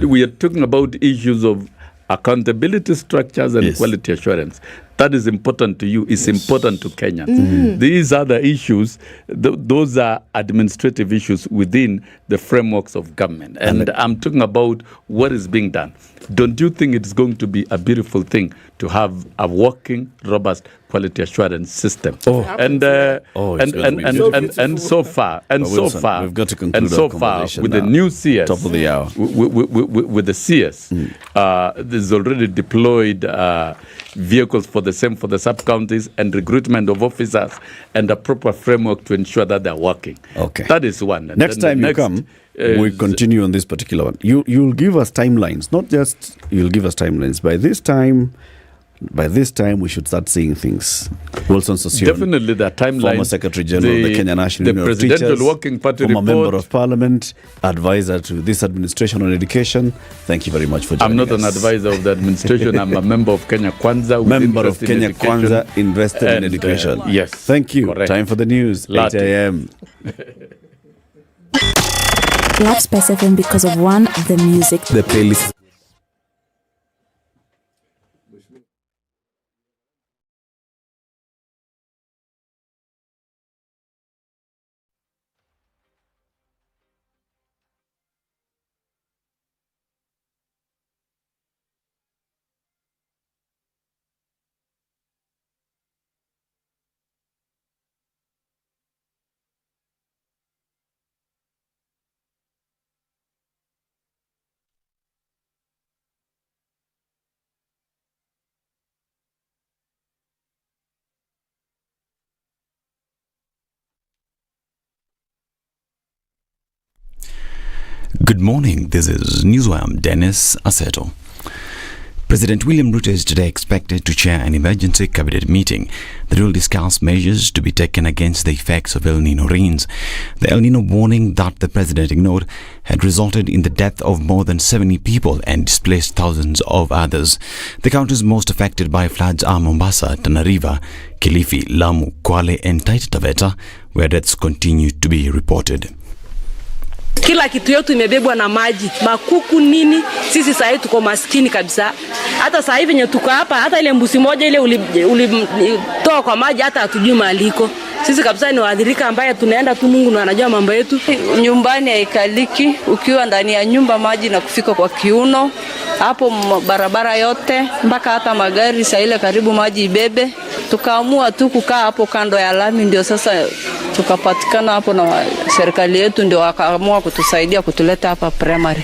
We are talking about issues of accountability structures and quality assurance. That is important to you. It's important to Kenyans. These other issues, those are administrative issues within the frameworks of government. And I'm talking about what is being done. Don't you think it's going to be a beautiful thing to have a working, robust quality assurance system? So far, we've got to conclude our conversation with now. The new CS, top of the hour, with the CS, there's already deployed vehicles for the sub-counties and recruitment of officers and a proper framework to ensure that they're working. Okay. That is one. And next time you come, we continue on this particular one. You'll give us timelines, not just you'll give us timelines. By this time, we should start seeing things. Wilson Sossion, definitely the timeline. Former Secretary General of the Kenya National Union of Teachers, Presidential Working Party former report. Member of Parliament, advisor to this administration on education. Thank you very much for joining us. I'm not an advisor of the administration. I'm a member of Kenya Kwanza. Member of Kenya Kwanza, invested in education. Yes. Thank you. Correct. Time for the news. 8 a.m. Love Spice FM because of one, the music. The playlist. Good morning, this is Newswire. Dennis Aseto. President William Ruto is today expected to chair an emergency cabinet meeting that will discuss measures to be taken against the effects of El Nino rains. The El Nino warning that the president ignored had resulted in the death of more than 70 people and displaced thousands of others. The counties most affected by floods are Mombasa, Tana River, Kilifi, Lamu, Kwale and Taita Taveta, where deaths continue to be reported. Kila kitu yetu imebebwa na maji, makuku nini, sisi sasa tuko maskini kabisa. Hata sasa hivi tuko hapa, hata ile mbuzi moja ile ulitoa kwa maji hata hatujui maliko. Sisi kabisa ni waathirika ambaye tunaenda tu, Mungu ndiye anajua mambo yetu. Nyumbani haikaliki, ukiwa ndani ya nyumba maji na kufika kwa kiuno. Hapo barabara yote mpaka hata magari saa ile karibu maji ibebe. Tukaamua tu kukaa hapo kando ya lami, ndio sasa tukapatikana hapo na serikali yetu ndio wakaamua kutusaidia kutuleta hapa primary.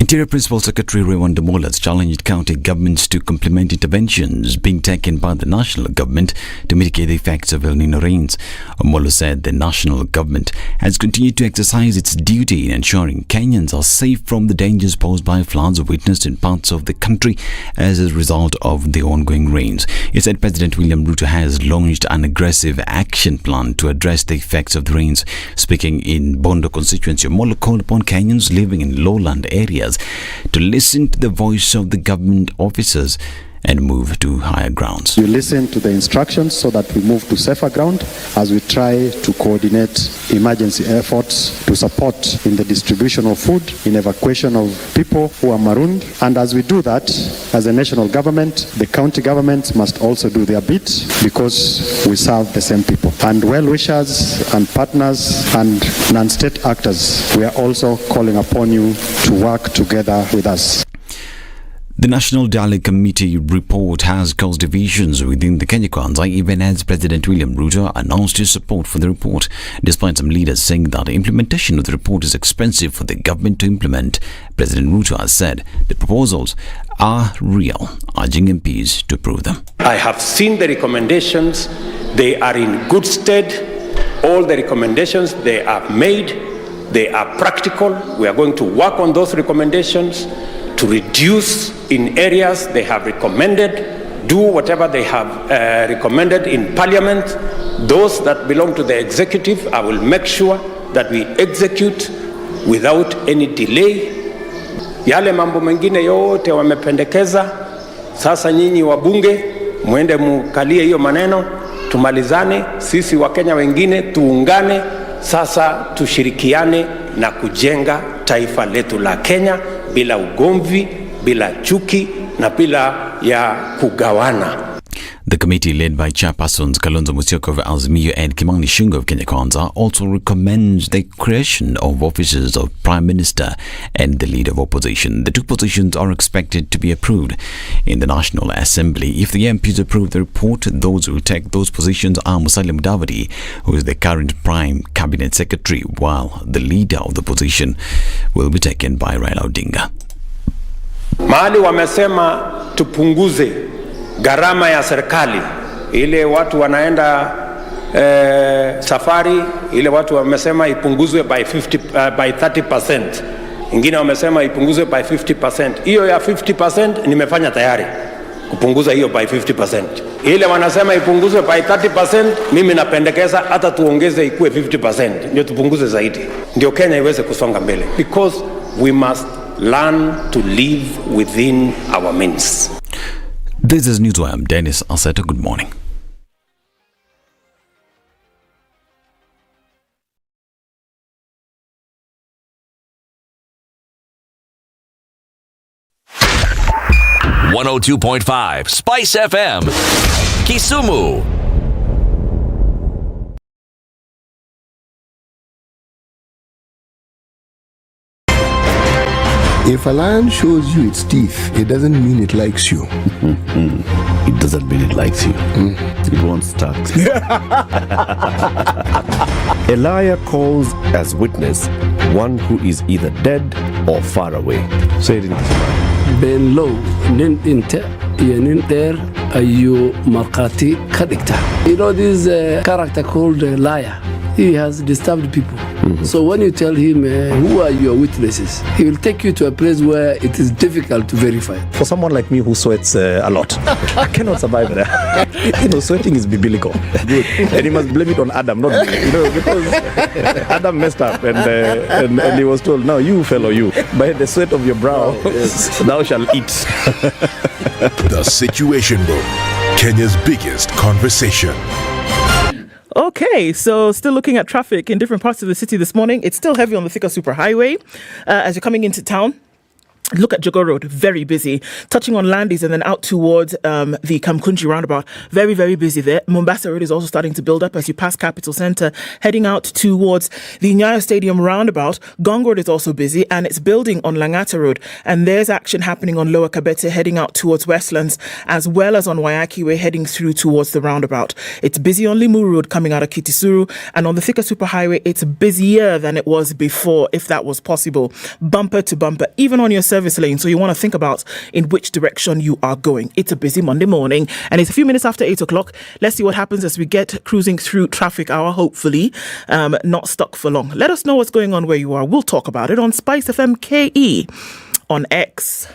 Interior Principal Secretary Raymond Mola has challenged county governments to complement interventions being taken by the national government to mitigate the effects of El Nino rains. Mola said the national government has continued to exercise its duty in ensuring Kenyans are safe from the dangers posed by floods witnessed in parts of the country as a result of the ongoing rains. He said President William Ruto has launched an aggressive action plan to address the effects of the rains. Speaking in Bondo constituency, Mola called upon Kenyans living in lowland areas to listen to the voice of the government officers and move to higher grounds. We listen to the instructions so that we move to safer ground as we try to coordinate emergency efforts to support in the distribution of food, in evacuation of people who are marooned. And as we do that, as a national government, the county governments must also do their bit because we serve the same people. And well-wishers and partners and non-state actors, we are also calling upon you to work together with us. The National Dialogue Committee report has caused divisions within the Kenya Kwanza, even as President William Ruto announced his support for the report, despite some leaders saying that the implementation of the report is expensive for the government to implement. President Ruto has said the proposals are real, urging MPs to approve them. I have seen the recommendations. They are in good stead. All the recommendations they have made, they are practical. We are going to work on those recommendations to reduce in areas they have recommended, do whatever they have recommended in Parliament. Those that belong to the executive, I will make sure that we execute without any delay. Yale mambo mengine yote wamependekeza. Sasa nyinyi wabunge muende mukalie hiyo maneno, tumalizane. Sisi Wakenya wengine tuungane sasa, tushirikiane na kujenga taifa letu la Kenya bila ugomvi, bila chuki na bila ya kugawana. The committee, led by chairpersons Kalonzo Musyoka of Azimio and Kimani Ichung'wah of Kenya Kwanza, also recommends the creation of offices of Prime Minister and the Leader of Opposition. The two positions are expected to be approved in the National Assembly. If the MPs approve the report, those who will take those positions are Musalia Mudavadi, who is the current Prime Cabinet Secretary, while the Leader of the Opposition will be taken by Raila Odinga. Mahali wamesema tupunguze gharama ya serikali, ile watu wanaenda safari, ile watu wamesema ipunguzwe by 30%. Ingine wamesema ipunguzwe by 50%. Hiyo ya 50% nimefanya tayari kupunguza hiyo by 50%. Ile wanasema ipunguzwe by 30%, mimi napendekeza hata tuongeze ikuwe 50%. Ndio tupunguze zaidi. Ndio Kenya iweze kusonga mbele. Because we must learn to live within our means. This is Newswire. I'm Dennis Aseta. Good morning. .5 Spice FM, Kisumu. If a lion shows you its teeth, it doesn't mean it likes you. It doesn't mean it likes you. It won't start. A liar calls as witness one who is either dead or far away. Say it in Kiswahili. Ben low, nin inte, nin there, ayu markati kadikta. You know this character called liar. He has disturbed people. So when you tell him who are your witnesses, he will take you to a place where it is difficult to verify. For someone like me who sweats a lot, I cannot survive there. Sweating is biblical. Good. And you must blame it on Adam, not me. Because Adam messed up and he was told, "No, you fellow, you, by the sweat of your brow, thou shalt eat." The Situation Room, Kenya's biggest conversation. Okay, so still looking at traffic in different parts of the city this morning. It's still heavy on the Thika Superhighway as you're coming into town. Look at Jogoo Road, very busy. Touching on Landis and then out towards the Kamkunji roundabout, very, very busy there. Mombasa Road is also starting to build up as you pass Capital Centre, heading out towards the Nyayo Stadium roundabout. Gong Road is also busy and it's building on Langata Road. And there's action happening on Lower Kabete, heading out towards Westlands, as well as on Wayaki Way, heading through towards the roundabout. It's busy on Limuru Road coming out of Kitisuru. And on the Thika Superhighway, it's busier than it was before, if that was possible. Bumper to bumper, even on your service lane, so you want to think about in which direction you are going. It's a busy Monday morning and it's a few minutes after 8 o'clock. Let's see what happens as we get cruising through traffic hour, hopefully not stuck for long. Let us know what's going on where you are. We'll talk about it on Spice FM KE on X.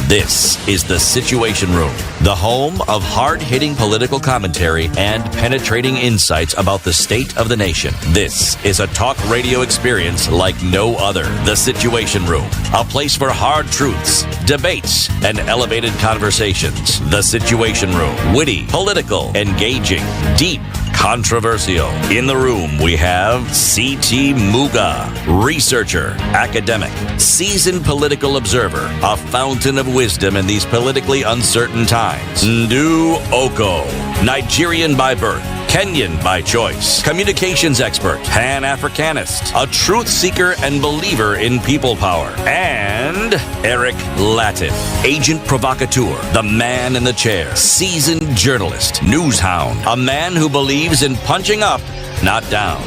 This is The Situation Room, the home of hard-hitting political commentary and penetrating insights about the state of the nation. This is a talk radio experience like no other. The Situation Room, a place for hard truths, debates, and elevated conversations. The Situation Room, witty, political, engaging, deep, controversial. In the room, we have C.T. Muga, researcher, academic, seasoned political observer, a fountain of wisdom in these politically uncertain times. Ndu Okoh, Nigerian by birth, Kenyan by choice, communications expert, Pan-Africanist, a truth seeker and believer in people power, and Eric Latiff, agent provocateur, the man in the chair, seasoned journalist, news hound, a man who believes in punching up, not down.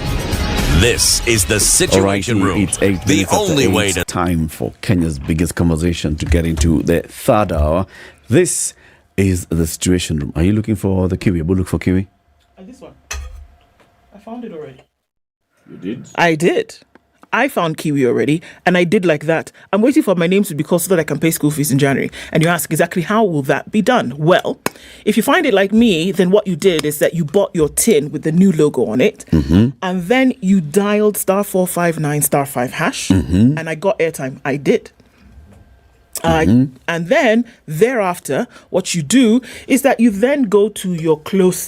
This is The Situation Room, it's 8 the only way to... Time for Kenya's biggest conversation to get into the third hour. This is The Situation Room. Are you looking for the kiwi? We'll look for kiwi. This one. I found it already. You did? I did. I found Kiwi already, and I did like that. I'm waiting for my name to be called so that I can pay school fees in January. And you ask exactly how will that be done? Well, if you find it like me, then what you did is that you bought your tin with the new logo on it, and then you dialed *459 *5#, and I got airtime. I did. And then thereafter, what you do is that you then go to your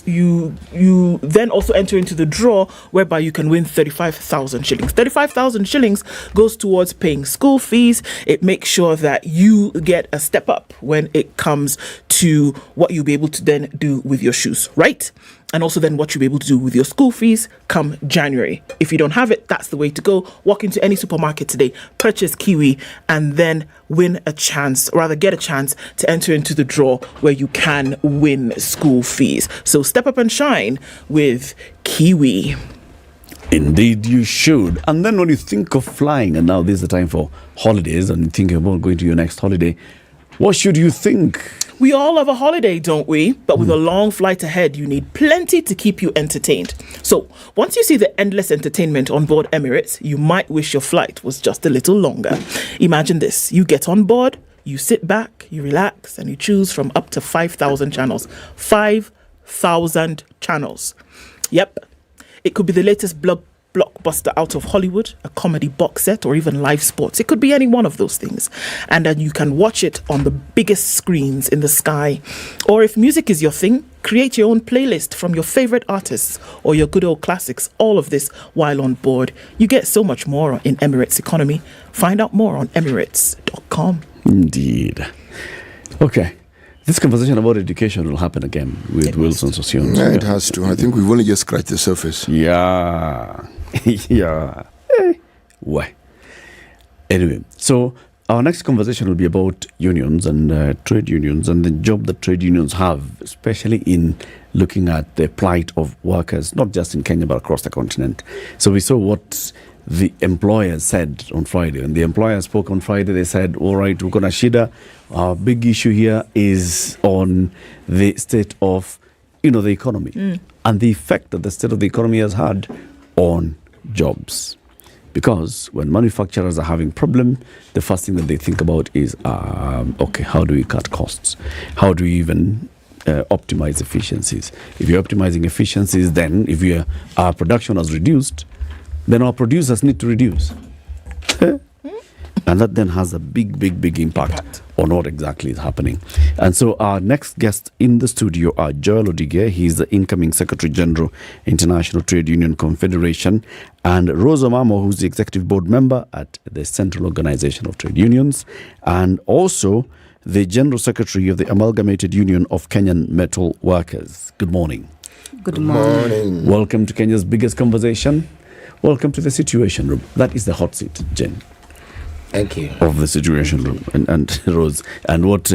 you then also enter into the draw whereby you can win 35,000 shillings. 35,000 shillings goes towards paying school fees. It makes sure that you get a step up when it comes to what you'll be able to then do with your shoes, right? And also then what you'll be able to do with your school fees come January. If you don't have it, that's the way to go. Walk into any supermarket today, purchase Kiwi, and then win a chance, or rather get a chance to enter into the draw where you can win school fees. So step up and shine with Kiwi. Indeed, you should. And then when you think of flying, and now this is the time for holidays, and you think about going to your next holiday, what should you think? We all have a holiday, don't we? But with a long flight ahead, you need plenty to keep you entertained. So once you see the endless entertainment on board Emirates, you might wish your flight was just a little longer. Imagine this. You get on board, you sit back, you relax, and you choose from up to 5,000 channels. 5,000 channels. Yep. It could be the latest blockbuster out of Hollywood, a comedy box set, or even live sports. It could be any one of those things. And then you can watch it on the biggest screens in the sky. Or if music is your thing, create your own playlist from your favorite artists or your good old classics. All of this while on board. You get so much more in Emirates economy. Find out more on emirates.com. Indeed. Okay. This conversation about education will happen again with Wilson Sosion. Yeah, it has to. I think we've only just scratched the surface. Yeah. Yeah. Why? Anyway, so our next conversation will be about unions and trade unions and the job that trade unions have, especially in looking at the plight of workers, not just in Kenya but across the continent. So we saw what the employers said on Friday. And the employers spoke on Friday. They said, all right, we're going to shida. Our big issue here is on the state of, the economy and the effect that the state of the economy has had on jobs. Because when manufacturers are having problem, the first thing that they think about is, okay, how do we cut costs? How do we even optimize efficiencies? If you're optimizing efficiencies, then if our production has reduced, then our producers need to reduce. And that then has a big impact on what exactly is happening. And so our next guest in the studio are Joel Odige. He's the incoming Secretary General, International Trade Union Confederation, and Rose Omamo, who's the Executive Board Member at the Central Organization of Trade Unions, and also the General Secretary of the Amalgamated Union of Kenyan Metal Workers. Good morning. Good morning. Welcome to Kenya's biggest conversation. Welcome to the Situation Room. That is the hot seat, Jen. Thank you. Of the Situation Room. And Rose, and what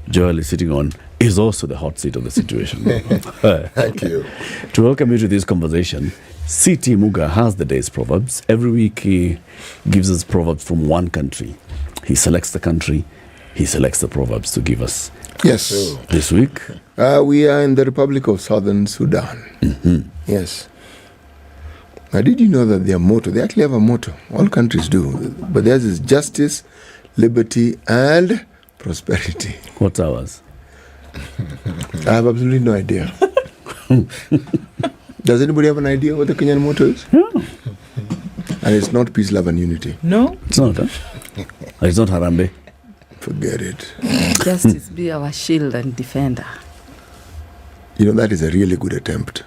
Joel is sitting on is also the hot seat of the Situation Room. Thank you. To welcome you to this conversation, CT Muga has the day's proverbs. Every week he gives us proverbs from one country. He selects the country, he selects the proverbs to give us. Yes. This week? We are in the Republic of Southern Sudan. Yes. Now, did you know that their motto, they actually have a motto, all countries do, but theirs is justice, liberty, and prosperity. What's ours? I have absolutely no idea. Does anybody have an idea what the Kenyan motto is? No. And it's not peace, love, and unity. No. It's not, huh? It's not Harambe. Forget it. Justice be our shield and defender. You know, that is a really good attempt.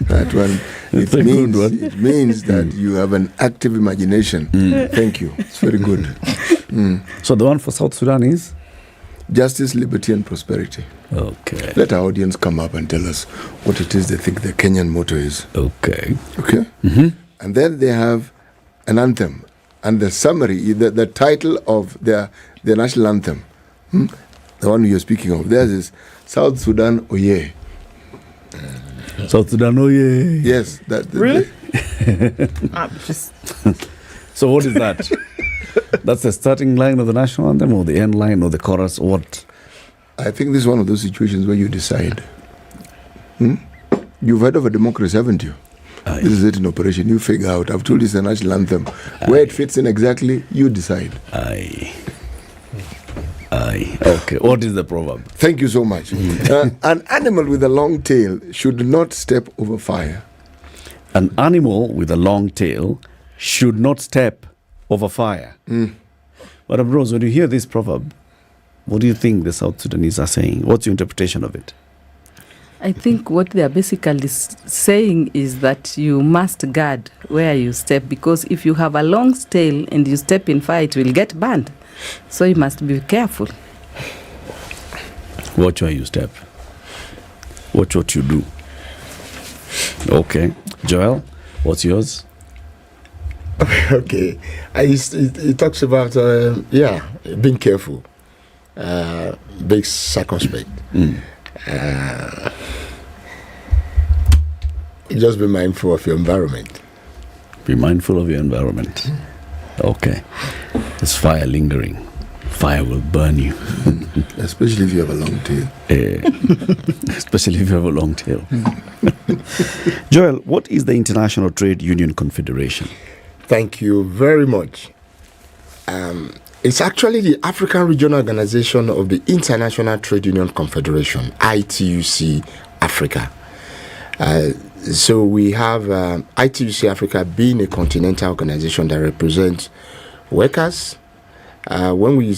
That one, it means that you have an active imagination. Thank you. It's very good. So the one for South Sudan is? Justice, liberty, and prosperity. Okay. Let our audience come up and tell us what it is they think the Kenyan motto is. Okay. Okay? And then they have an anthem. And the summary, the title of their national anthem, the one you're speaking of, theirs is South Sudan Oye. South Sudan Oye. Yes. Really? So what is that? That's the starting line of the national anthem or the end line or the chorus or what? I think this is one of those situations where you decide. You've heard of a democracy, haven't you? Aye. This is it in operation. You figure out. I've told you it's a national anthem. Where it fits in exactly, you decide. Aye. Okay. What is the proverb? Thank you so much. An animal with a long tail should not step over fire. An animal with a long tail should not step over fire. Madam Rose, when you hear this proverb, what do you think the South Sudanese are saying? What's your interpretation of it? I think what they are basically saying is that you must guard where you step, because if you have a long tail and you step in fire, it will get burned. So you must be careful. Watch where you step. Watch what you do. Okay. Joel, what's yours? Okay. It talks about, being careful, being circumspect. Just be mindful of your environment. Be mindful of your environment. Okay. There's fire lingering. Fire will burn you. Especially if you have a long tail. Especially if you have a long tail. Joel, what is the International Trade Union Confederation? Thank you very much. It's actually the African Regional Organization of the International Trade Union Confederation, ITUC Africa. So we have ITUC Africa being a continental organization that represents workers. When we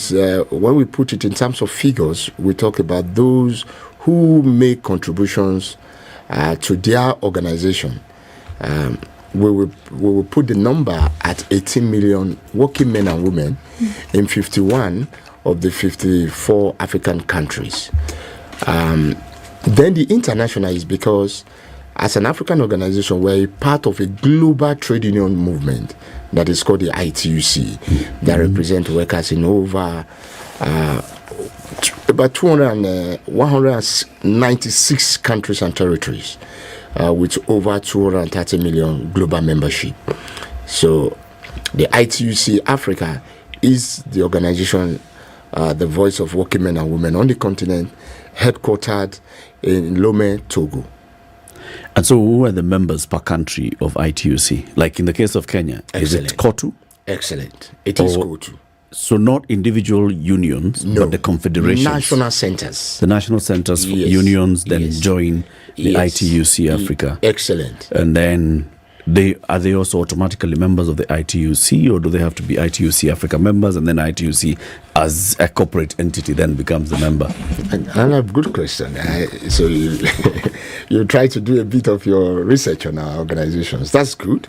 put it in terms of figures, we talk about those who make contributions to their organization. We will put the number at 18 million working men and women in 51 of the 54 African countries. Then the international is because as an African organization, we're a part of a global trade union movement that is called the ITUC, that represent workers in over about 196 countries and territories, with over 230 million global membership. So the ITUC Africa is the organization, the voice of working men and women on the continent, headquartered in Lomé, Togo. And so who are the members per country of ITUC? Like in the case of Kenya, Excellent. Is it KOTU? Excellent. It is KOTU. So not individual unions, but the confederations. National centers. The national centers for unions then join the ITUC Africa. Excellent. And then are they also automatically members of the ITUC, or do they have to be ITUC Africa members, and then ITUC as a corporate entity then becomes the member? And a good question. So you try to do a bit of your research on our organizations. That's good.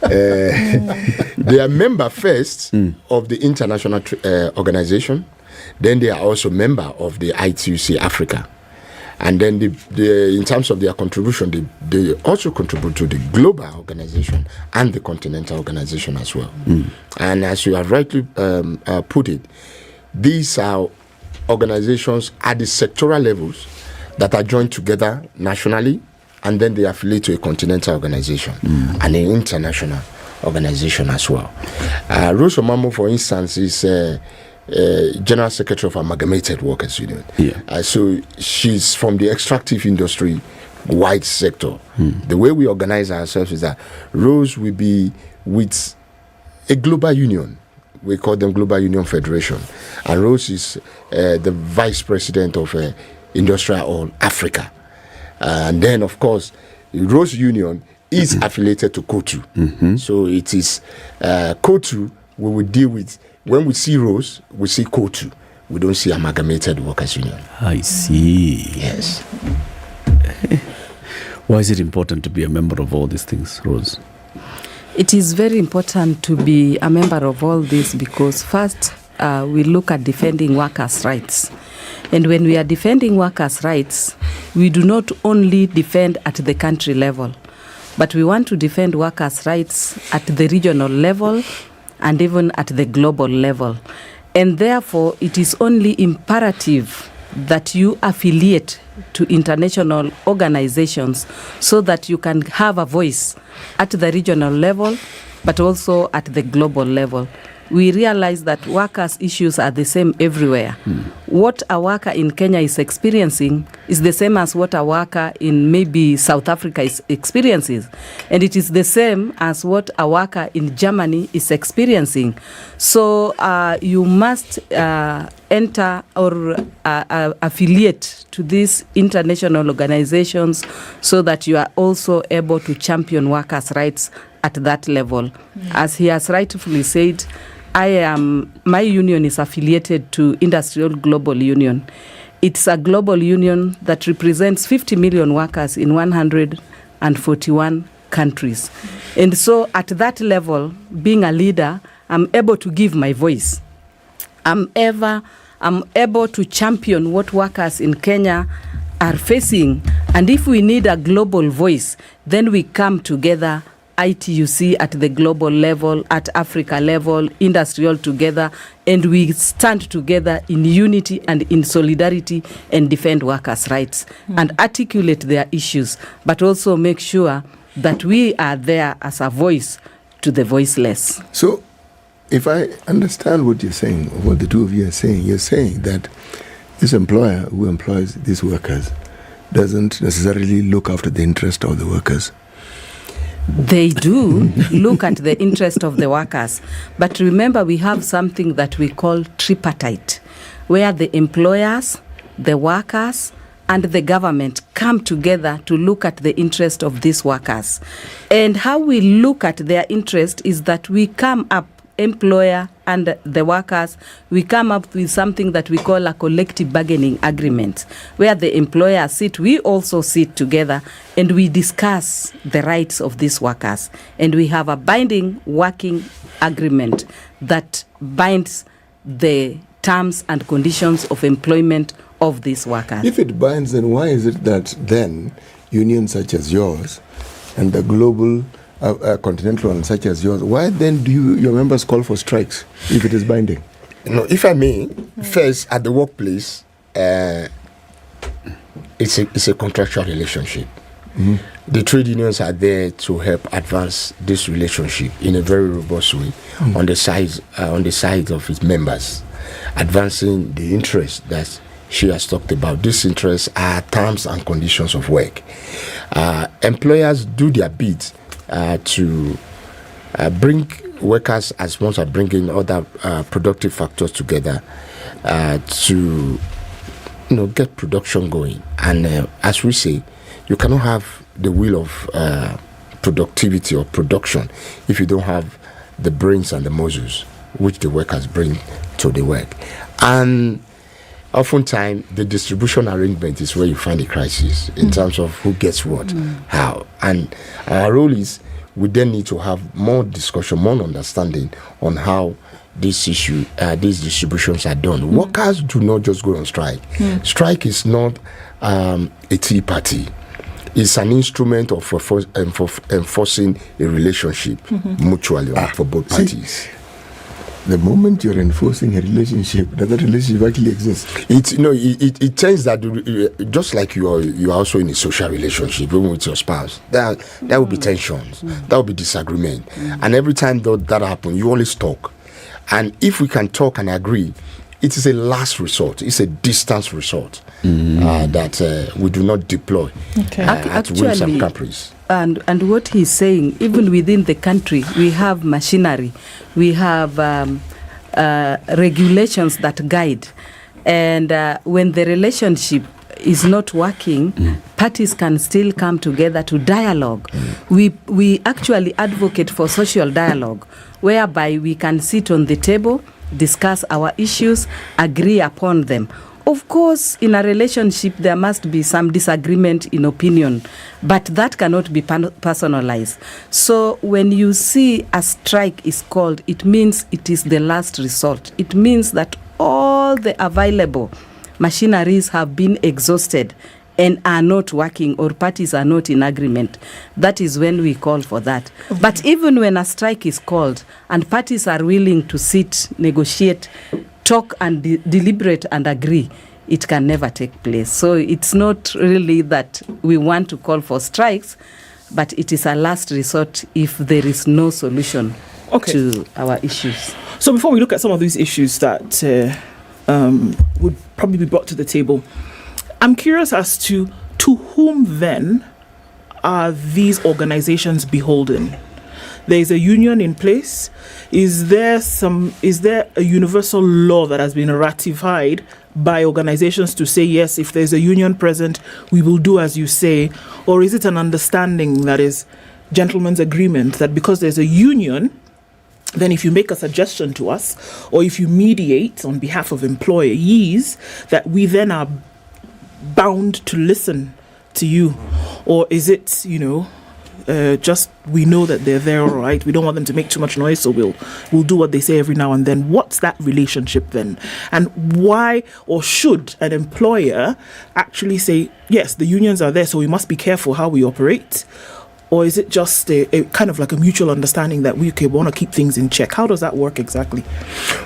They are member first of the international organization. Then they are also member of the ITUC Africa. And then in terms of their contribution, they also contribute to the global organization and the continental organization as well. And as you have rightly put it, these are organizations at the sectoral levels that are joined together nationally, and then they affiliate to a continental organization and an international organization as well. Rose Omamo, for instance, is General Secretary of Amalgamated Workers Union. So she's from the extractive industry wide sector. The way we organize ourselves is that Rose will be with a global union. We call them Global Union Federation. And Rose is the Vice President of Industrial All Africa. And then, of course, Rose Union is affiliated to KOTU. So it is KOTU we will deal with. When we see Rose, we see KOTU. We don't see Amalgamated Workers Union. I see. Yes. Why is it important to be a member of all these things, Rose? It is very important to be a member of all this because first, we look at defending workers' rights. And when we are defending workers' rights, we do not only defend at the country level, but we want to defend workers' rights at the regional level and even at the global level. And therefore, it is only imperative that you affiliate to international organizations so that you can have a voice at the regional level, but also at the global level. We realize that workers' issues are the same everywhere. what a worker in Kenya is experiencing is the same as what a worker in maybe South Africa is experiencing. And it is the same as what a worker in Germany is experiencing. So you must enter or affiliate to these international organizations so that you are also able to champion workers' rights at that level. As he has rightfully said, my union is affiliated to Industrial Global Union. It's a global union that represents 50 million workers in 141 countries. And so at that level, being a leader, I'm able to give my voice. I'm able to champion what workers in Kenya are facing. And if we need a global voice, then we come together, ITUC at the global level, at Africa level, industrial together, and we stand together in unity and in solidarity and defend workers' rights and articulate their issues, but also make sure that we are there as a voice to the voiceless. So, if I understand what you're saying, what the two of you are saying, you're saying that this employer who employs these workers doesn't necessarily look after the interest of the workers. They do look at the interest of the workers. But remember, we have something that we call tripartite, where the employers, the workers, and the government come together to look at the interest of these workers. And how we look at their interest is that we come up, employer and the workers, we come up with something that we call a collective bargaining agreement, where the employers sit, we also sit together, and we discuss the rights of these workers. And we have a binding working agreement that binds the terms and conditions of employment of these workers. If it binds, then why is it that then unions such as yours and the global continental one such as yours, why then do your members call for strikes if it is binding? No, if I may, first at the workplace, it's a contractual relationship. Mm-hmm. The trade unions are there to help advance this relationship in a very robust way on the side of its members, advancing the interests that she has talked about. These interests are terms and conditions of work. Employers do their bit to bring workers as much as bringing other productive factors together to get production going. And as we say, you cannot have the wheel of productivity or production if you don't have the brains and the muscles which the workers bring to the work. And oftentimes the distribution arrangement is where you find the crisis in terms of who gets what, how. And our role is we then need to have more discussion, more understanding on how this issue, these distributions are done. Workers do not just go on strike. Strike is not a tea party. It's an instrument of enforcing a relationship mutually for both parties. The moment you're enforcing a relationship, does that relationship actually exist? It turns that just like you are also in a social relationship, even with your spouse, there will be tensions, there will be disagreement, and every time that happens, you always talk. And if we can talk and agree, it is a last resort. It's a distance resort that we do not deploy at whims and caprice. And what he's saying, even within the country, we have machinery, we have regulations that guide. And when the relationship is not working, parties can still come together to dialogue. We actually advocate for social dialogue, whereby we can sit on the table, discuss our issues, agree upon them. Of course, in a relationship, there must be some disagreement in opinion, but that cannot be personalized. So when you see a strike is called, it means it is the last resort. It means that all the available machineries have been exhausted and are not working, or parties are not in agreement. That is when we call for that. Okay. But even when a strike is called and parties are willing to sit, negotiate, talk and deliberate and agree, it can never take place. So it's not really that we want to call for strikes, but it is a last resort if there is no solution to our issues. So before we look at some of these issues that would probably be brought to the table. I'm curious as to whom then are these organizations beholden? There is a union in place. Is there a universal law that has been ratified by organizations to say, yes, if there's a union present, we will do as you say? Or is it an understanding that is gentleman's agreement that because there's a union, then if you make a suggestion to us or if you mediate on behalf of employees, that we then are bound to listen to you? Or is it, just we know that they're there, all right, we don't want them to make too much noise, so we'll do what they say every now and then? What's that relationship then? And why or should an employer actually say, yes, the unions are there, so we must be careful how we operate? Or is it just a kind of like a mutual understanding that we want to keep things in check? How does that work exactly?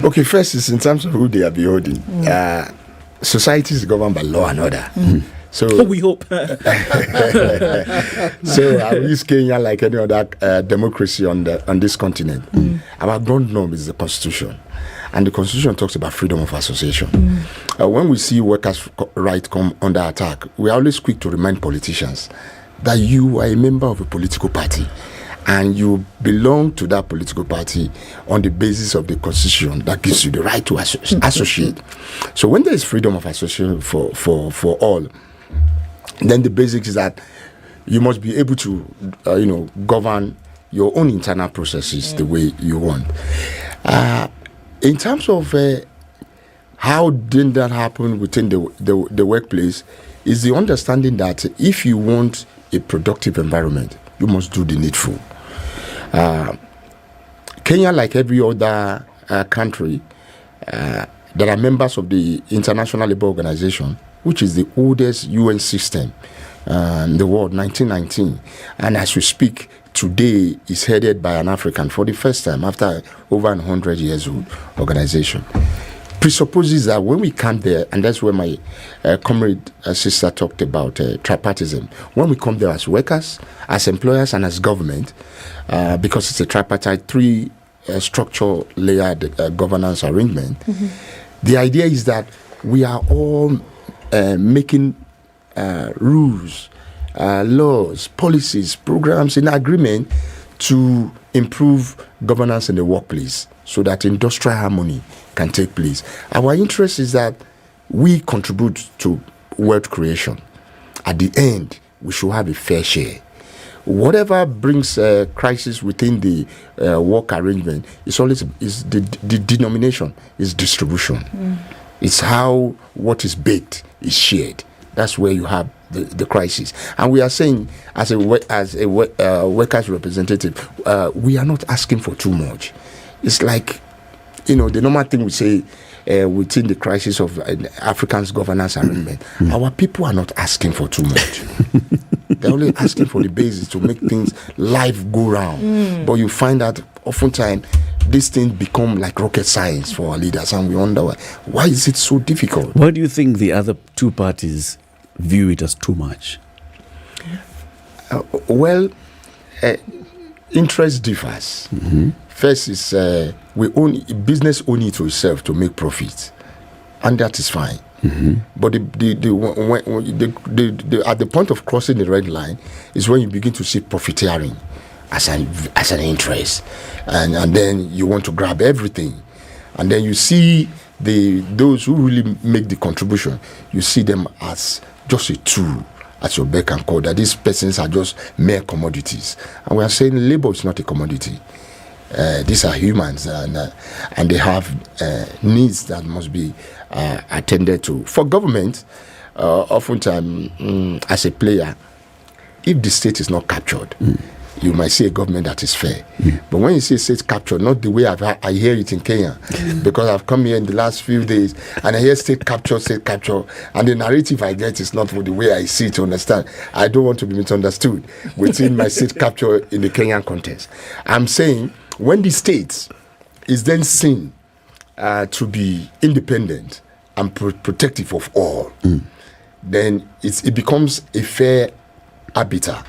Okay, first is in terms of who they are beholding. Society is governed by law and order. So we hope. So I use Kenya like any other democracy on this continent. Our ground norm is the Constitution, and the Constitution talks about freedom of association. When we see workers' rights come under attack, we are always quick to remind politicians that you are a member of a political party and you belong to that political party on the basis of the Constitution that gives you the right to associate. So when there is freedom of association for all, then the basics is that you must be able to, govern your own internal processes the way you want. In terms of how did that happen within the workplace, is the understanding that if you want a productive environment, you must do the needful. Kenya, like every other country, there are members of the International Labour Organization, which is the oldest UN system in the world, 1919. And as we speak, today is headed by an African for the first time after over 100 years old organization. Presupposes that when we come there, and that's where my comrade sister talked about tripartism, when we come there as workers, as employers, and as government, because it's a tripartite, three structure layered governance arrangement, the idea is that we are all making rules, laws, policies, programs in agreement to improve governance in the workplace so that industrial harmony can take place. Our interest is that we contribute to wealth creation. At the end, we should have a fair share. Whatever brings crisis within the work arrangement is always the denomination is distribution. It's how what is baked is shared. That's where you have the crisis. And we are saying, as a workers' representative, we are not asking for too much. It's like, the normal thing we say within the crisis of African's governance arrangement, our people are not asking for too much. They're only asking for the basis to make things, life go round. But you find that oftentimes these things become like rocket science for our leaders, and we wonder why is it so difficult? Why do you think the other two parties view it as too much? Interest differs. First is business own it to itself to make profit, and that is fine. But at the point of crossing the red line is when you begin to see profiteering as an interest, and then you want to grab everything, and then you see those who really make the contribution, you see them as just a tool at your beck and call, that these persons are just mere commodities. And we are saying labor is not a commodity. These are humans, and they have needs that must be attended to. For government, oftentimes, as a player, if the state is not captured, you might see a government that is fair. But when you see state capture, not the way I hear it in Kenya, because I've come here in the last few days and I hear state capture, and the narrative I get is not the way I see it, to understand. I don't want to be misunderstood within my state capture in the Kenyan context. I'm saying when the state is then seen to be independent and protective of all, then it becomes a fair arbiter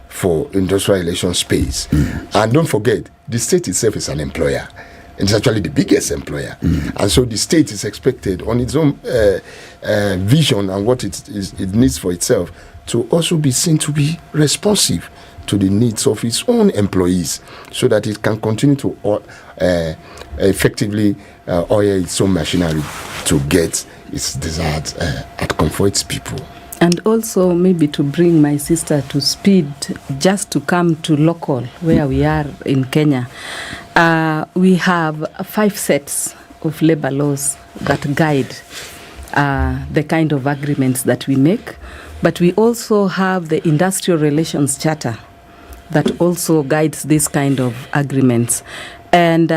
for industrial relation space. And don't forget, the state itself is an employer. It's actually the biggest employer. And so the state is expected on its own vision and what it needs for itself to also be seen to be responsive to the needs of its own employees so that it can continue to effectively oil its own machinery to get its desired outcome for its people. And also maybe to bring my sister to speed, just to come to local where we are in Kenya. We have 5 sets of labor laws that guide the kind of agreements that we make. But we also have the Industrial Relations Charter that also guides this kind of agreements. And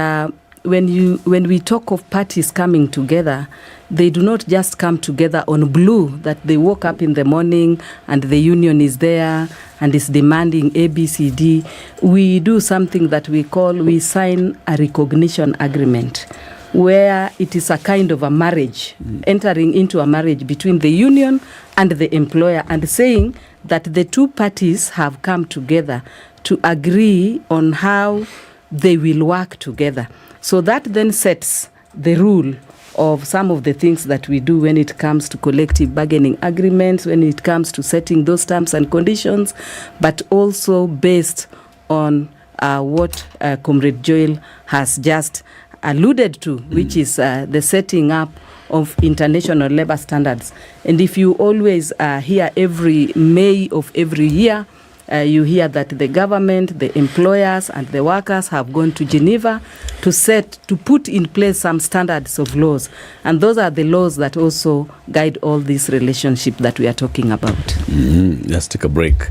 when we talk of parties coming together, they do not just come together on blue, that they woke up in the morning and the union is there and is demanding A, B, C, D. We do something that we sign a recognition agreement, where it is a kind of a marriage, entering into a marriage between the union and the employer, and saying that the two parties have come together to agree on how they will work together. So that then sets the rule of some of the things that we do when it comes to collective bargaining agreements, when it comes to setting those terms and conditions, but also based on what Comrade Joel has just alluded to, which is the setting up of international labor standards. And if you always hear every May of every year, you hear that the government, the employers, and the workers have gone to Geneva to put in place some standards of laws. And those are the laws that also guide all this relationship that we are talking about. Let's take a break.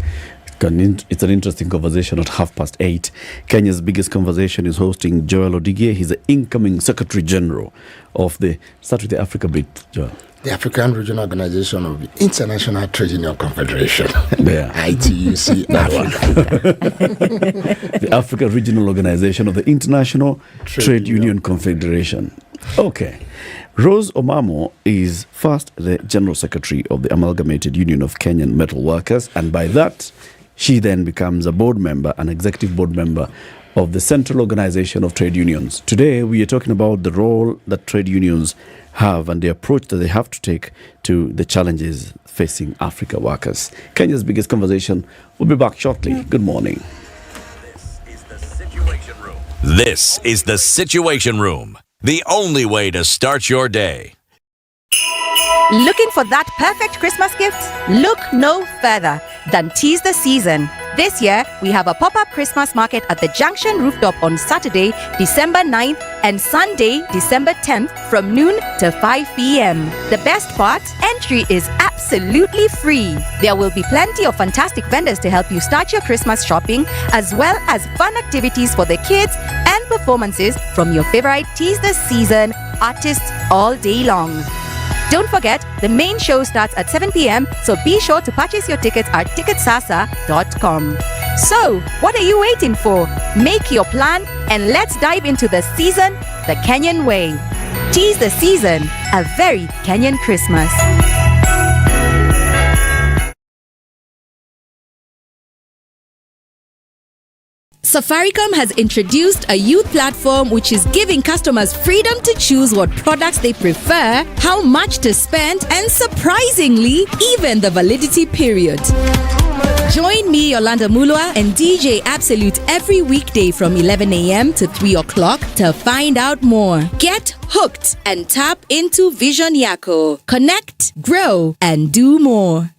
It's an interesting conversation at 8:30. Kenya's biggest conversation is hosting Joel Odigye. He's the incoming Secretary General of start with the Africa bit, Joel. The African Regional Organization of the International Trade Union Confederation. Yeah. ITUC Africa. The African Regional Organization of the International Trade Union Confederation. Okay. Rose Omamo is first the General Secretary of the Amalgamated Union of Kenyan Metal Workers, and by that, she then becomes a board member, an executive board member of the Central Organization of Trade Unions. Today, we are talking about the role that trade unions have and the approach that they have to take to the challenges facing Africa workers. Kenya's biggest conversation will be back shortly. Good morning. This is the Situation Room, the only way to start your day. Looking for that perfect Christmas gift? Look no further than Tease the Season. This year, we have a pop-up Christmas market at the Junction Rooftop on Saturday, December 9th and Sunday, December 10th from noon to 5 p.m. The best part? Entry is absolutely free. There will be plenty of fantastic vendors to help you start your Christmas shopping, as well as fun activities for the kids and performances from your favorite Tease the Season artists all day long. Don't forget, the main show starts at 7 p.m, so be sure to purchase your tickets at ticketsasa.com. So, what are you waiting for? Make your plan and let's dive into the season the Kenyan way. Tease the Season, a very Kenyan Christmas. Safaricom has introduced a youth platform which is giving customers freedom to choose what products they prefer, how much to spend, and surprisingly, even the validity period. Join me, Yolanda Mulwa, and DJ Absolute every weekday from 11 a.m. to 3 o'clock to find out more. Get hooked and tap into Vision Yako. Connect, grow, and do more.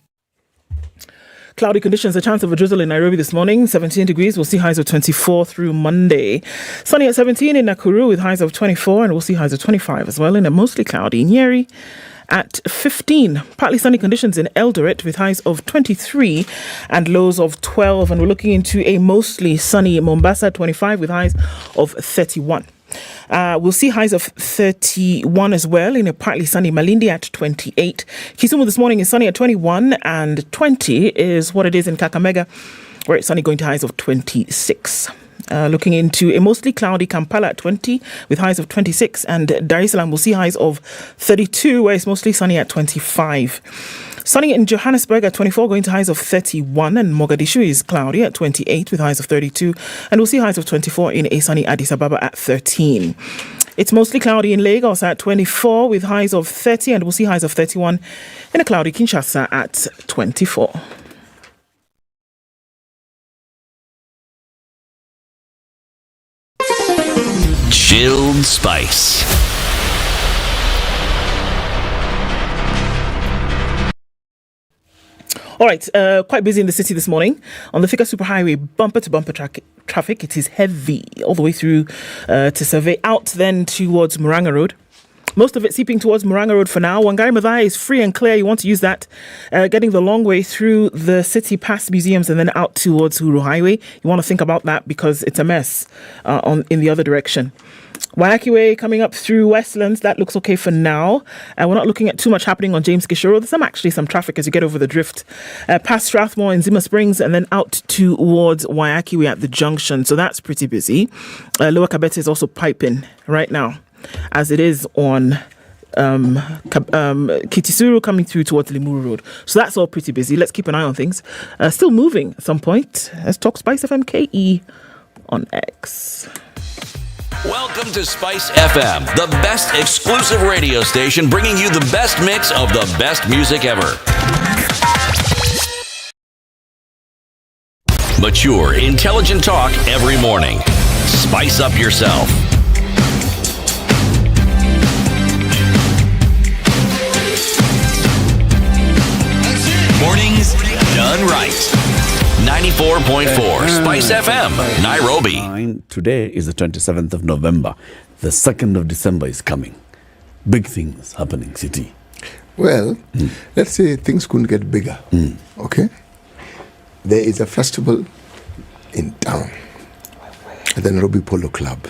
Cloudy conditions, a chance of a drizzle in Nairobi this morning, 17 degrees. We'll see highs of 24 through Monday. Sunny at 17 in Nakuru with highs of 24, and we'll see highs of 25 as well in a mostly cloudy Nyeri at 15. Partly sunny conditions in Eldoret with highs of 23 and lows of 12. And we're looking into a mostly sunny Mombasa, 25 with highs of 31. We'll see highs of 31 as well in a partly sunny Malindi at 28. Kisumu this morning is sunny at 21, and 20 is what it is in Kakamega, where it's sunny going to highs of 26. Looking into a mostly cloudy Kampala at 20 with highs of 26, and Dar es Salaam will see highs of 32, where it's mostly sunny at 25. Sunny in Johannesburg at 24, going to highs of 31, and Mogadishu is cloudy at 28 with highs of 32, and we'll see highs of 24 in a sunny Addis Ababa at 13. It's mostly cloudy in Lagos at 24 with highs of 30, and we'll see highs of 31 in a cloudy Kinshasa at 24. Chilled Spice. All right, quite busy in the city this morning. On the Thika Superhighway, bumper-to-bumper traffic, it is heavy all the way through to Survey, out then towards Muranga Road. Most of it seeping towards Muranga Road for now. Wangari Maathai is free and clear. You want to use that. Getting the long way through the city past museums and then out towards Huru Highway. You want to think about that because it's a mess in the other direction. Waiyaki Way coming up through Westlands, that looks okay for now. We're not looking at too much happening on James Gishoro. There's actually some traffic as you get over the drift. Past Strathmore and Zimmer Springs and then out towards Waiyaki Way at the junction. So that's pretty busy. Lower Kabete is also piping right now, as it is on Kitisuru coming through towards Limuru Road. So that's all pretty busy. Let's keep an eye on things. Still moving at some point. Let's talk Spice FM KE on X. Welcome to Spice FM, the best exclusive radio station bringing you the best mix of the best music ever. Mature, intelligent talk every morning. Spice up yourself. Mornings done right. 94.4 Spice FM, Nairobi. Today is the 27th of November. The 2nd of December is coming. Big things happening, city. Well, let's say things couldn't get bigger. Okay? There is a festival in town at the Nairobi Polo Club.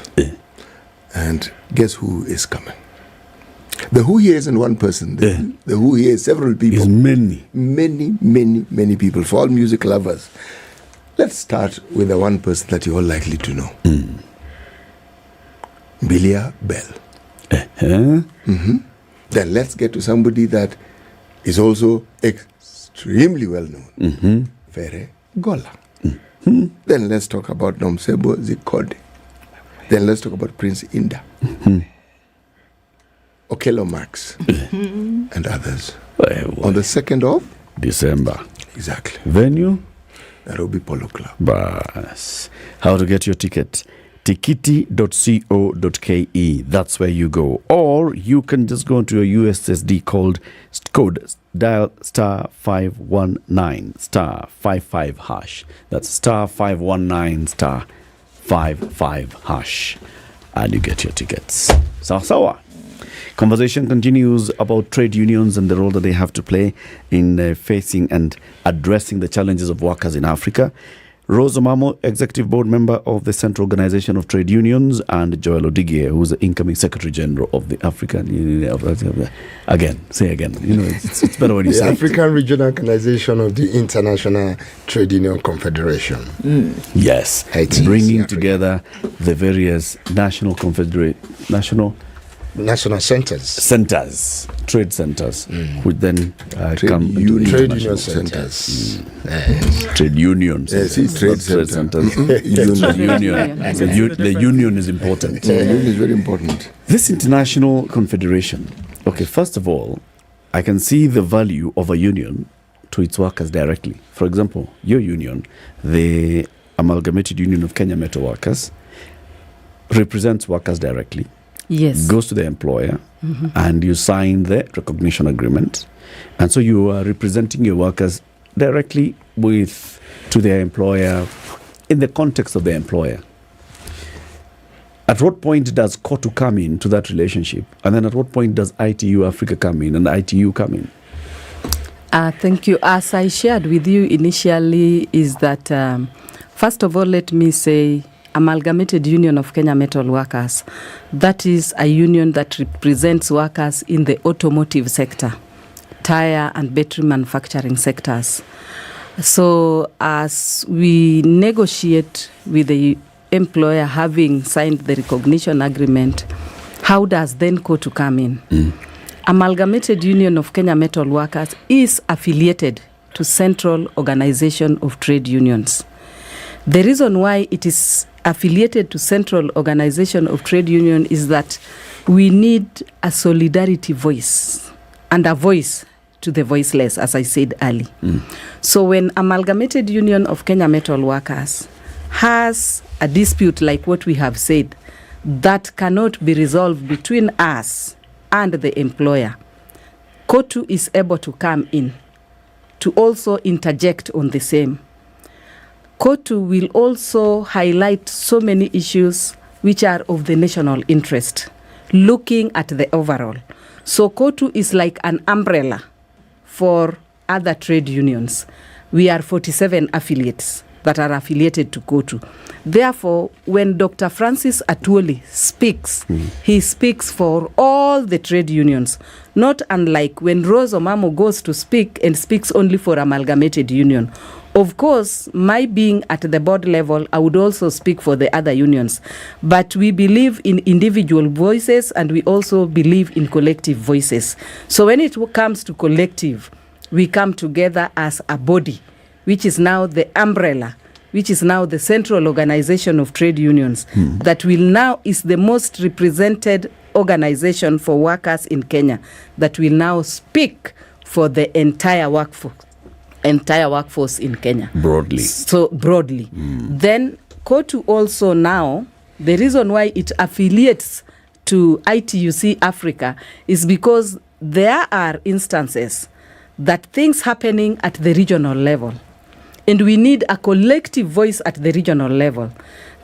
And guess who is coming? The who here isn't one person. The who here is several people. It's many. Many people. For all music lovers. Let's start with the one person that you're all likely to know. Bilia Bell. Then let's get to somebody that is also extremely well known. Fere Gola. Then let's talk about Nomsebo Zikode. Then let's talk about Prince Inda. Okello Max and others on the 2nd of December. Exactly. Venue? Nairobi Polo Club. Bas. How to get your ticket? Tikiti.co.ke. That's where you go. Or you can just go into your USSD code, dial star 519 star 55 hash. That's star 519 star 55 hash. And you get your tickets. Sawa. Conversation continues about trade unions and the role that they have to play in facing and addressing the challenges of workers in Africa. Rose Omamo, Executive Board Member of the Central Organization of Trade Unions, and Joel Odigie, who's the incoming Secretary General of the African Union. Again, say again. You know, it's better when you say the African Regional Organization of the International Trade Union Confederation. Yes, bringing together the various national centers, trade centers, which then come into trade union centers. Trade unions. Trade centers. The union is important. The union is very important. This international confederation. Okay, first of all, I can see the value of a union to its workers directly. For example, your union, the Amalgamated Union of Kenya Metal Workers, represents workers directly. Yes. Goes to the employer, and you sign the recognition agreement. And so you are representing your workers directly to their employer in the context of the employer. At what point does COTU come into that relationship? And then at what point does ITU Africa come in and ITU come in? Thank you. As I shared with you initially is that, first of all, let me say, Amalgamated Union of Kenya Metal Workers, that is a union that represents workers in the automotive sector, tire and battery manufacturing sectors. So as we negotiate with the employer having signed the recognition agreement, how does then COTU come in? Amalgamated Union of Kenya Metal Workers is affiliated to Central Organization of Trade Unions. The reason why it is affiliated to Central Organization of Trade Union is that we need a solidarity voice and a voice to the voiceless, as I said earlier. So when Amalgamated Union of Kenya Metal Workers has a dispute like what we have said that cannot be resolved between us and the employer, KOTU is able to come in to also interject on the same. KOTU will also highlight so many issues which are of the national interest, looking at the overall. So KOTU is like an umbrella for other trade unions. We are 47 affiliates that are affiliated to KOTU. Therefore, when Dr. Francis Atwoli speaks, he speaks for all the trade unions, not unlike when Rose Omamo goes to speak and speaks only for Amalgamated Union. Of course, my being at the board level, I would also speak for the other unions. But we believe in individual voices and we also believe in collective voices. So when it comes to collective, we come together as a body, which is now the umbrella, which is now the Central Organization of Trade Unions, that will now is the most represented organization for workers in Kenya, that will now speak for the entire workforce in Kenya. Broadly. So broadly. Then KOTU also now, the reason why it affiliates to ITUC Africa is because there are instances that things happening at the regional level. And we need a collective voice at the regional level.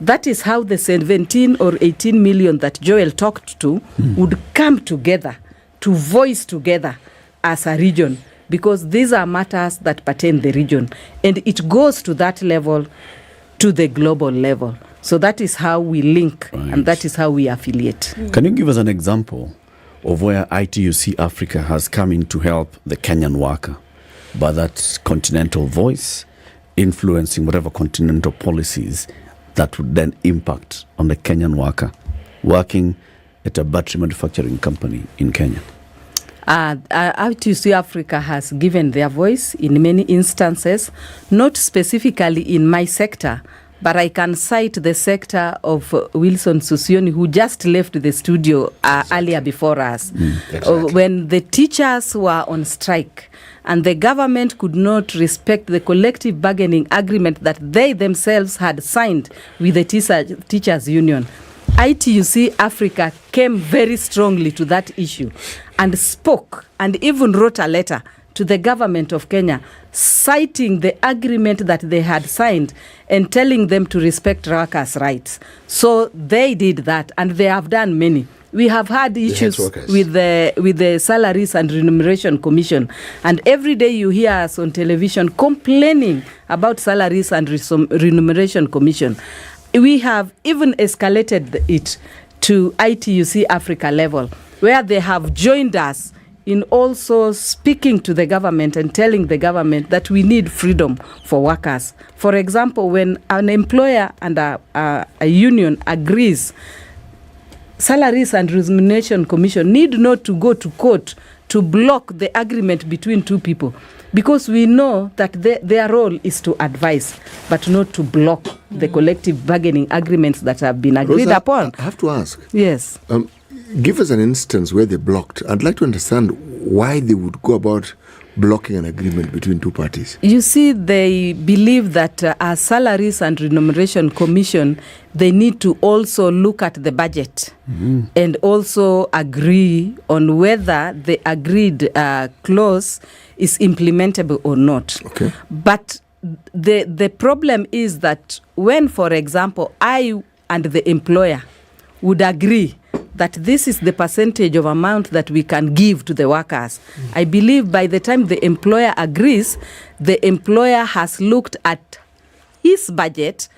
That is how the 17 or 18 million that Joel talked to would come together, to voice together as a region, because these are matters that pertain the region. And it goes to that level, to the global level. So that is how we link, and that is how we affiliate. Can you give us an example of where ITUC Africa has come in to help the Kenyan worker by that continental voice, influencing whatever continental policies that would then impact on the Kenyan worker working at a battery manufacturing company in Kenya? ITUC Africa has given their voice in many instances, not specifically in my sector, but I can cite the sector of Wilson Susioni, who just left the studio earlier before us. When the teachers were on strike and the government could not respect the collective bargaining agreement that they themselves had signed with the teachers union, ITUC Africa came very strongly to that issue and spoke and even wrote a letter to the government of Kenya, citing the agreement that they had signed and telling them to respect workers' rights. So they did that, and they have done many. We have had issues with the Salaries and Remuneration Commission, and every day you hear us on television complaining about Salaries and Remuneration Commission. We have even escalated it to ITUC Africa level, where they have joined us in also speaking to the government and telling the government that we need freedom for workers. For example, when an employer and a union agrees, Salaries and Remuneration Commission need not to go to court to block the agreement between two people, because we know that their role is to advise, but not to block the collective bargaining agreements that have been agreed upon. I have to ask. Yes. Give us an instance where they blocked. I'd like to understand why they would go about blocking an agreement between two parties. You see, they believe that as Salaries and Remuneration Commission, they need to also look at the budget and also agree on whether the agreed clause is implementable or not. Okay. But the problem is that when, for example, I and the employer would agree that this is the percentage of amount that we can give to the workers, I believe by the time the employer agrees, the employer has looked at his budget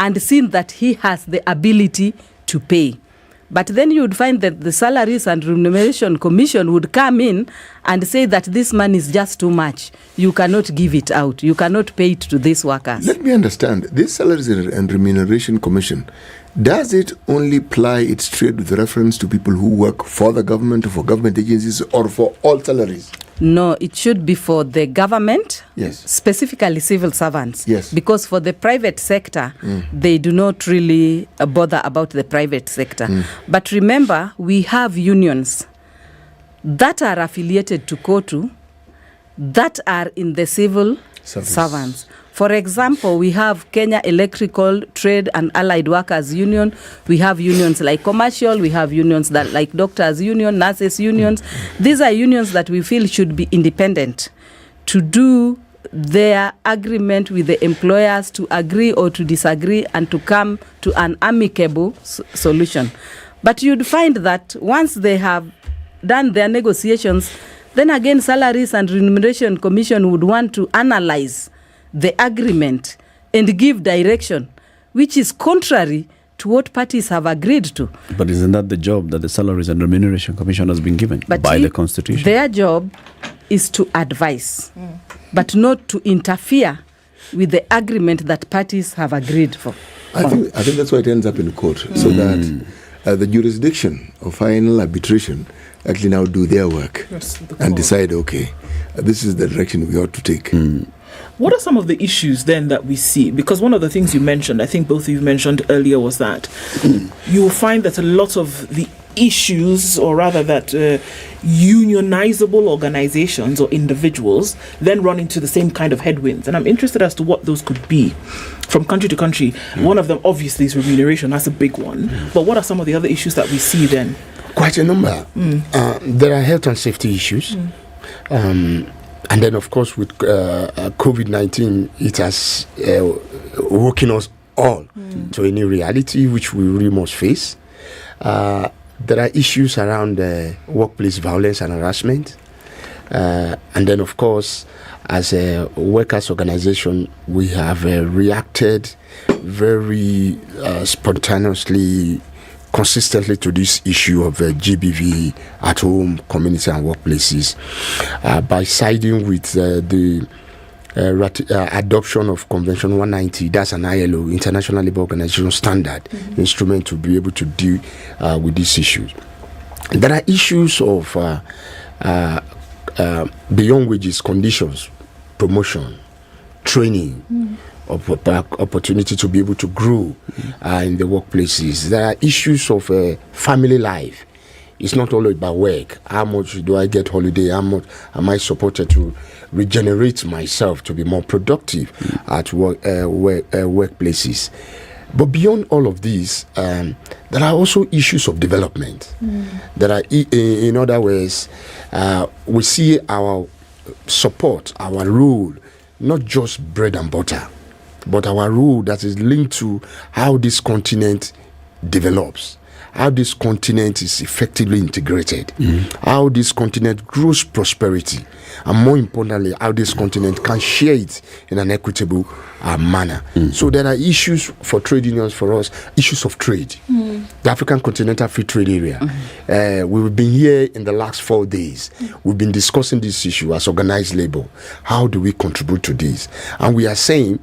and seen that he has the ability to pay. But then you would find that the Salaries and Remuneration Commission would come in and say that this money is just too much. You cannot give it out. You cannot pay it to these workers. Let me understand. This Salaries and Remuneration Commission, Does it only ply its trade with reference to people who work for the government or for government agencies or for all salaries? No, it should be for the government, yes, specifically civil servants. Yes. Because for the private sector, they do not really bother about the private sector. But remember, we have unions that are affiliated to KOTU that are in the civil servants. For example, we have Kenya Electrical Trade and Allied Workers Union. We have unions like commercial. We have unions that like doctors union, nurses unions. These are unions that we feel should be independent to do their agreement with the employers, to agree or to disagree and to come to an amicable solution. But you'd find that once they have done their negotiations, then again Salaries and Remuneration Commission would want to analyze the agreement and give direction, which is contrary to what parties have agreed to. But isn't that the job that the Salaries and Remuneration Commission has been given by the Constitution? Their job is to advise, but not to interfere with the agreement that parties have agreed for. I think that's why it ends up in court, so that the jurisdiction of final arbitration actually now do their work and decide, okay, this is the direction we ought to take. What are some of the issues then that we see? Because one of the things you mentioned, I think both of you mentioned earlier, was that you will find that a lot of the issues, or rather that unionizable organizations or individuals then run into the same kind of headwinds. And I'm interested as to what those could be from country to country. One of them obviously is remuneration. That's a big one. But what are some of the other issues that we see then? Quite a number. There are health and safety issues. And then, of course, with COVID-19, it has woken us all to a new reality, which we really must face. There are issues around workplace violence and harassment. And then, of course, as a workers' organization, we have reacted very spontaneously, consistently to this issue of GBV at home, community and workplaces by siding with the adoption of Convention 190. That's an ILO, International Labour Organization standard instrument to be able to deal with these issues. There are issues of beyond wages, conditions, promotion, training, opportunity to be able to grow in the workplaces. There are issues of family life. It's not all about work. How much do I get holiday? How much am I supported to regenerate myself to be more productive at workplaces? But beyond all of these, there are also issues of development. There are, in other words, we see our support, our role, not just bread and butter, but our role that is linked to how this continent develops, how this continent is effectively integrated, how this continent grows prosperity, and more importantly, how this continent can share it in an equitable manner. So there are issues for trade unions for us, issues of trade. The African Continental Free Trade Area. We've been here in the last 4 days. We've been discussing this issue as organized labor. How do we contribute to this? And we are saying,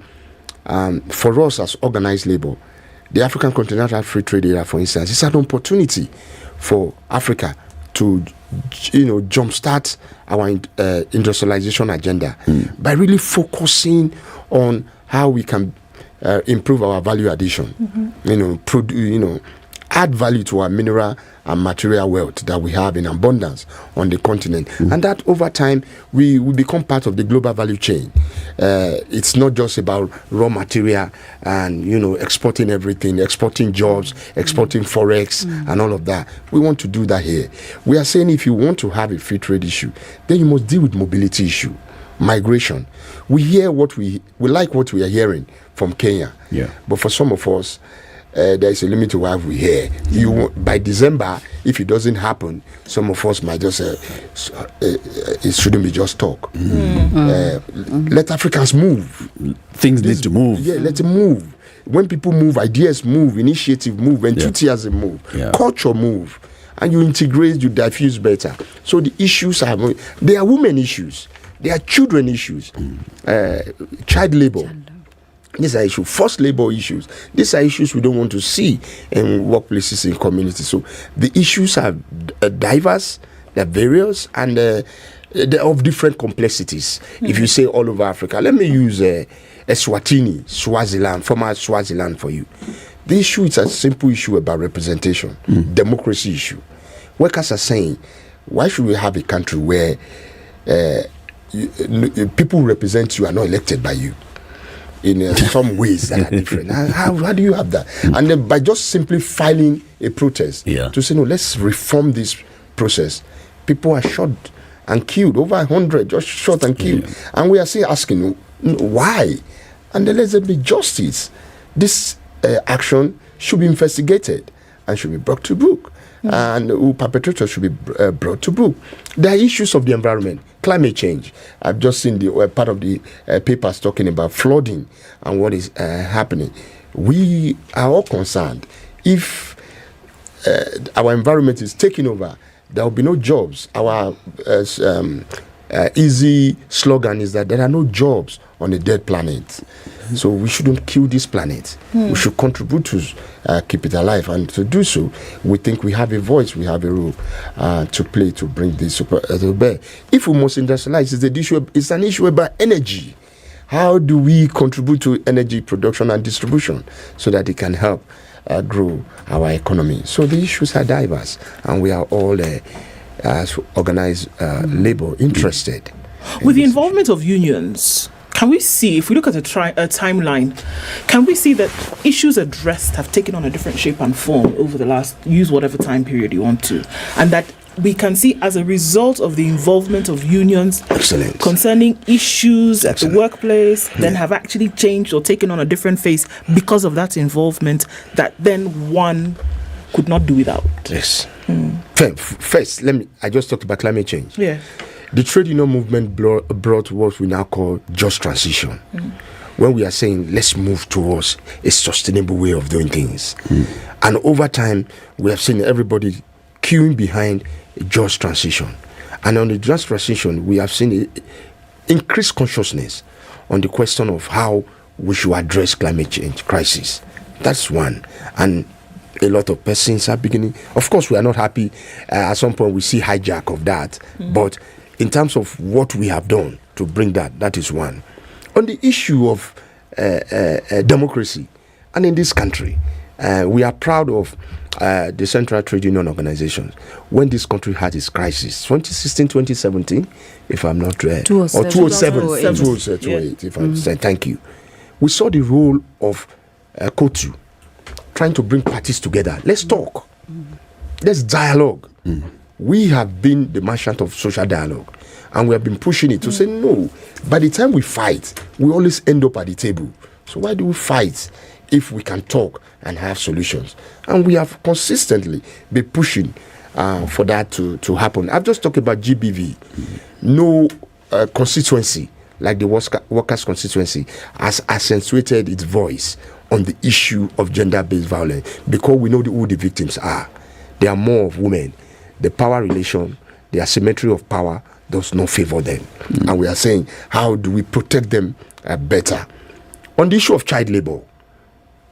for us as organized labor, the African Continental Free Trade Area, for instance, is an opportunity for Africa to, jumpstart our industrialization agenda by really focusing on how we can improve our value addition, add value to our mineral and material wealth that we have in abundance on the continent. And that over time, we become part of the global value chain. It's not just about raw material and, exporting everything, exporting jobs, exporting forex and all of that. We want to do that here. We are saying if you want to have a free trade issue, then you must deal with mobility issue, migration. We hear we like what we are hearing from Kenya. But for some of us, there is a limit to what we hear. By December, if it doesn't happen, some of us might just it shouldn't be just talk. Let Africans move. Things need to move. Yeah, let them move. When people move, ideas move, initiative move, enthusiasm move, culture move, and you integrate, you diffuse better. So the issues they are women issues, they are children issues, child labor. These are issues, forced labor issues. These are issues we don't want to see in workplaces, in communities. So the issues are diverse, they're various, and they're of different complexities. If you say all over Africa, let me use Eswatini, Swaziland, former Swaziland for you. The issue is a simple issue about representation, democracy issue. Workers are saying, why should we have a country where people who represent you are not elected by you? In some ways that are different. How do you have that? And then by just simply filing a protest to say, no, let's reform this process, people are shot and killed, over 100 just shot and killed. And we are still asking, why? And then let there be justice. This action should be investigated and should be brought to book. And who perpetrators should be brought to book. There are issues of the environment, climate change. I've just seen the part of the papers talking about flooding and what is happening. We are all concerned. If our environment is taken over, there will be no jobs. Our easy slogan is that there are no jobs on a dead planet. So we shouldn't kill this planet. We should contribute to keep it alive. And to do so, we think we have a voice, we have a role to play to bring this to bear. If we must industrialize, it's an issue about energy. How do we contribute to energy production and distribution so that it can help grow our economy? So the issues are diverse, and we are all as organized labor interested. With the involvement of unions, can we see, if we look at a timeline, can we see that issues addressed have taken on a different shape and form over the last, use whatever time period you want to, and that we can see as a result of the involvement of unions concerning issues at the workplace, then have actually changed or taken on a different face because of that involvement that then one could not do without? Yes. First, I just talked about climate change. Yeah. The trade union movement brought what we now call just transition. When we are saying, let's move towards a sustainable way of doing things. And over time, we have seen everybody queuing behind a just transition. And on the just transition, we have seen increased consciousness on the question of how we should address climate change crisis. That's one. And a lot of persons are beginning. Of course, we are not happy. At some point, we see hijack of that. But in terms of what we have done to bring that is one. On the issue of democracy, and in this country, we are proud of the Central Trade Union Organizations. When this country had its crisis, 2016, 2017, if I'm not right, or 2008, if I'm saying, thank you. We saw the role of KOTU, trying to bring parties together. Let's talk. Let's dialogue. We have been the merchant of social dialogue, and we have been pushing it to say no. By the time we fight, we always end up at the table. So why do we fight if we can talk and have solutions? And we have consistently been pushing for that to happen. I've just talked about GBV. No constituency like the workers' constituency has accentuated its voice on the issue of gender-based violence, because we know who the victims are. They are more of women. The power relation, the asymmetry of power does not favor them. And we are saying, how do we protect them better? On the issue of child labor,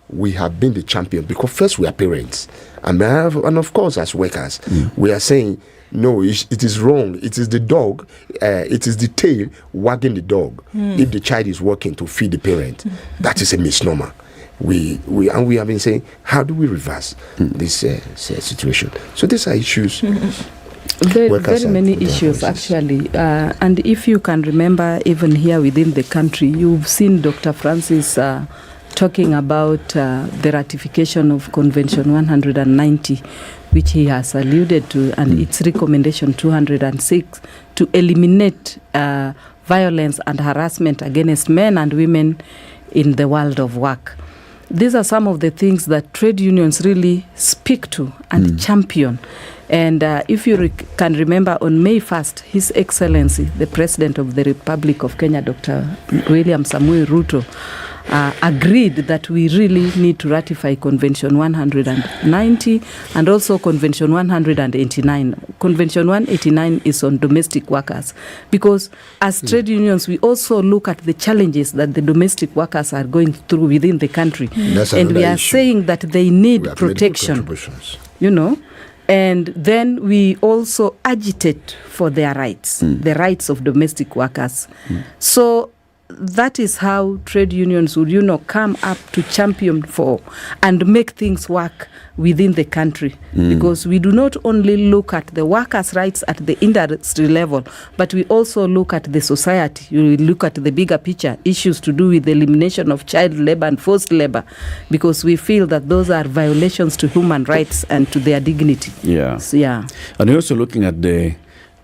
we have been the champion, because first we are parents, and of course as workers, we are saying, no, it is wrong. It is the dog, it is the tail wagging the dog. If the child is working to feed the parent, that is a misnomer. We have been saying, how do we reverse this situation? So these are issues. Very many issues, actually. And if you can remember, even here within the country, you've seen Dr. Francis talking about the ratification of Convention 190, which he has alluded to, and its recommendation 206 to eliminate violence and harassment against men and women in the world of work. These are some of the things that trade unions really speak to and champion. And if you can remember, on May 1st, His Excellency, the President of the Republic of Kenya, Dr. William Samuel Ruto, agreed that we really need to ratify Convention 190 and also Convention 189. Convention 189 is on domestic workers, because as trade unions, we also look at the challenges that the domestic workers are going through within the country. And we are saying that they need protection, you know. And then we also agitate for their rights, the rights of domestic workers. So that is how trade unions would, you know, come up to champion for and make things work within the country. Because we do not only look at the workers' rights at the industry level, but we also look at the society. We look at the bigger picture, issues to do with the elimination of child labor and forced labor, because we feel that those are violations to human rights and to their dignity. Yeah. So, yeah. And you're also looking at the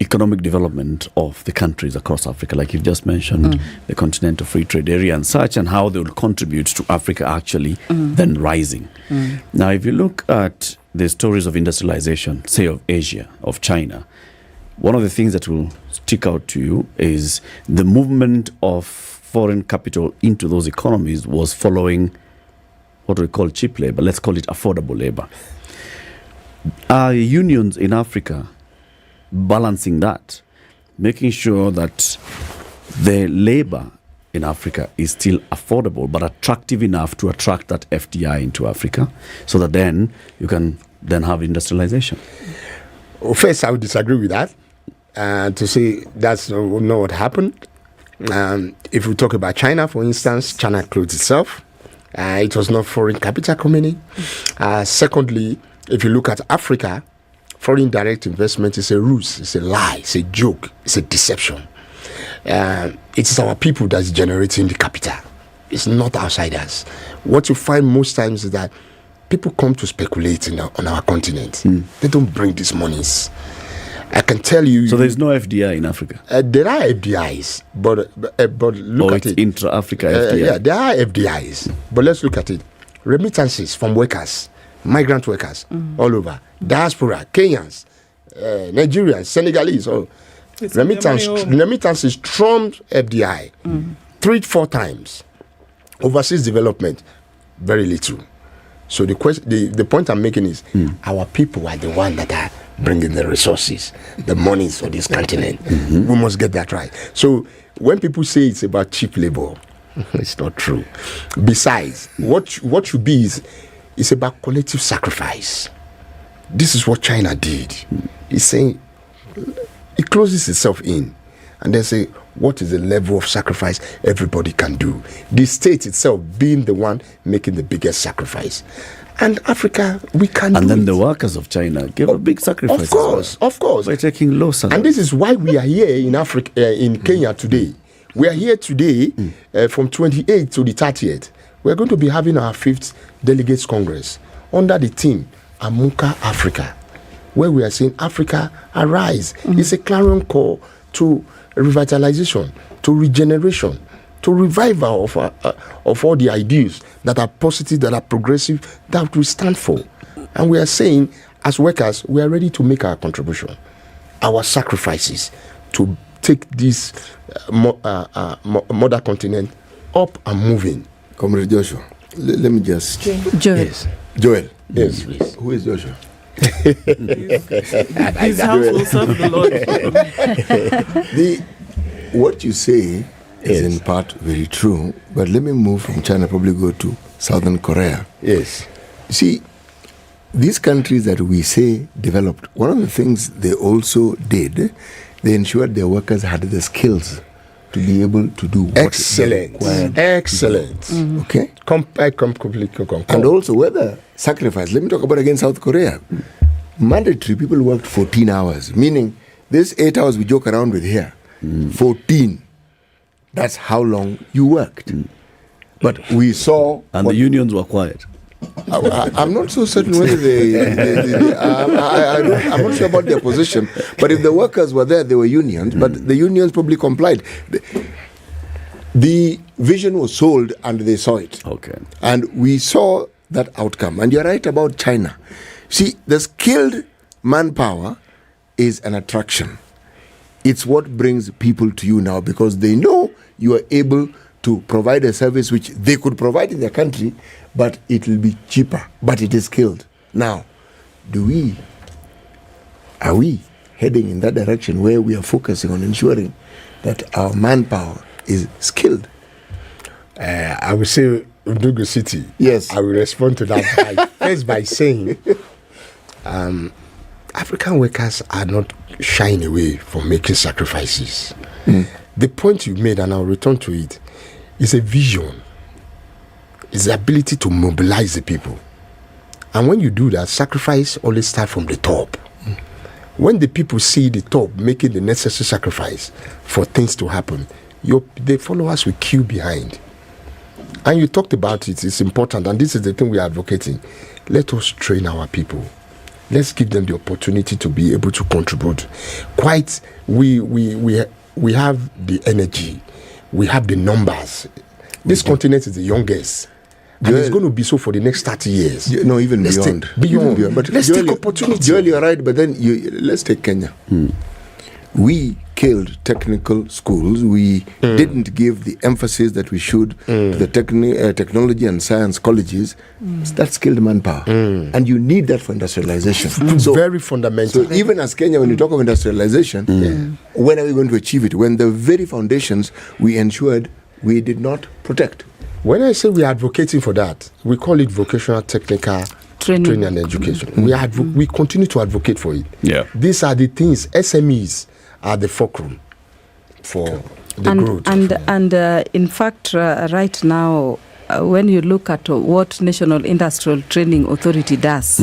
economic development of the countries across Africa, like you've just mentioned, the Continental Free Trade Area and such, and how they will contribute to Africa actually then rising. Now, if you look at the stories of industrialization, say of Asia, of China, one of the things that will stick out to you is the movement of foreign capital into those economies was following what we call cheap labor. Let's call it affordable labor. Are unions in Africa balancing that, making sure that the labor in Africa is still affordable but attractive enough to attract that FDI into Africa, so that then you can then have industrialization? Well, first, I would disagree with that, to say that's not what happened. If we talk about China, for instance, China closed itself. It was not foreign capital coming in. Secondly, if you look at Africa, foreign direct investment is a ruse, it's a lie, it's a joke, it's a deception. It is our people that's generating the capital. It's not outsiders. What you find most times is that people come to speculate on our continent. They don't bring these monies. I can tell you. So there's no FDI in Africa? There are FDIs, but look at it. Intra-Africa FDI? Yeah, there are FDIs, but let's look at it. Remittances from workers, migrant workers all over. Diaspora, Kenyans, Nigerians, Senegalese. Remittances trumped FDI 3-4 times. Overseas development, very little. So the point I'm making is our people are the one that are bringing the resources, the monies for this continent. We must get that right. So when people say it's about cheap labor, it's not true. Besides, what should be is it's about collective sacrifice. This is what China did. It's saying it closes itself in and then say, what is the level of sacrifice everybody can do? The state itself being the one making the biggest sacrifice. And Africa, we can do it. And then the workers of China gave a big sacrifice. Of course. By taking low salaries. And this is why we are here in Africa, in Kenya today. We are here today from 28th to the 30th. We're going to be having our 5th Delegates Congress under the theme Amuka Africa, where we are saying Africa arise. It's a clarion call to revitalization, to regeneration, to revival of all the ideas that are positive, that are progressive, that we stand for. And we are saying, as workers, we are ready to make our contribution, our sacrifices to take this mother continent up and moving. Comrade Joshua, let me just... Joel. Yes. Joel. Yes, please. Who is Joshua? His house will serve the Lord. What you say is in part very true, but let me move from China, probably go to Southern Korea. Yes. See, these countries that we say developed, one of the things they also did, they ensured their workers had the skills to be able to do what excellent. Okay? Completely. And also whether sacrifice, let me talk about again South Korea. Mandatory, people worked 14 hours, meaning this 8 hours we joke around with here, 14. That's how long you worked. But we saw... And the unions were quiet. I'm not so certain whether I'm not sure about their position. But if the workers were there, they were unions. But the unions probably complied. The vision was sold and they saw it. Okay. And we saw that outcome. And you're right about China. See, the skilled manpower is an attraction. It's what brings people to you now because they know you are able to provide a service which they could provide in their country, but it will be cheaper, but it is skilled. Now, are we heading in that direction where we are focusing on ensuring that our manpower is skilled? I would say Udugu City. Yes. I will respond to that first by saying African workers are not shying away from making sacrifices. The point you made, and I'll return to it, is a vision. It's the ability to mobilize the people. And when you do that, sacrifice always starts from the top. When the people see the top making the necessary sacrifice for things to happen, the followers will queue behind. And you talked about it, it's important, and this is the thing we are advocating. Let us train our people. Let's give them the opportunity to be able to contribute. We have the energy, we have the numbers. This continent is the youngest. And it's going to be so for the next 30 years. No, even beyond. Beyond. But let's take opportunity. Joel, you're right, but then let's take Kenya. We killed technical schools. We didn't give the emphasis that we should to the technology and science colleges. That's skilled manpower. And you need that for industrialization. So, very fundamental. So even as Kenya, when you talk of industrialization, when are we going to achieve it? When the very foundations we ensured we did not protect. When I say we are advocating for that, we call it vocational technical training and education. We continue to advocate for it. Yeah. These are the things, SMEs are the fulcrum for the growth. And in fact, right now, when you look at what National Industrial Training Authority does,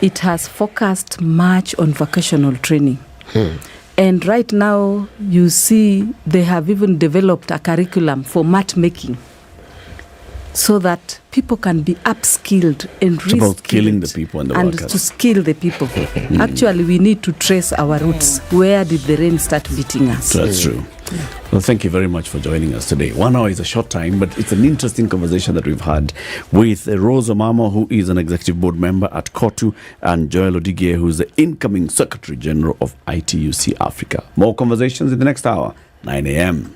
it has focused much on vocational training. And right now, you see, they have even developed a curriculum for mat making, so that people can be upskilled and it's about skilling the people and the workers. To skill the people. Actually, we need to trace our roots. Where did the rain start beating us? That's true. Well, thank you very much for joining us today. 1 hour is a short time, but it's an interesting conversation that we've had with Rose Omamo, who is an executive board member at KOTU, and Joel Odigie, who is the incoming Secretary General of ITUC Africa. More conversations in the next hour, 9 a.m.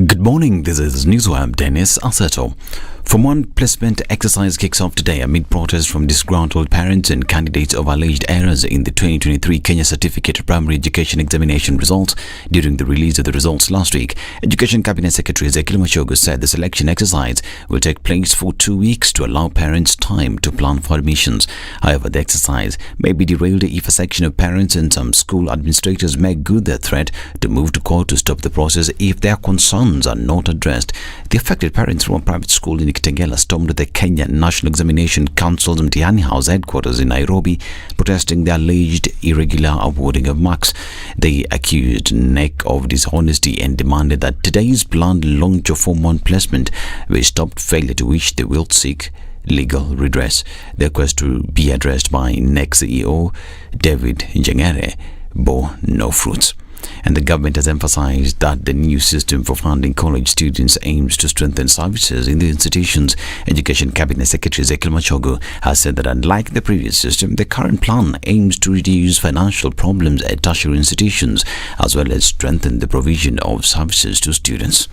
Good morning, this is Newswire Dennis Aseto. Form 1 placement exercise kicks off today amid protests from disgruntled parents and candidates of alleged errors in the 2023 Kenya Certificate Primary Education Examination results. During the release of the results last week, Education Cabinet Secretary Ezekiel Machogu said the selection exercise will take place for 2 weeks to allow parents time to plan for admissions. However, the exercise may be derailed if a section of parents and some school administrators make good their threat to move to court to stop the process if their concerns are not addressed. The affected parents from a private school in Kitengela stormed the Kenya National Examination Council's Mtihani House headquarters in Nairobi, protesting the alleged irregular awarding of marks. They accused NEC of dishonesty and demanded that today's planned launch of Form 1 placement be stopped, failure to which they will seek legal redress. The request to be addressed by NEC CEO David Njengere bore no fruits. And the government has emphasized that the new system for funding college students aims to strengthen services in the institutions. Education Cabinet Secretary Ezekiel Machogu has said that unlike the previous system, the current plan aims to reduce financial problems at tertiary institutions as well as strengthen the provision of services to students.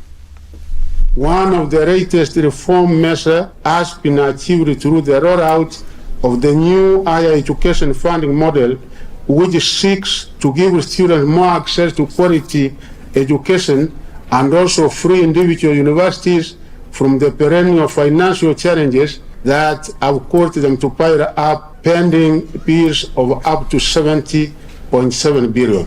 One of the latest reform measures has been achieved through the rollout of the new higher education funding model, which seeks to give students more access to quality education and also free individual universities from the perennial financial challenges that have caused them to pile up pending bills of up to 70.7 billion.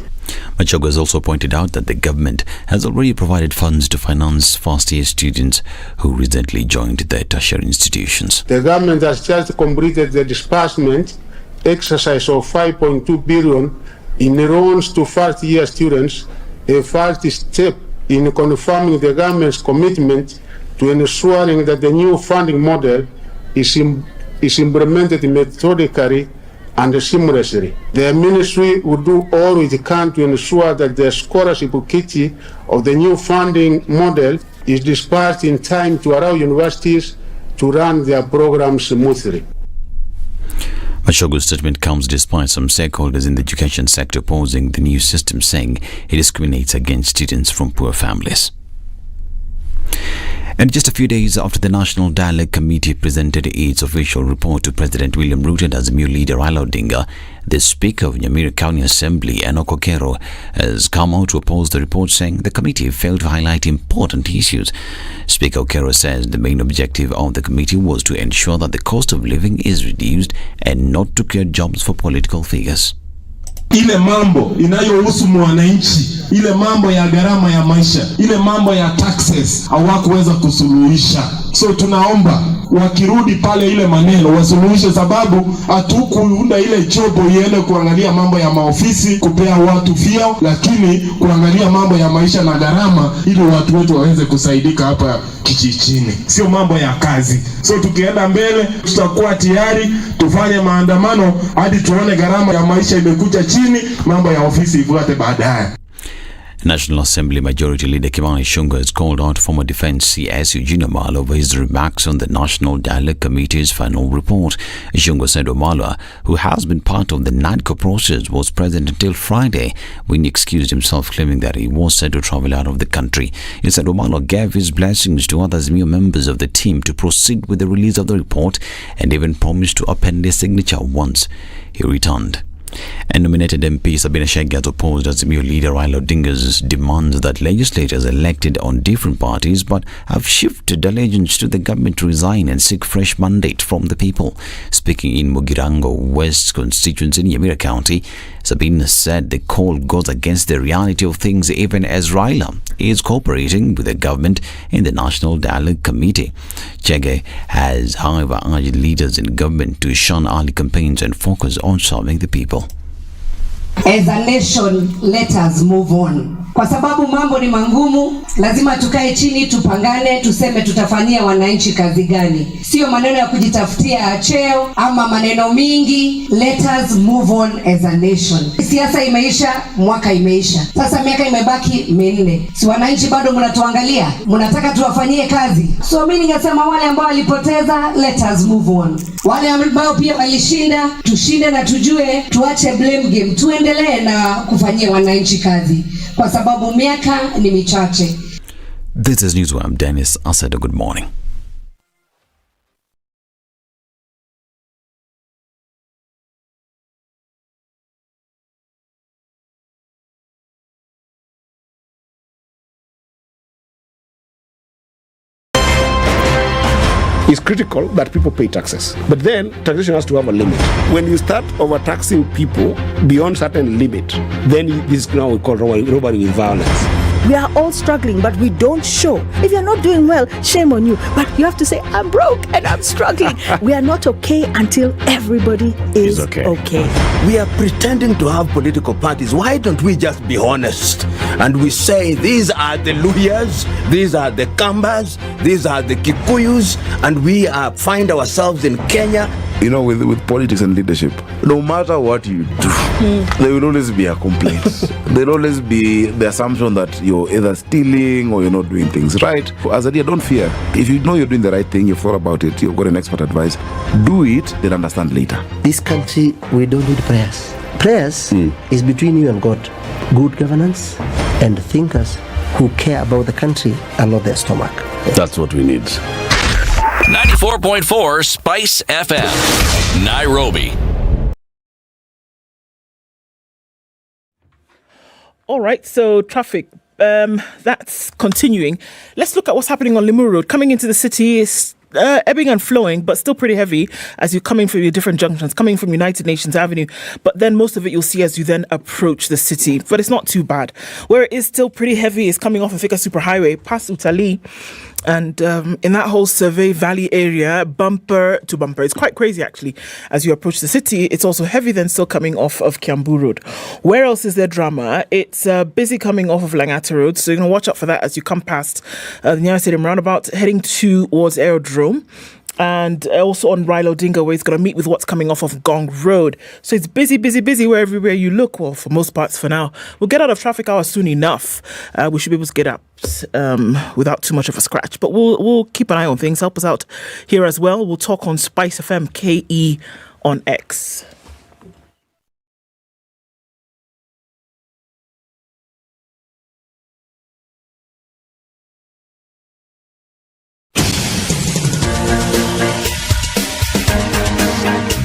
Machogu has also pointed out that the government has already provided funds to finance first-year students who recently joined their tertiary institutions. The government has just completed the disbursement exercise of 5.2 billion in loans to first-year students, a first step in confirming the government's commitment to ensuring that the new funding model is implemented methodically and seamlessly. The ministry will do all it can to ensure that the scholarship kit of the new funding model is dispersed in time to allow universities to run their programs smoothly. Mashogu's statement comes despite some stakeholders in the education sector opposing the new system, saying it discriminates against students from poor families. And just a few days after the National Dialogue Committee presented its official report to President William Ruto and Azimio leader Raila Odinga, the Speaker of Nyeri County Assembly, Okoh, has come out to oppose the report, saying the committee failed to highlight important issues. Speaker Okoh says the main objective of the committee was to ensure that the cost of living is reduced and not to create jobs for political figures. Ile mambo inayohusu mwananchi, ile mambo ya gharama ya maisha, ile mambo ya taxes hawakuweza kusuluhisha. So tunaomba wakirudi pale ile maneno wasuluhishe, sababu hatukuunda ile jobo iende kuangalia mambo ya maofisi kupea watu vyao, lakini kuangalia mambo ya maisha na gharama ili watu wetu waweze kusaidika hapa kijijini. Sio mambo ya kazi. So tukienda mbele tutakuwa tayari tufanye maandamano hadi tuone gharama ya maisha imekuja chini, mambo ya ofisi ifuate baadaye. National Assembly Majority Leader Kimani Ichung'wah has called out former Defence CS Eugene Wamalwa over his remarks on the National Dialogue Committee's final report. Ichung'wah said Wamalwa, who has been part of the NADCO process, was present until Friday when he excused himself, claiming that he was set to travel out of the country. He said Wamalwa gave his blessings to other new members of the team to proceed with the release of the report and even promised to append his signature once he returned. And nominated MP Sabina Chege has opposed Azimio leader Raila Odinga's demands that legislators elected on different parties but have shifted allegiance to the government to resign and seek fresh mandate from the people. Speaking in Mugirango West constituency in Nyeri County, Sabina said the call goes against the reality of things even as Raila is cooperating with the government in the National Dialogue Committee. Chege has, however, urged leaders in government to shun early campaigns and focus on serving the people. As a nation, let us move on. Kwa sababu mambo ni mangumu, lazima tukae chini tupangane, tuseme tutafanyia wananchi kazi gani. Sio maneno ya kujitafutia cheo ama maneno mingi. Let us move on as a nation. Siasa imeisha, mwaka imeisha. Sasa miaka imebaki 4. Si wananchi bado mnatuangalia? Mnataka tuwafanyie kazi? So mimi ningesema wale ambao walipoteza, let us move on. Wale ambao pia walishinda, tushinde na tujue, tuache blame game. Tuendelee na kufanyia wananchi kazi. Kwa sababu miaka ni michache. This is Newsworm. Dennis Asada, good morning. It's critical that people pay taxes. But then taxation has to have a limit. When you start overtaxing people beyond certain limit, then this is now we call robbery with violence. We are all struggling, but we don't show. If you're not doing well, shame on you. But you have to say, I'm broke and I'm struggling. We are not okay until everybody is okay. We are pretending to have political parties. Why don't we just be honest? And we say, these are the Luyas, these are the Kambas, these are the Kikuyus, and we find ourselves in Kenya. You know, with politics and leadership, no matter what you do, there will always be a complaint. There will always be the assumption that you're either stealing or you're not doing things right. As a leader, don't fear. If you know you're doing the right thing, you've thought about it, you've got an expert advice, do it, then understand later. This country, we don't need prayers. Prayers is between you and God. Good governance and thinkers who care about the country and not their stomach. That's what we need. 94.4 Spice FM, Nairobi. All right, so traffic, that's continuing. Let's look at what's happening on Limuru Road. Coming into the city is ebbing and flowing, but still pretty heavy as you're coming from your different junctions, coming from United Nations Avenue. But then most of it you'll see as you then approach the city. But it's not too bad. Where it is still pretty heavy is coming off of Thika Superhighway, past Utali. And in that whole Survey Valley area, bumper to bumper. It's quite crazy, actually. As you approach the city, it's also heavy then still coming off of Kiambu Road. Where else is there drama? It's busy coming off of Langata Road. So you're going to watch out for that as you come past the Nyeri Stadium roundabout, heading towards Aerodrome. And also on Raila Odinga, where he's going to meet with what's coming off of Gong Road. So it's busy, busy, busy where everywhere you look. Well, for most parts for now. We'll get out of traffic hours soon enough. We should be able to get up without too much of a scratch. But we'll keep an eye on things. Help us out here as well. We'll talk on Spice FM KE on X.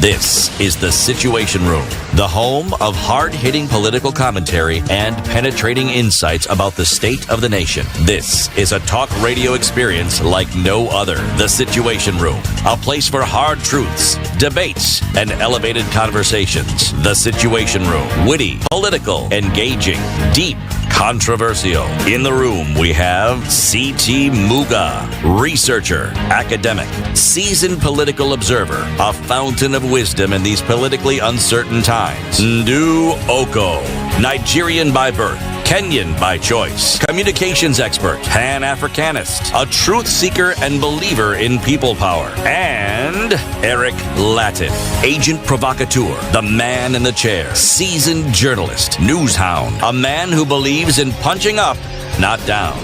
This is The Situation Room, the home of hard-hitting political commentary and penetrating insights about the state of the nation. This is a talk radio experience like no other. The Situation Room, a place for hard truths, debates, and elevated conversations. The Situation Room, witty, political, engaging, deep, controversial. In the room, we have C.T. Muga, researcher, academic, seasoned political observer, a fountain of wisdom in these politically uncertain times. Ndu Okoh, Nigerian by birth, Kenyan by choice, communications expert, Pan-Africanist, a truth seeker and believer in people power, and Eric Latiff, agent provocateur, the man in the chair, seasoned journalist, news hound, a man who believes in punching up, not down.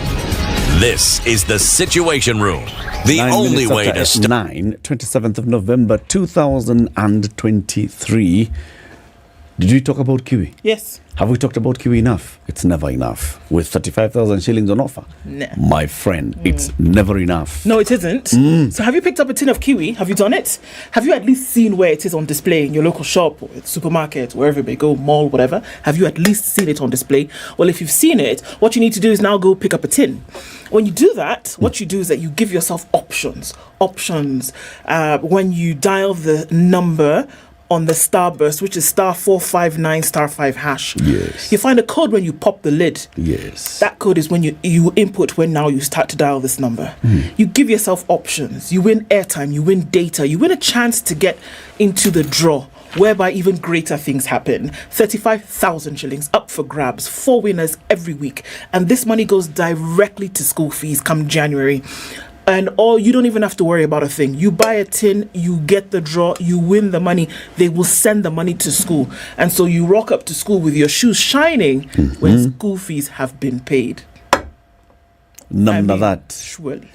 This is The Situation Room, the only way to start. 27th of November 2023. Did we talk about Kiwi? Yes. Have we talked about Kiwi enough? It's never enough. With 35,000 shillings on offer. Nah. My friend, it's never enough. No, it isn't. So have you picked up a tin of kiwi? Have you done it? Have you at least seen where it is on display in your local shop, or supermarket, wherever you may go, mall, whatever? Have you at least seen it on display? Well, if you've seen it, what you need to do is now go pick up a tin. When you do that, what you do is that you give yourself options. When you dial the number on the starburst, which is *459*5#. Yes. You find a code when you pop the lid. Yes. That code is when you input when now you start to dial this number. You give yourself options. You win airtime, you win data, you win a chance to get into the draw, whereby even greater things happen. 35,000 shillings up for grabs, 4 winners every week. And this money goes directly to school fees come January. And you don't even have to worry about a thing. You buy a tin, you get the draw, you win the money. They will send the money to school. And so you rock up to school with your shoes shining when school fees have been paid. None of that. Surely.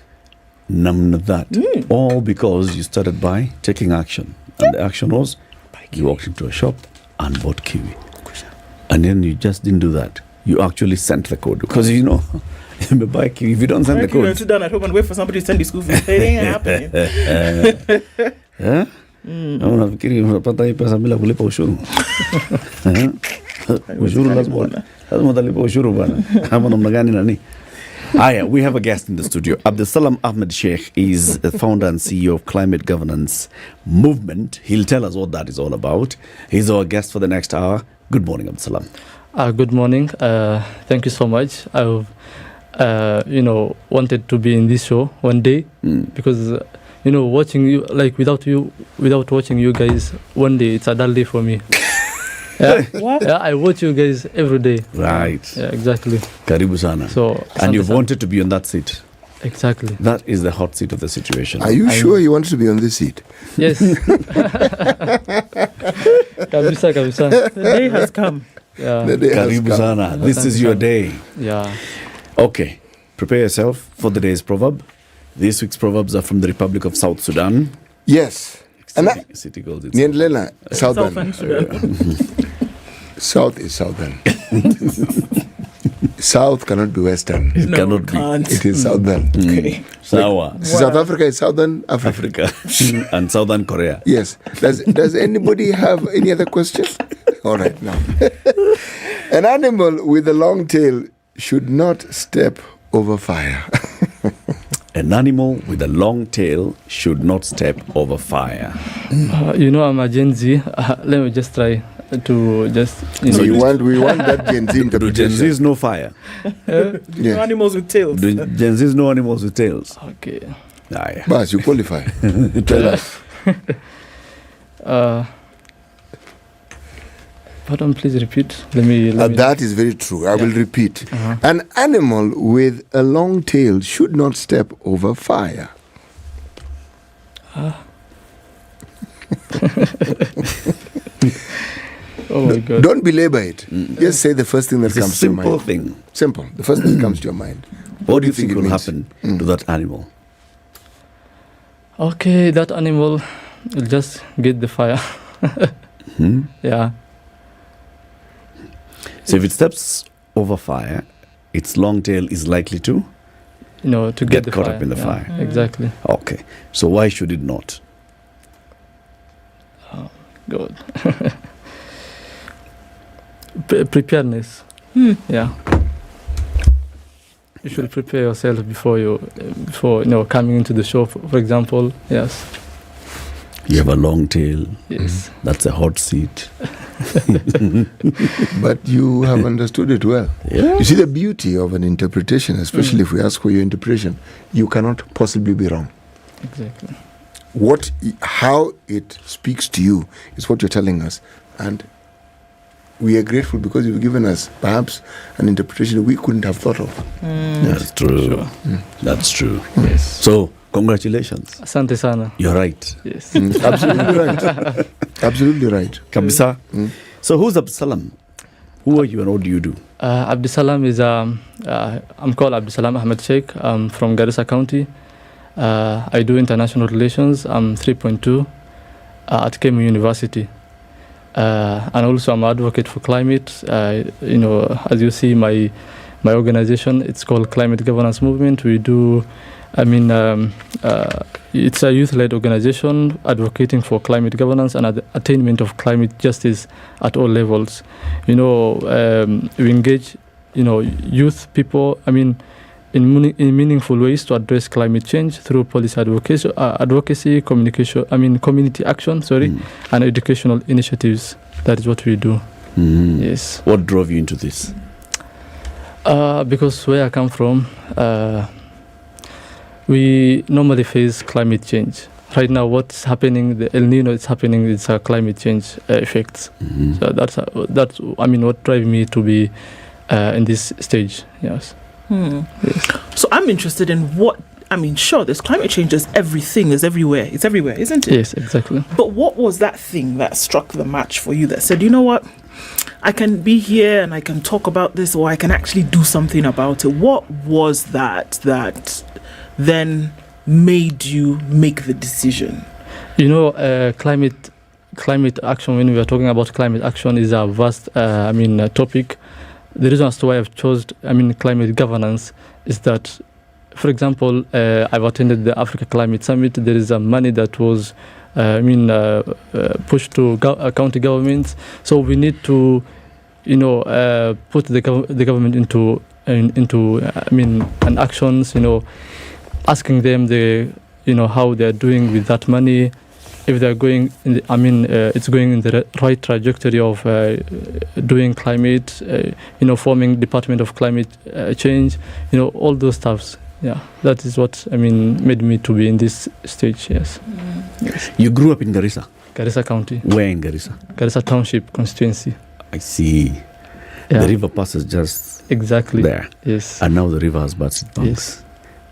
None of that. All because you started by taking action. And the action was you walked into a shop and bought Kiwi. And then you just didn't do that. You actually sent the code. Because you know, if you don't send the code. You sit down at home and wait for somebody to send the school fees. It ain't happening. Unafikiri unapata hii pesa bila kulipa ushuru? Ushuru lazima utalipa ushuru bwana. Kama namna gani nani? We have a guest in the studio. Abdusalam Ahmed Sheikh is the founder and CEO of Climate Governance Movement. He'll tell us what that is all about. He's our guest for the next hour. Good morning, Abdusalam. Good morning. Thank you so much. I've wanted to be in this show one day because watching you, like without watching you guys one day, it's a dull day for me. What? Yeah, I watch you guys every day. Right. Yeah, exactly. Karibu sana. And you've wanted to be on that seat. Exactly. That is the hot seat of the situation. Are you sure you wanted to be on this seat? Yes. Kabisa. The day has come. Yeah. Karibu sana. This is your day. Yeah. Okay. Prepare yourself for the day's proverb. This week's proverbs are from the Republic of South Sudan. Yes. City goals. Niendelela, Southern. South is Southern. South cannot be Western. It cannot be. It is Southern. Okay. Sawa. South Africa is Southern Africa. And Southern Korea. Yes. Does anybody have any other questions? All right, now. An animal with a long tail should not step over fire. An animal with a long tail should not step over fire. I'm a Gen Z. Let me just try to just. We want that Gen Z interpretation. Do Gen Zs know fire? No animals with tails. Do Gen Zs know animals with tails? Okay. Yeah. Bas, you qualify. Tell us. Pardon, please repeat. Let me that is very true. I will repeat. An animal with a long tail should not step over fire. Oh my God. Don't belabor it. Just say the first thing that comes to your mind. Simple thing. Simple. The first thing that comes to your mind. What do you think will happen to that animal? Okay, that animal will just get the fire. Yeah. So if it steps over fire, its long tail is likely to, to get the caught fire. up in the Yeah, fire. Exactly. Okay. So why should it not? Oh, good. Preparedness. Yeah. You should prepare yourself before coming into the show. For example, yes. You have a long tail. Yes. That's a hot seat. But you have understood it well. Yeah. You see the beauty of an interpretation, especially if we ask for your interpretation, you cannot possibly be wrong. Exactly. How it speaks to you is what you're telling us, and we are grateful because you've given us perhaps an interpretation we couldn't have thought of. That's true. Sure. That's true. Yes. So, congratulations. Asante sana. You're right. Yes. Absolutely right. Absolutely right. Kabisa. So, who's Abdusalam? Who are you and what do you do? Abdusalam is, I'm called Abdusalam Ahmed Sheikh. I'm from Garissa County. I do international relations. I'm 3.2 at Kemu University. And also I'm an advocate for climate. As you see, my organization, it's called Climate Governance Movement. We do, it's a youth-led organization advocating for climate governance and attainment of climate justice at all levels. We engage, youth people, in meaningful ways to address climate change through policy advocacy, community action, and educational initiatives. That is what we do. Yes. What drove you into this? Because where I come from, we normally face climate change. Right now, what's happening, the El Nino is happening, it's a climate change effects. So that's what drives me to be in this stage. Yes. Yes. So I'm interested in sure, there's climate change, there's everything, there's everywhere. It's everywhere, isn't it? Yes, exactly. But what was that thing that struck the match for you that said, you know what, I can be here and I can talk about this, or I can actually do something about it? What was that then made you make the decision? Climate action, when we are talking about climate action, is a vast topic. The reason as to why I've chosen climate governance is that, for example, I've attended the Africa Climate Summit. There is a money that was pushed to county governments. So we need to, put the government into actions. Asking them how they are doing with that money. If they are going it's going in the right trajectory of doing climate, forming Department of Climate Change, all those stuffs. Yeah, that is what made me to be in this stage. Yes. Yes. You grew up in Garissa? Garissa County. Where in Garissa? Garissa Township constituency. I see. Yeah. The river passes just exactly there. Yes. And now the river has burst its banks. Yes.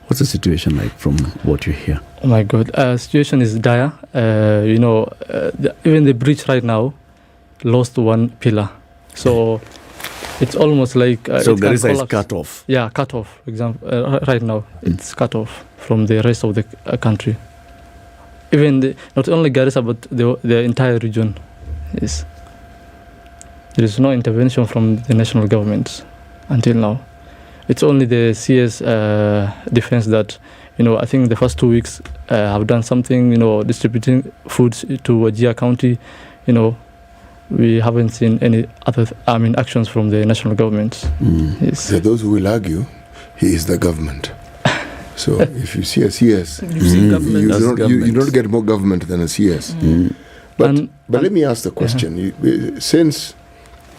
What's the situation like from what you hear? Oh my God, situation is dire. Even the bridge right now lost one pillar, so it's almost like so Garissa is cut off. Yeah, cut off. Example, right now it's cut off from the rest of the country. Even not only Garissa but the entire region. Yes, there is no intervention from the national government until now. It's only the CS defense that, I think the first 2 weeks have done something, distributing foods to Wajir County. We haven't seen any other actions from the national government. Yes. There are those who will argue he is the government. So if you see a CS, you don't get more government than a CS. But let me ask the question. Since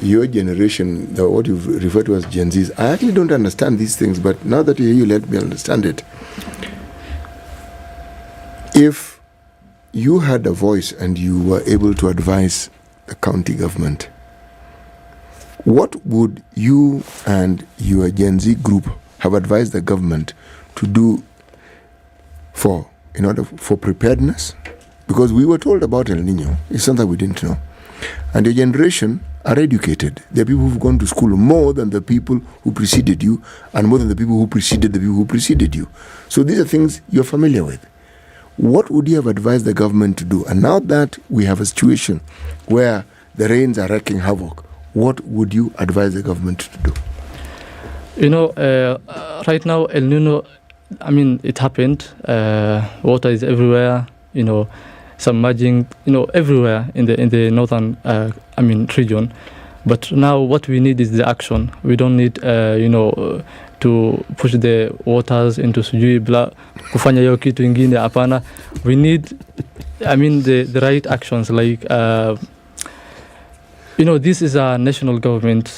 your generation, what you've referred to as Gen Zs, I actually don't understand these things, but now that you let me understand it. If you had a voice and you were able to advise the county government, what would you and your Gen Z group have advised the government to do in order for preparedness? Because we were told about El Nino. It's something we didn't know. And your generation are educated. There are people who've gone to school more than the people who preceded you, and more than the people who preceded the people who preceded you. So these are things you're familiar with. what would you have advised the government to do? And now that we have a situation where the rains are wreaking havoc, what would you advise the government to do? You know, right now, El Nino, I mean, it happened. Water is everywhere, you know, submerging, you know, everywhere in the northern, region. But now what we need is the action. We don't need, to push the waters into sujui bla kufanya hiyo kitu ingine hapana. We need, the right actions, like, this is a national government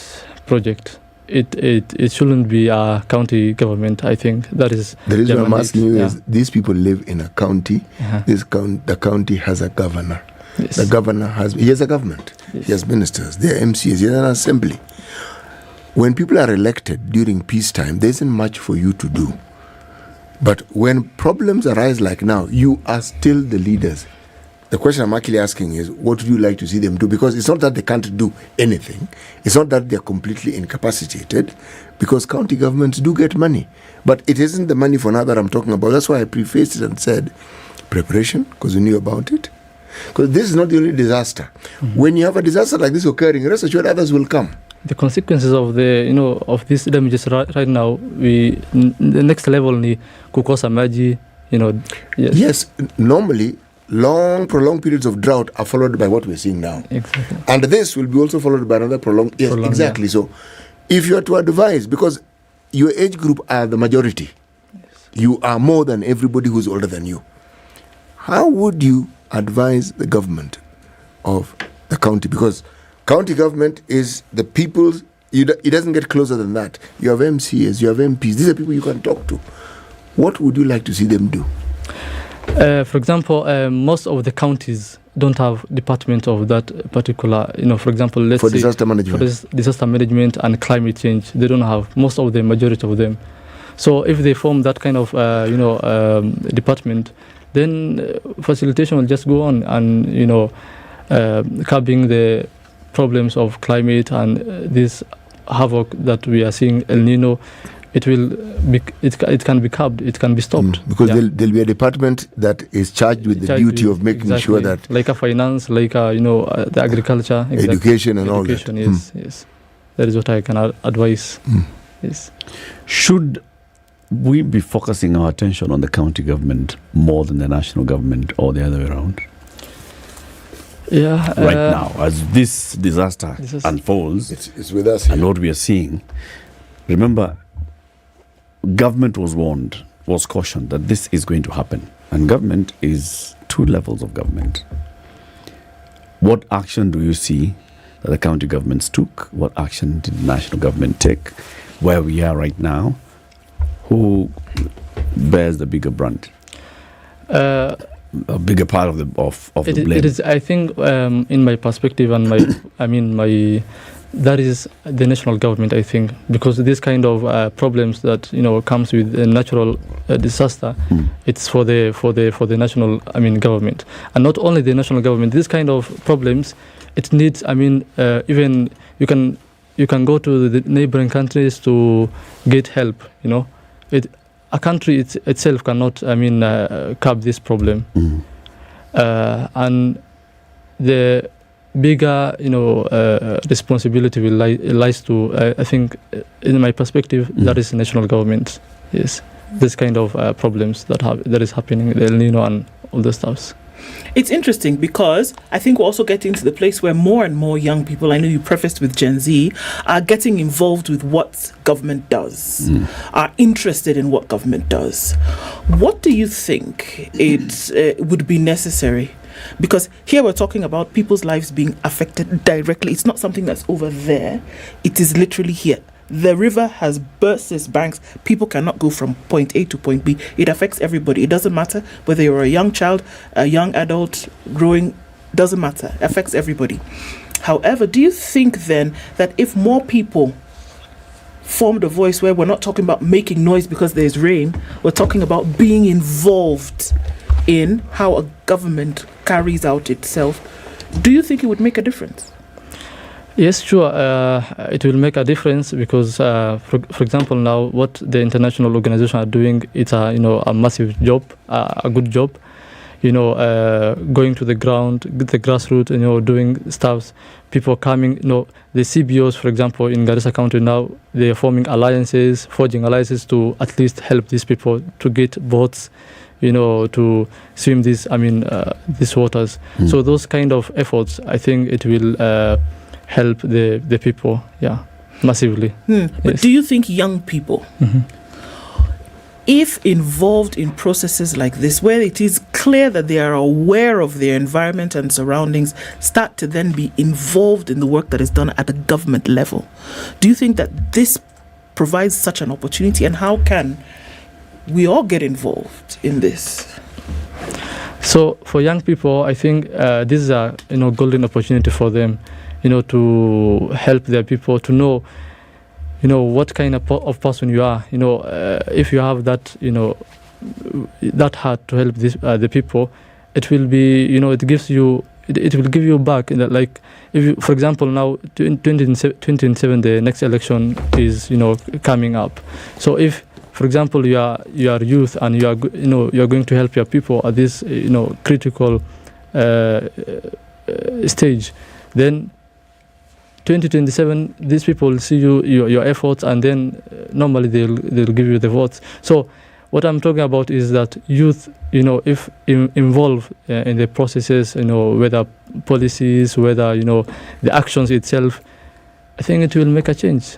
project. It shouldn't be a county government. I think that is the reason I'm asking you is yeah. these people live in a county. The county has a governor. Yes. The governor has a government. Yes. He has ministers. There are MCs. He has an assembly. When people are elected during peacetime, there isn't much for you to do. But when problems arise like now, you are still the leaders. The question I'm actually asking is, what would you like to see them do? Because it's not that they can't do anything. It's not that they're completely incapacitated, because county governments do get money. But it isn't the money for now that I'm talking about. That's why I prefaced it and said preparation, because we knew about it. Because this is not the only disaster. Mm-hmm. When you have a disaster like this occurring, rest assured others will come. The consequences of of these damages right now, the next level ni kukosa maji, Yes, normally long prolonged periods of drought are followed by what we're seeing now. Exactly. And this will be also followed by another prolonged. Yes, exactly. Yeah. So if you are to advise, because your age group are the majority, you are more than everybody who's older than you. How would you advise the government of the county? Because county government is the people's, it doesn't get closer than that. You have MCAs, you have MPs, these are people you can talk to. What would you like to see them do? For example, most of the counties don't have department of that particular, for example, let's say disaster management. For disaster management and climate change, they don't have, most of the majority of them. So if they form that kind of, department, then facilitation will just go on and, curbing the problems of climate and this havoc that we are seeing, El Nino. It can be curbed, it can be stopped. Because there'll be a department that is charged with the duty of making sure that, like a finance, like the agriculture, education and all that. Yes. That is what I can advise. Yes. Should we be focusing our attention on the county government more than the national government, or the other way around? Yeah. Right now, as this disaster unfolds, it's with us here. And what we are seeing, remember, government was warned, was cautioned that this is going to happen. And government is two levels of government. What action do you see that the county governments took? What action did the national government take? Where we are right now, who bears the bigger brunt? A bigger part of the blame. It is, I think, in my perspective and that is the national government, I think, because this kind of problems that comes with a natural disaster, it's for the national government, and not only the national government. This kind of problems, it needs. Even you can go to the neighboring countries to get help. A country itself cannot curb this problem, and the bigger responsibility will lies to I think, in my perspective, that is national government. Yes, this kind of problems that is happening, El Nino and all the stuffs. It's interesting because I think we're also getting to the place where more and more young people, I know you prefaced with Gen Z, are getting involved with what government does, are interested in what government does. What do you think would be necessary? Because here we're talking about people's lives being affected directly. It's not something that's over there. It is literally here. The river has burst its banks. People cannot go from point A to point B. It affects everybody. It doesn't matter whether you're a young child, a young adult, growing, doesn't matter. It affects everybody. However, do you think then that if more people formed a voice where we're not talking about making noise because there's rain, we're talking about being involved in how a government carries out itself, do you think it would make a difference? Yes, sure. It will make a difference because, for example, now what the international organization are doing, it's a massive job, a good job. going to the ground, the grassroots, doing stuff. People coming, the CBOs, for example, in Garissa County now, they are forging alliances to at least help these people to get boats, to swim these waters. So those kind of efforts, I think it will help the people, massively. But do you think young people, if involved in processes like this, where it is clear that they are aware of their environment and surroundings, start to then be involved in the work that is done at a government level, do you think that this provides such an opportunity, and how can we all get involved in this? So for young people, I think this is a golden opportunity for them, to help their people to know, what kind of person you are. If you have that, that heart to help the people, it will be, it gives you, it will give you back. Like, if you, for example, now 2027, the next election is, coming up. So if, for example, you are youth and you are going to help your people at this, critical stage, then 2027, these people will see your efforts, and then normally they'll give you the votes. So what I'm talking about is that youth, if involved in the processes, whether policies, whether the actions itself, I think it will make a change.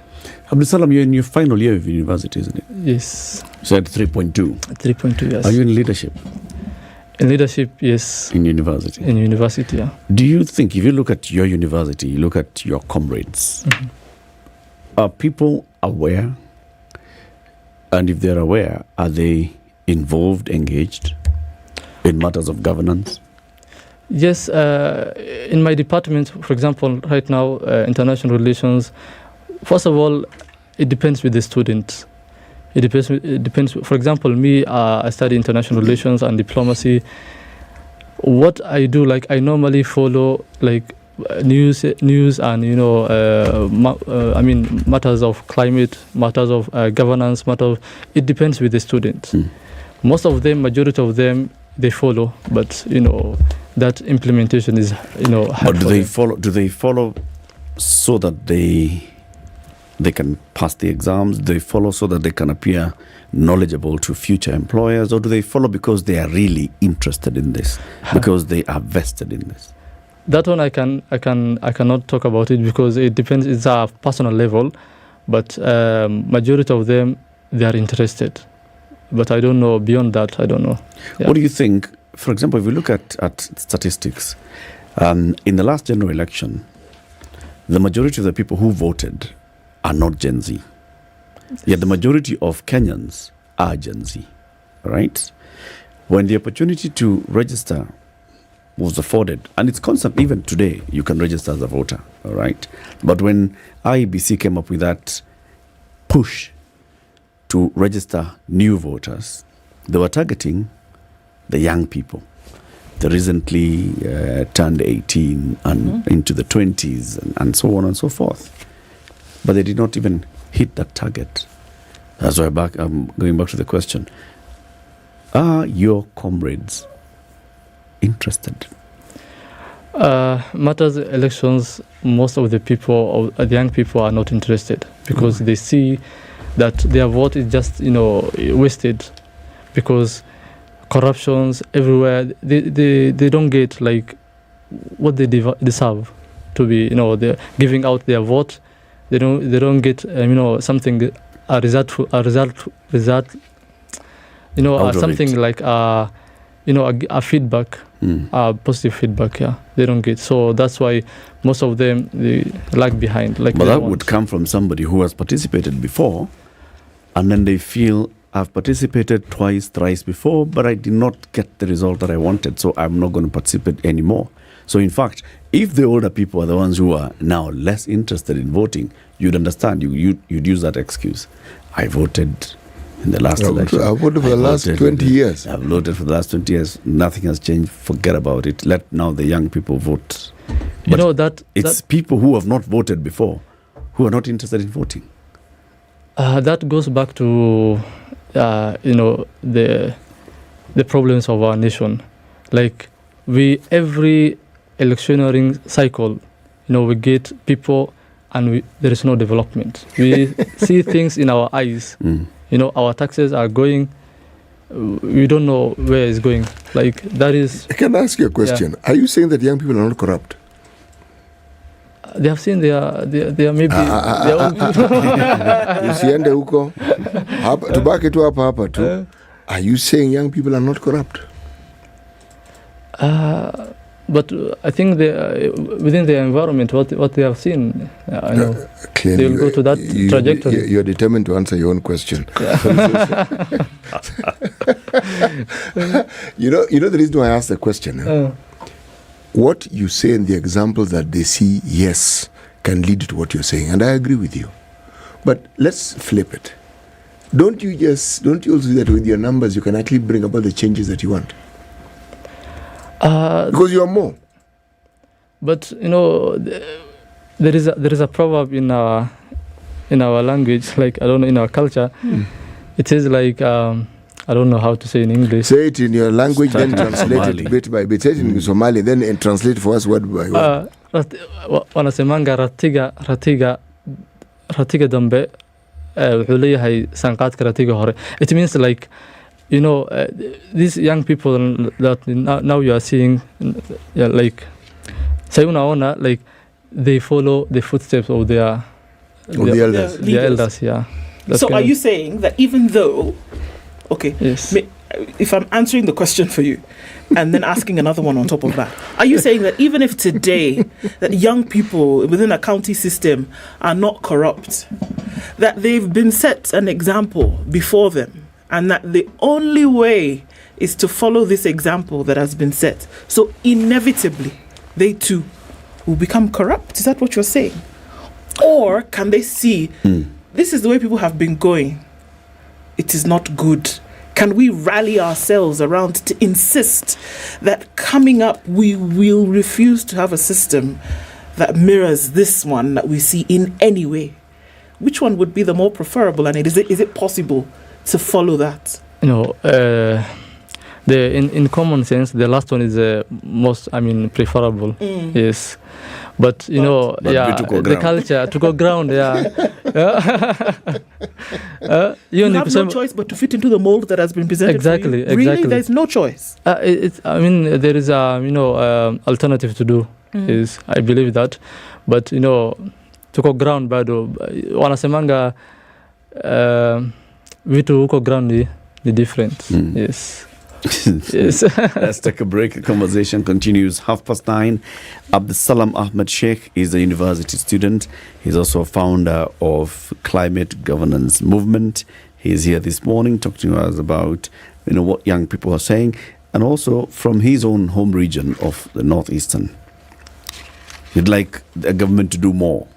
Abdusalam, you're in your final year of university, isn't it? Yes. So at 3.2? 3.2, yes. Are you in leadership? In leadership, yes. In university? In university, yeah. Do you think, if you look at your university, you look at your comrades, are people aware? And if they're aware, are they involved, engaged in matters of governance? Yes. In my department, for example, right now, international relations, first of all, it depends with the students. It depends. For example, me, I study international relations and diplomacy. What I do, like, I normally follow like news and matters of climate, matters of governance, it depends with the students. Most of them, majority of them, they follow, but that implementation is hard. But do they follow so that they can pass the exams? Do they follow so that they can appear knowledgeable to future employers, or do they follow because they are really interested in this, because they are vested in this? That one I cannot talk about it, because it depends. It's a personal level, but majority of them, they are interested. But I don't know, beyond that, I don't know. Yeah. What do you think? For example, if we look at statistics, in the last general election, the majority of the people who voted are not Gen Z. Yet the majority of Kenyans are Gen Z, right? When the opportunity to register was afforded, and it's constant, even today, you can register as a voter, all right? But when IEBC came up with that push to register new voters, they were targeting the young people, the recently turned 18 and into the 20s and so on and so forth. But they did not even hit that target. That's why I'm going back to the question. Are your comrades interested? Matters elections, most of the people, the young people, are not interested, because they see that their vote is just wasted, because corruptions everywhere. They don't get like what they deserve to be. They're giving out their vote. They don't get something, a result, something like a feedback, positive feedback. Yeah, they don't get. So that's why most of them, they lag behind. But that would come from somebody who has participated before, and then they feel, I've participated twice, thrice before, but I did not get the result that I wanted, so I'm not going to participate anymore. So in fact, if the older people are the ones who are now less interested in voting, you'd understand, you'd use that excuse. I voted in the last election. I voted for the last 20 years. I've voted for the last 20 years. Nothing has changed. Forget about it. Let now the young people vote. But it's people who have not voted before who are not interested in voting. That goes back to the problems of our nation. like every electioneering cycle, we get people and there is no development. We see things in our eyes. Our taxes are going. We don't know where it's going. Like that is. I can ask you a question. Are you saying that young people are not corrupt? They have seen they are maybe. Usiende huko. Tubaki tu hapa tu. Are you saying young people are not corrupt? But I think within the environment, what they have seen, I know clearly they will go to that trajectory. You're determined to answer your own question. You know the reason why I asked the question. What you say in the examples that they see, yes, can lead to what you're saying, and I agree with you. But let's flip it. Don't you also see that with your numbers you can actually bring about the changes that you want? Because you are more. But there is a proverb in our language, like I don't know, in our culture. It says like I don't know how to say in English. Say it in your language, then translate it bit by bit. Say it in Somali, then translate for us word by word. Wanasemanga ratiga dambe wuxuu leeyahay sanqaadka ratiga hore. It means like these young people that now you are seeing, like sayunaona, like they follow the footsteps of their elders. Their elders, yeah. So are you saying that even though, okay, yes. If I'm answering the question for you and then asking another one on top of that, are you saying that even if today that young people within a county system are not corrupt, that they've been set an example before them, and that the only way is to follow this example that has been set, so inevitably they too will become corrupt? Is that what you're saying? Or can they see this is the way people have been going, it is not good? Can we rally ourselves around to insist that coming up we will refuse to have a system that mirrors this one that we see in any way? Which one would be the more preferable, and is it possible to follow that? In common sense, the last one is the most, preferable. Yes, but the culture to go ground. You have no choice but to fit into the mold that has been presented. Exactly. Really, there's no choice. There is alternative to do. Is I believe that, but to go ground bado wanasemanga vitu huko ground the difference. Yes. Yes. Let's take a break. The conversation continues 9:30. Abdusalam Ahmed Sheikh is a university student. He's also a founder of Climate Governance Movement. He's here this morning talking to us about what young people are saying, and also from his own home region of the Northeastern. He'd like the government to do more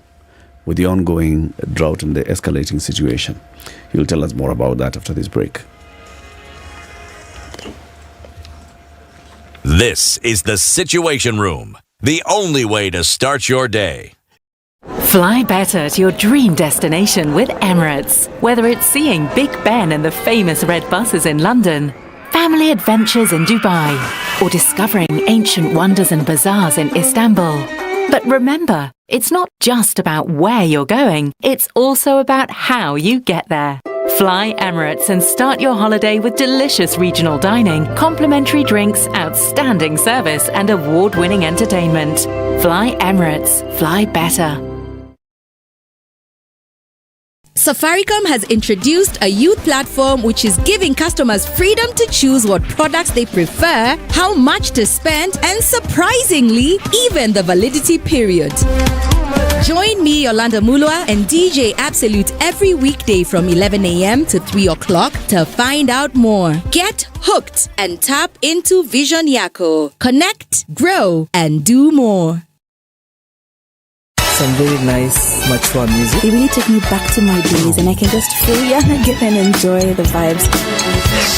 with the ongoing drought and the escalating situation. He'll tell us more about that after this break. This is the Situation Room, the only way to start your day. Fly better to your dream destination with Emirates. Whether it's seeing Big Ben and the famous red buses in London, family adventures in Dubai, or discovering ancient wonders and bazaars in Istanbul. But remember, it's not just about where you're going, it's also about how you get there. Fly Emirates and start your holiday with delicious regional dining, complimentary drinks, outstanding service, and award-winning entertainment. Fly Emirates. Fly better. Safaricom has introduced a youth platform which is giving customers freedom to choose what products they prefer, how much to spend, and surprisingly, even the validity period. Join me, Yolanda Mulwa, and DJ Absolute every weekday from 11 a.m. to 3 o'clock to find out more. Get hooked and tap into Vision Yako. Connect, grow, and do more. Some very nice, mature music. They really took me back to my days, and I can just feel again and enjoy the vibes.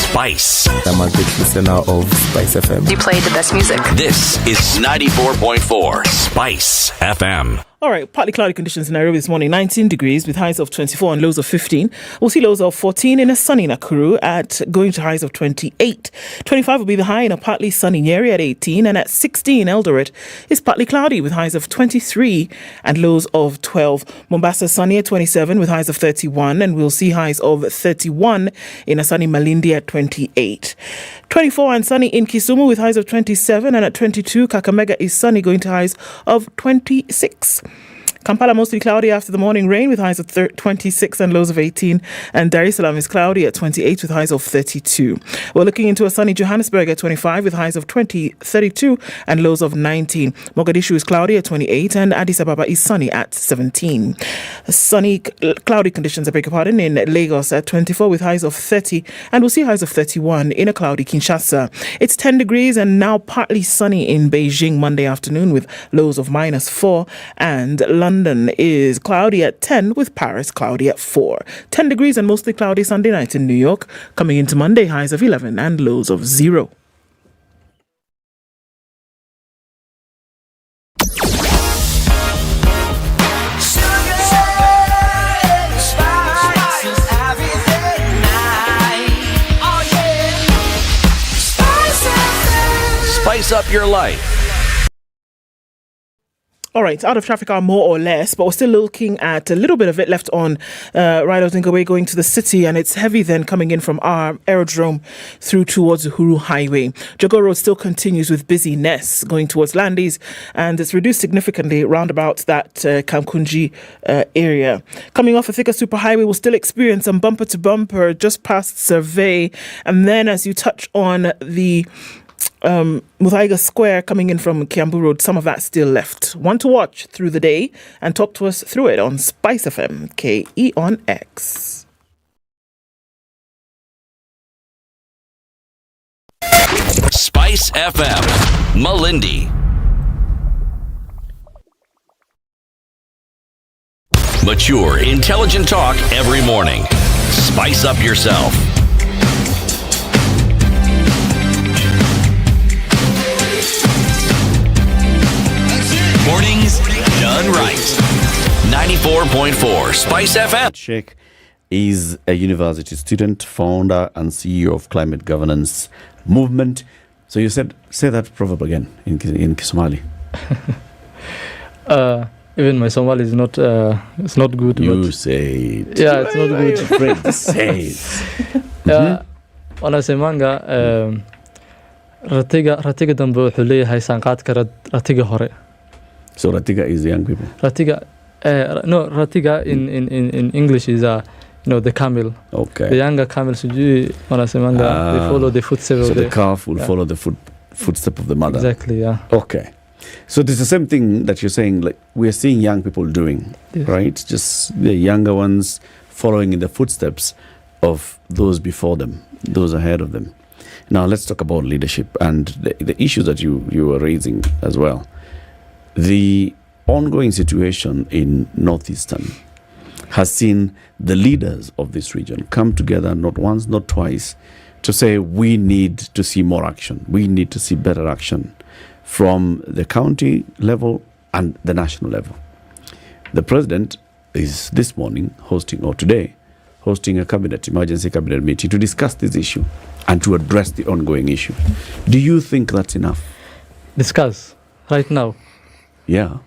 Spice. I'm a big listener of Spice FM. You play the best music. This is 94.4 Spice FM. All right, partly cloudy conditions in Nairobi this morning, 19 degrees with highs of 24 and lows of 15. We'll see lows of 14 in a sunny Nakuru at going to highs of 28. 25 will be the high in a partly sunny Nyeri at 18, and at 16 Eldoret is partly cloudy with highs of 23 and lows of 12. Mombasa sunny at 27 with highs of 31, and we'll see highs of 31 in a sunny Malindi at 28. 24 and sunny in Kisumu with highs of 27, and at 22 Kakamega is sunny going to highs of 26. Kampala mostly cloudy after the morning rain with highs of 26 and lows of 18, and Dar es Salaam is cloudy at 28 with highs of 32. We're looking into a sunny Johannesburg at 25 with highs of 32 and lows of 19. Mogadishu is cloudy at 28, and Addis Ababa is sunny at 17. Sunny, cloudy conditions, in Lagos at 24 with highs of 30, and we'll see highs of 31 in a cloudy Kinshasa. It's 10 degrees and now partly sunny in Beijing Monday afternoon with lows of -4, and London is cloudy at 10 with Paris cloudy at 4. 10 degrees and mostly cloudy Sunday night in New York. Coming into Monday, highs of 11 and lows of 0. Spice up your life. All right, out of traffic are more or less, but we're still looking at a little bit of it left on right out Way going to the city, and it's heavy then coming in from our aerodrome through towards Uhuru Highway. Jogoo Road still continues with busyness going towards Landis, and it's reduced significantly round about that Kamkunji area. Coming off a thicker superhighway, we'll still experience some bumper to bumper just past Survey, and then as you touch on the Muthaiga Square coming in from Kiambu Road, some of that still left. One to watch through the day and talk to us through it on Spice FM, KE on X. Spice FM, Malindi. Mature, intelligent talk every morning. Spice up yourself. Mornings done right. 94.4 Spice FM. Sheikh is a university student, founder and CEO of Climate Governance Movement. So you say that proverb again in Kisomali. Even my Somali is not it's not good. You but say it. Yeah, it's not good. Afraid to say it. Yeah, wanasemanga ratiga dambe wuxuu leeyahay saanqaadka ratiga hore. So Ratiga is the young people. Ratiga in English is the camel. Okay. The younger camels wanasemanga they follow the footsteps so of the calf will follow the footstep of the mother. Exactly, yeah. Okay. So this is the same thing that you're saying, like we're seeing young people doing, yes. Right? Just the younger ones following in the footsteps of those before them, those ahead of them. Now let's talk about leadership and the issues that you were raising as well. The ongoing situation in Northeastern has seen the leaders of this region come together not once, not twice, to say we need to see more action. We need to see better action from the county level and the national level. The president is this morning hosting a emergency cabinet meeting to discuss this issue and to address the ongoing issue. Do you think that's enough? Discuss right now. Yeah.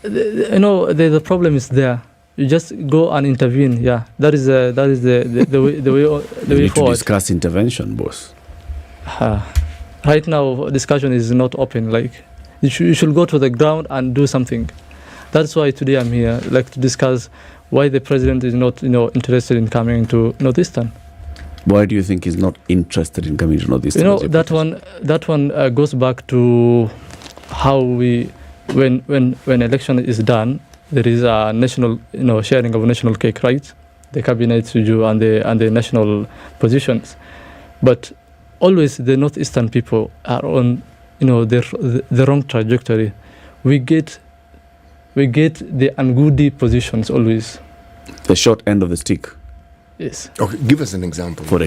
The problem is there. You just go and intervene. Yeah, that is the way need forward. To discuss intervention, boss. Right now, discussion is not open. Like you should go to the ground and do something. That's why today I'm here, like to discuss why the president is not, interested in coming to Northeastern. Why do you think he's not interested in coming to Northeastern? That one goes back to how when election is done, there is a national, sharing of national cake, right? The cabinet review and the national positions, but always the Northeastern people are on, the wrong trajectory. We get the ungoody positions always. The short end of the stick. Yes. Okay, give us an example. For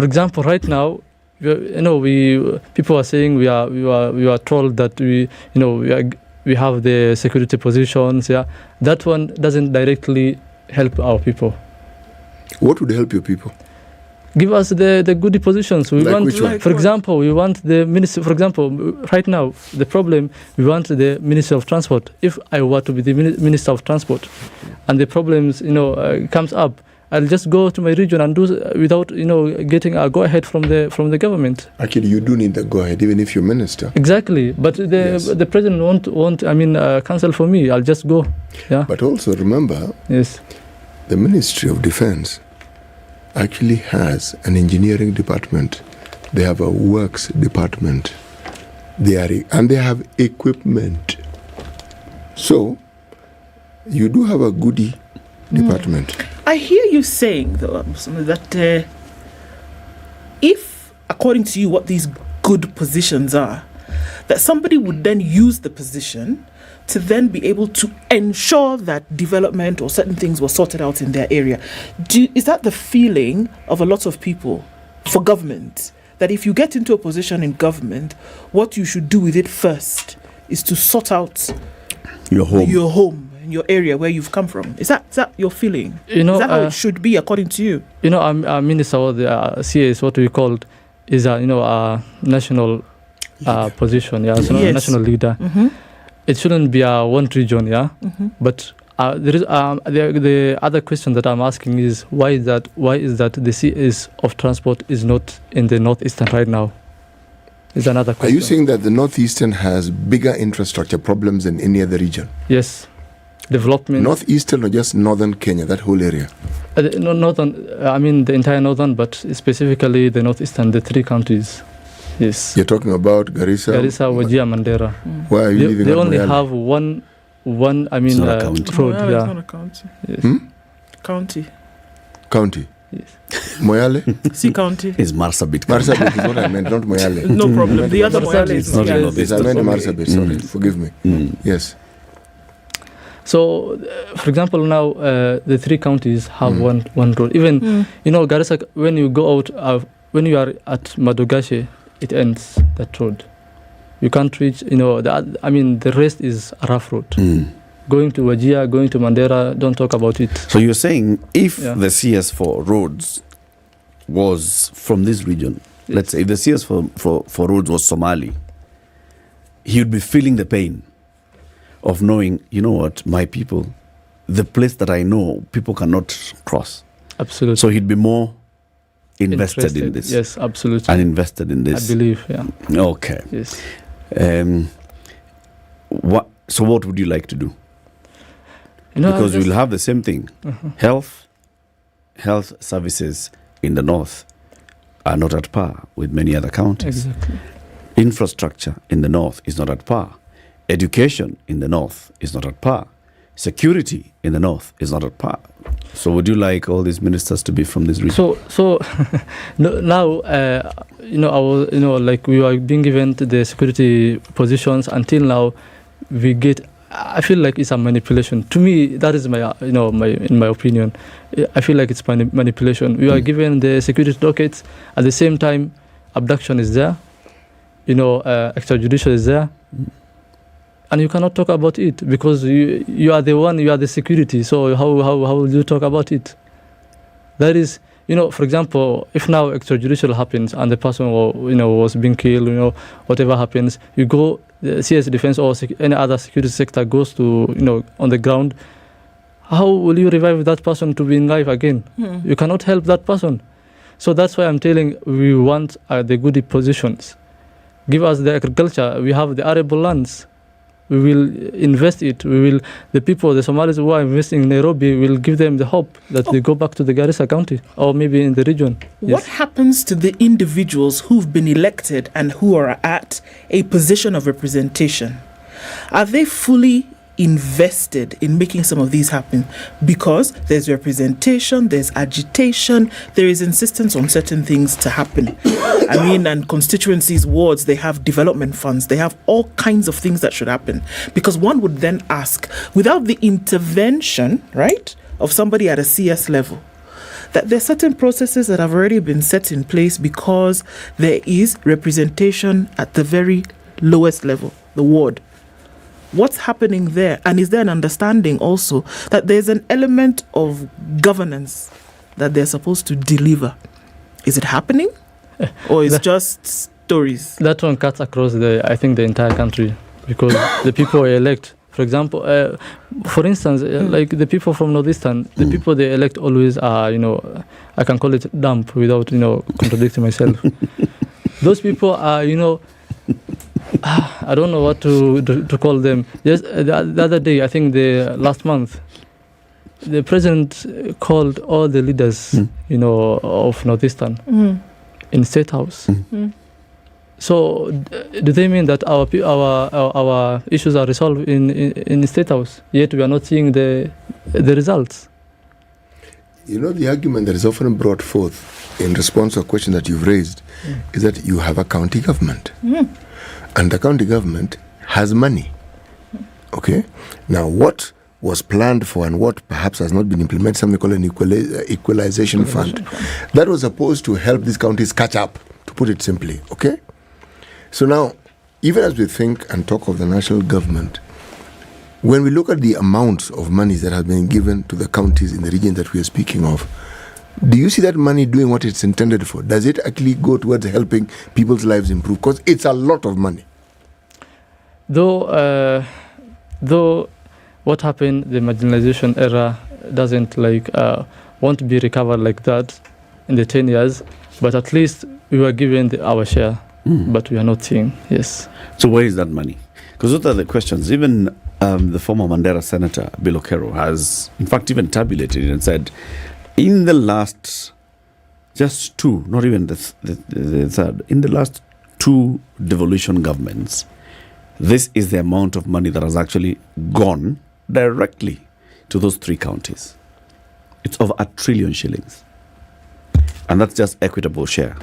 example, right now, people are saying we are told that we are we have the security positions. Yeah, that one doesn't directly help our people. What would help your people? Give us the good positions. We Like want, which one? for example, we want the minister. For example, right now the problem, we want the Minister of Transport. If I were to be the Minister of Transport, and the problems comes up, I'll just go to my region and do without getting a go ahead from the government. Actually, you do need the go ahead, even if you're minister. Exactly, but the president won't cancel for me. I'll just go. Yeah. But also remember, yes, the Ministry of Defense actually has an engineering department. They have a works department. They have equipment. So you do have a goodie department. I hear you saying though that if, according to you, what these good positions are, that somebody would then use the position to then be able to ensure that development or certain things were sorted out in their area. Is that the feeling of a lot of people for government? That if you get into a position in government, what you should do with it first is to sort out your home, your area where you've come from. Is that your feeling? Is that how it should be according to you? I'm minister of the CAS, what we called is a national position. Yeah, so Yes. national leader. Mm-hmm. It shouldn't be one region. Yeah, Mm-hmm. but there is the other question that I'm asking is why is that the CS of transport is not in the northeastern right now? Is another Are question. you saying that the northeastern has bigger infrastructure problems than any other region? Yes, development. Northeastern or just northern Kenya, that whole area? Northern. I mean the entire northern, but specifically the northeastern, the three counties. Yes. You're talking about Garissa, Wajir, Mandera. Why are you living They at only Moyale? have one. It's not a county. Road. Moyale Yeah. is not a county. Yes. County. County? Yes. Moyale? See county. It's Marsabit. Marsabit is what I meant, not Moyale. No problem. The other Marsabit Moyale is is not yeah. in Yes, I meant Marsabit, sorry, forgive me. Yes. So, for example, now the three counties have one road. Even Garissa, when you go out, when you are at Madogashe, it ends that road. You can't reach. The rest is a rough road. Going to Wajir, going to Mandera, don't talk about it. So you're saying if Yeah. the CS for roads was from this region, let's say if the CS for roads was Somali, he would be feeling the pain of knowing, you know what, my people, the place that I know, people cannot cross. Absolutely. So he'd be more invested in this. Yes, absolutely. And invested in this. I believe, yeah. Okay. Yes. So what would you like to do? I Because just- we'll have the same thing. Health services in the north are not at par with many other counties. Exactly. Infrastructure in the north is not at par. Education in the north is not at par. Security in the north is not at par. So would you like all these ministers to be from this region? So now, like we are being given the security positions until now, we get. I feel like it's a manipulation. To me, that is my, in my opinion, I feel like it's manipulation. We are given the security dockets at the same time, abduction is there, extrajudicial is there, and you cannot talk about it because you are the security. So how will you talk about it? That is, for example, if now extrajudicial happens and the person was being killed, whatever happens, you go. The CS defense or any other security sector goes to, on the ground, how will you revive that person to be in life again? You cannot help that person. So that's why I'm telling we want the good positions. Give us the agriculture. We have the arable lands. We will invest it. The people, the Somalis who are investing in Nairobi, will give them the hope that they go back to the Garissa County or maybe in the region. What happens to the individuals who've been elected and who are at a position of representation? Are they fully invested in making some of these happen? Because there's representation, there's agitation, there is insistence on certain things to happen. And constituencies, wards, they have development funds, they have all kinds of things that should happen. Because one would then ask, without the intervention, right, of somebody at a CS level, that there's certain processes that have already been set in place because there is representation at the very lowest level, the ward. What's happening there? And is there an understanding also that there's an element of governance that they're supposed to deliver? Is it happening? Or is it just stories? That one cuts across the entire country, because the people elect. For example, for instance, like the people from Northeastern, the people they elect always are, I can call it dump without, contradicting myself. Those people are, I don't know what to call them. Yes, the other day, I think last month, the president called all the leaders, of Northeastern in State House. So, do they mean that our issues are resolved in the State House, yet we are not seeing the results? The argument that is often brought forth in response to a question that you've raised is that you have a county government. And the county government has money. Okay? Now, what was planned for and what perhaps has not been implemented, something called an equalization fund, that was supposed to help these counties catch up, to put it simply. Okay? So now, even as we think and talk of the national government, when we look at the amounts of money that have been given to the counties in the region that we are speaking of, do you see that money doing what it's intended for? Does it actually go towards helping people's lives improve? Because it's a lot of money. Though what happened, the marginalization era doesn't won't be recovered like that in the 10 years, but at least we were given our share. But we are not seeing, yes. So where is that money? Because what are the questions? Even the former Mandera Senator, Bill Okoh, has in fact even tabulated it and said, in the last just two, not even the third, in the last two devolution governments, this is the amount of money that has actually gone directly to those three counties. It's over 1 trillion shillings. And that's just equitable share.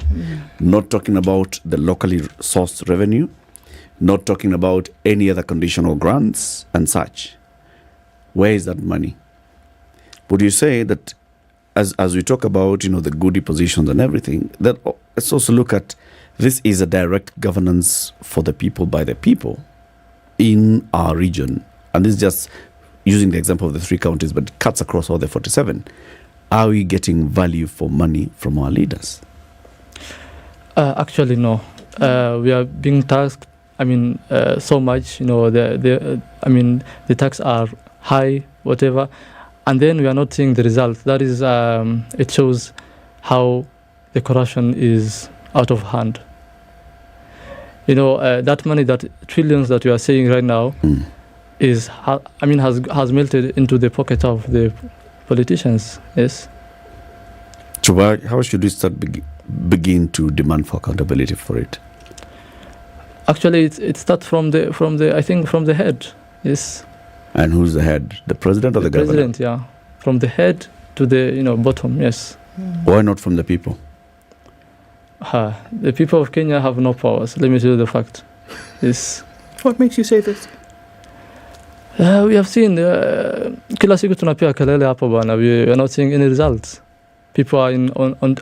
Not talking about the locally sourced revenue, not talking about any other conditional grants and such. Where is that money? Would you say that as we talk about, the goodie positions and everything, that let's also look at this is a direct governance for the people by the people in our region. And this is just using the example of the three counties, but it cuts across all the 47. Are we getting value for money from our leaders? Actually, no. We are being taxed. So much. The tax are high, whatever, and then we are not seeing the results. That is, it shows how the corruption is out of hand. That money, that trillions that you are saying right now, has melted into the pocket of the politicians. Yes. So how should we start begin to demand for accountability for it? Actually, it starts from the head. Yes. And who's the head? The president or the governor? The president, yeah. From the head to the bottom. Yes. Why not from the people? The people of Kenya have no powers. Let me tell you the fact. Yes. What makes you say this? We have seen kila siku tunapia kelele hapo bana. We are not seeing any results. People are on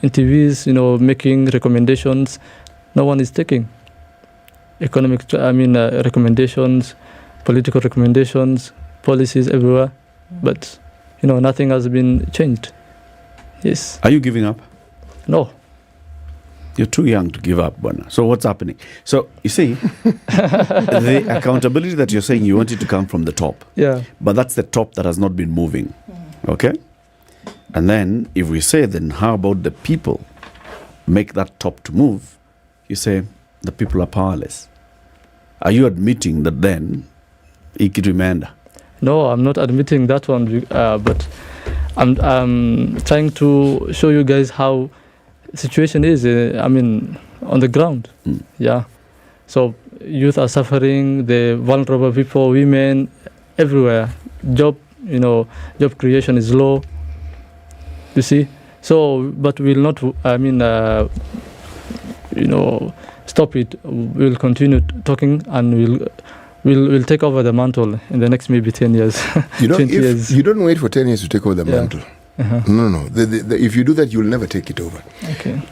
TVs, making recommendations. No one is taking economic. Recommendations, political recommendations, policies everywhere, but nothing has been changed. Yes. Are you giving up? No. You're too young to give up, Bwana. So what's happening? So you see, the accountability that you're saying you want it to come from the top. Yeah. But that's the top that has not been moving. Okay? And then if we say, then how about the people make that top to move? You say the people are powerless. Are you admitting that then ikitumenda? No, I'm not admitting that one, but I'm trying to show you guys how situation is, on the ground. Yeah. So youth are suffering, the vulnerable people, women, everywhere. Job creation is low. You see? So, but we'll not, stop it. We'll continue talking and we'll take over the mantle in the next maybe 10 years. 20 years. You don't wait for 10 years to take over the mantle. No. If you do that, you'll never take it over. Okay.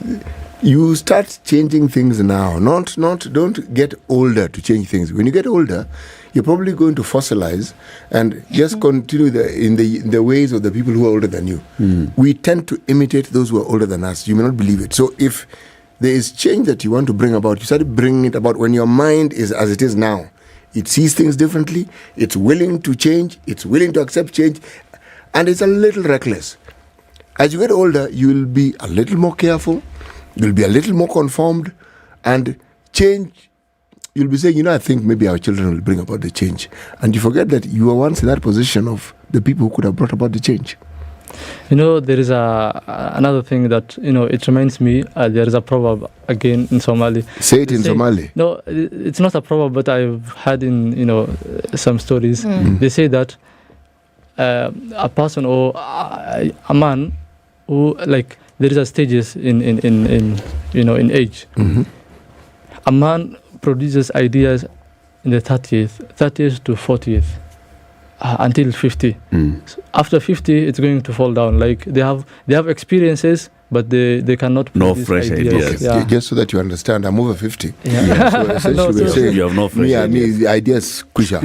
You start changing things now. Don't get older to change things. When you get older, you're probably going to fossilize and just continue in the ways of the people who are older than you. We tend to imitate those who are older than us. You may not believe it. So if there is change that you want to bring about, you start bringing it about when your mind is as it is now. It sees things differently. It's willing to change. It's willing to accept change. And it's a little reckless. As you get older, you will be a little more careful. You'll be a little more conformed, and change, you'll be saying, I think maybe our children will bring about the change. And you forget that you were once in that position of the people who could have brought about the change. There is another thing that, it reminds me, there is a proverb again in Somali. Say it in Somali. No, it's not a proverb, but I've had in, some stories. They say that a person or a man who, like, there is a stages in age. A man produces ideas in the 30th to 40th until 50. So after 50, it's going to fall down. Like they have experiences, but they cannot produce no fresh ideas. Yeah. Just so that you understand, I'm over 50. Yeah. So essentially we're saying, you have no fresh ideas. The ideas kusha.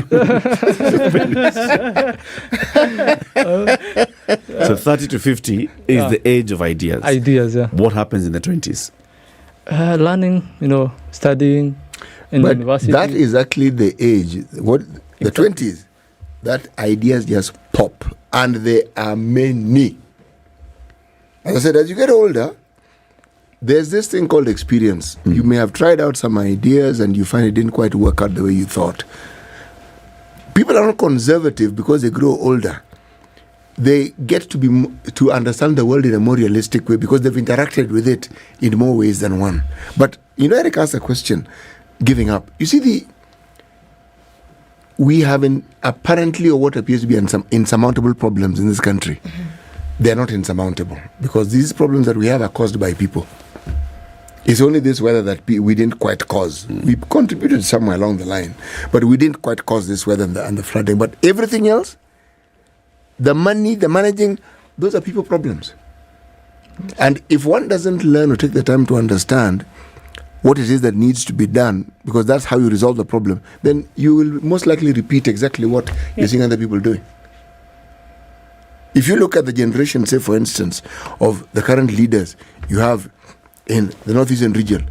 So 30 to 50 is the age of ideas. Ideas, yeah. What happens in the 20s? Learning, studying in but university. That is actually the age. The 20s, that ideas just pop, and there are many. As I said, as you get older, there's this thing called experience. You may have tried out some ideas and you find it didn't quite work out the way you thought. People are not conservative because they grow older. They get to understand the world in a more realistic way because they've interacted with it in more ways than one. But Eric asked a question, giving up. You see, we have apparently, or what appears to be insurmountable problems in this country. They're not insurmountable because these problems that we have are caused by people. It's only this weather that we didn't quite cause. We contributed somewhere along the line, but we didn't quite cause this weather and the flooding. But everything else, the money, the managing, those are people problems. And if one doesn't learn or take the time to understand what it is that needs to be done, because that's how you resolve the problem, then you will most likely repeat exactly what you're seeing other people doing. If you look at the generation, say for instance, of the current leaders you have in the northeastern region,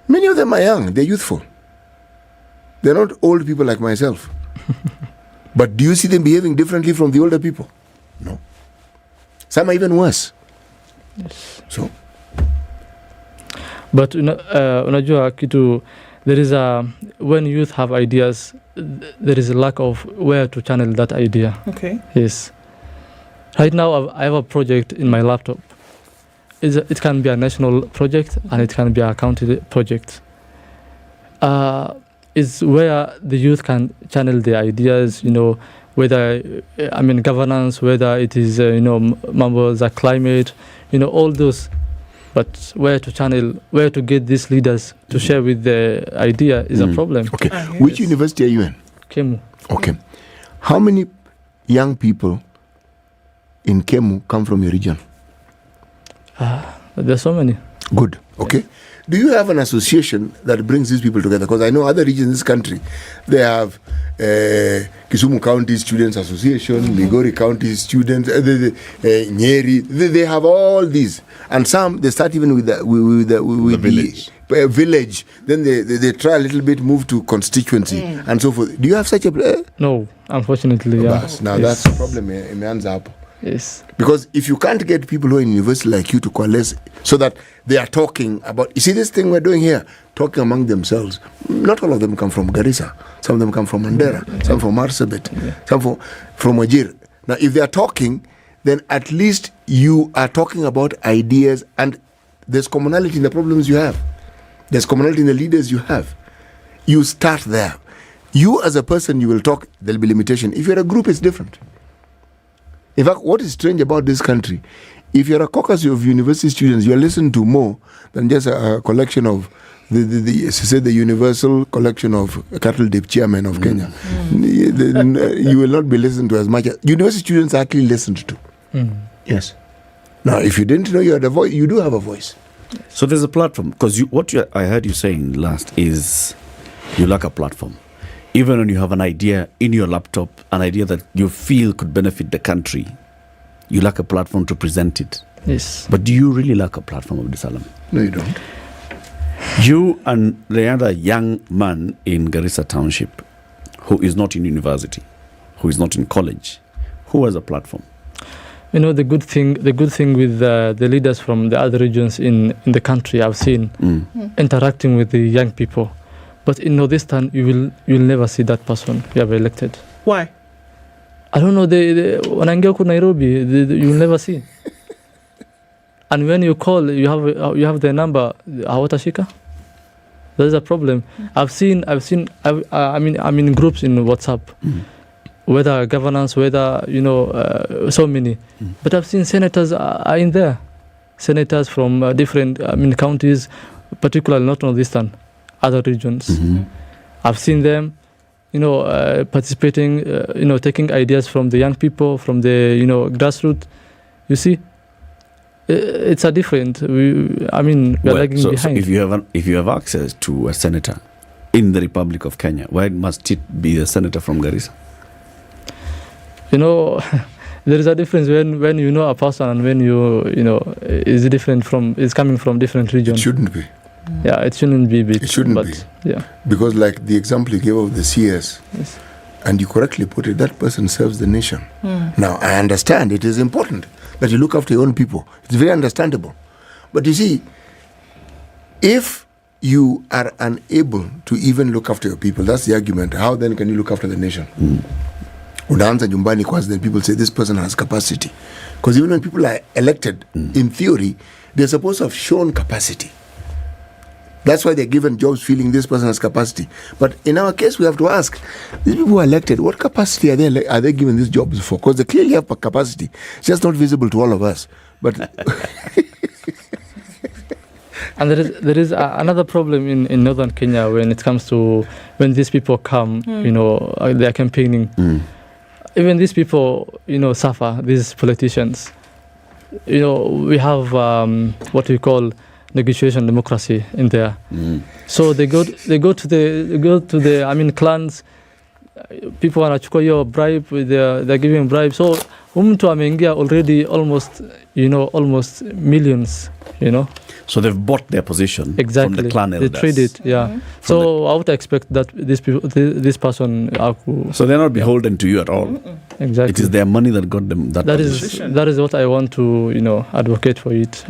many of them are young, they're youthful. They're not old people like myself. But do you see them behaving differently from the older people? No. Some are even worse. Yes. So. But unajua kitu, there is when youth have ideas, there is a lack of where to channel that idea. Okay. Yes. Right now, I have a project in my laptop. It can be a national project and it can be a county project. It's where the youth can channel their ideas, whether, governance, whether it is, members of climate, all those. But where to get these leaders to share with the idea is a problem. Okay. Which university are you in? Kemu. Okay. How many young people in Kemu come from your region? There's so many. Good. Okay. Yeah. Do you have an association that brings these people together? Because I know other regions in this country, they have Kisumu County Students Association, Migori County Students, Nyeri. They have all these, and some they start even with the village. Village. Then they try a little bit, move to constituency and so forth. Do you have such a? No, unfortunately. Yeah. Now that's the problem. Hands up. Yes. Because if you can't get people who are in university like you to coalesce so that they are talking about, you see this thing we're doing here, talking among themselves. Not all of them come from Garissa. Some of them come from Mandera, some from Marsabit, some from Wajir. Now, if they are talking, then at least you are talking about ideas and there's commonality in the problems you have. There's commonality in the leaders you have. You start there. You as a person, you will talk, there'll be limitation. If you're a group, it's different. In fact, what is strange about this country, if you're a caucus of university students, you're listened to more than just a collection of the universal collection of cattle dip chairmen of Kenya. You will not be listened to as much. University students are actually listened to. Yes. Now, if you didn't know you had a voice, you do have a voice. So there's a platform, because I heard you saying last is you lack a platform. Even when you have an idea in your laptop, an idea that you feel could benefit the country, you lack a platform to present it. Yes. But do you really lack a platform, Abdi Salam? No, you don't. You and the other young man in Garissa Township who is not in university, who is not in college, who has a platform? You know, the good thing with the leaders from the other regions in the country, I've seen interacting with the young people. But in Northeastern, you'll never see that person you have elected. Why? I don't know. When I go to Nairobi, you'll never see. And when you call, you have their number. Hawatashika. There's a problem. I'm in groups in WhatsApp, whether governance, whether so many. But I've seen senators are in there, senators from different counties, particularly not Northeastern, other regions. I've seen them, participating, taking ideas from the young people, from the grassroots. You see, it's a different. We're lagging behind. So if you have access to a senator in the Republic of Kenya, why must it be a senator from Garissa? There is a difference when you know a person and when is different is coming from different regions. It shouldn't be. Yeah, it shouldn't be. It shouldn't be. Yeah. Because like the example you gave of the CS, yes, and you correctly put it, that person serves the nation. Now, I understand it is important that you look after your own people. It's very understandable. But you see, if you are unable to even look after your people, that's the argument. How then can you look after the nation? Unaanza nyumbani kwanza, then people say this person has capacity. Because even when people are elected, in theory, they're supposed to have shown capacity. That's why they're given jobs feeling this person has capacity. But in our case, we have to ask, these people who are elected, what capacity are they given these jobs for? Because they clearly have capacity. It's just not visible to all of us. But and there is another problem in northern Kenya when it comes to when these people come, they are campaigning. Even these people, suffer, these politicians. We have what we call negotiation democracy in there. So they go to the clans. People wanachukua your bribe, they're giving bribe. So mtu ameingia already almost millions, So they've bought their position exactly. from the clan elders. They trade it, yeah. So I would expect that this person. So they're not beholden to you at all. Exactly. It is their money that got them that position. That is what I want to advocate for it.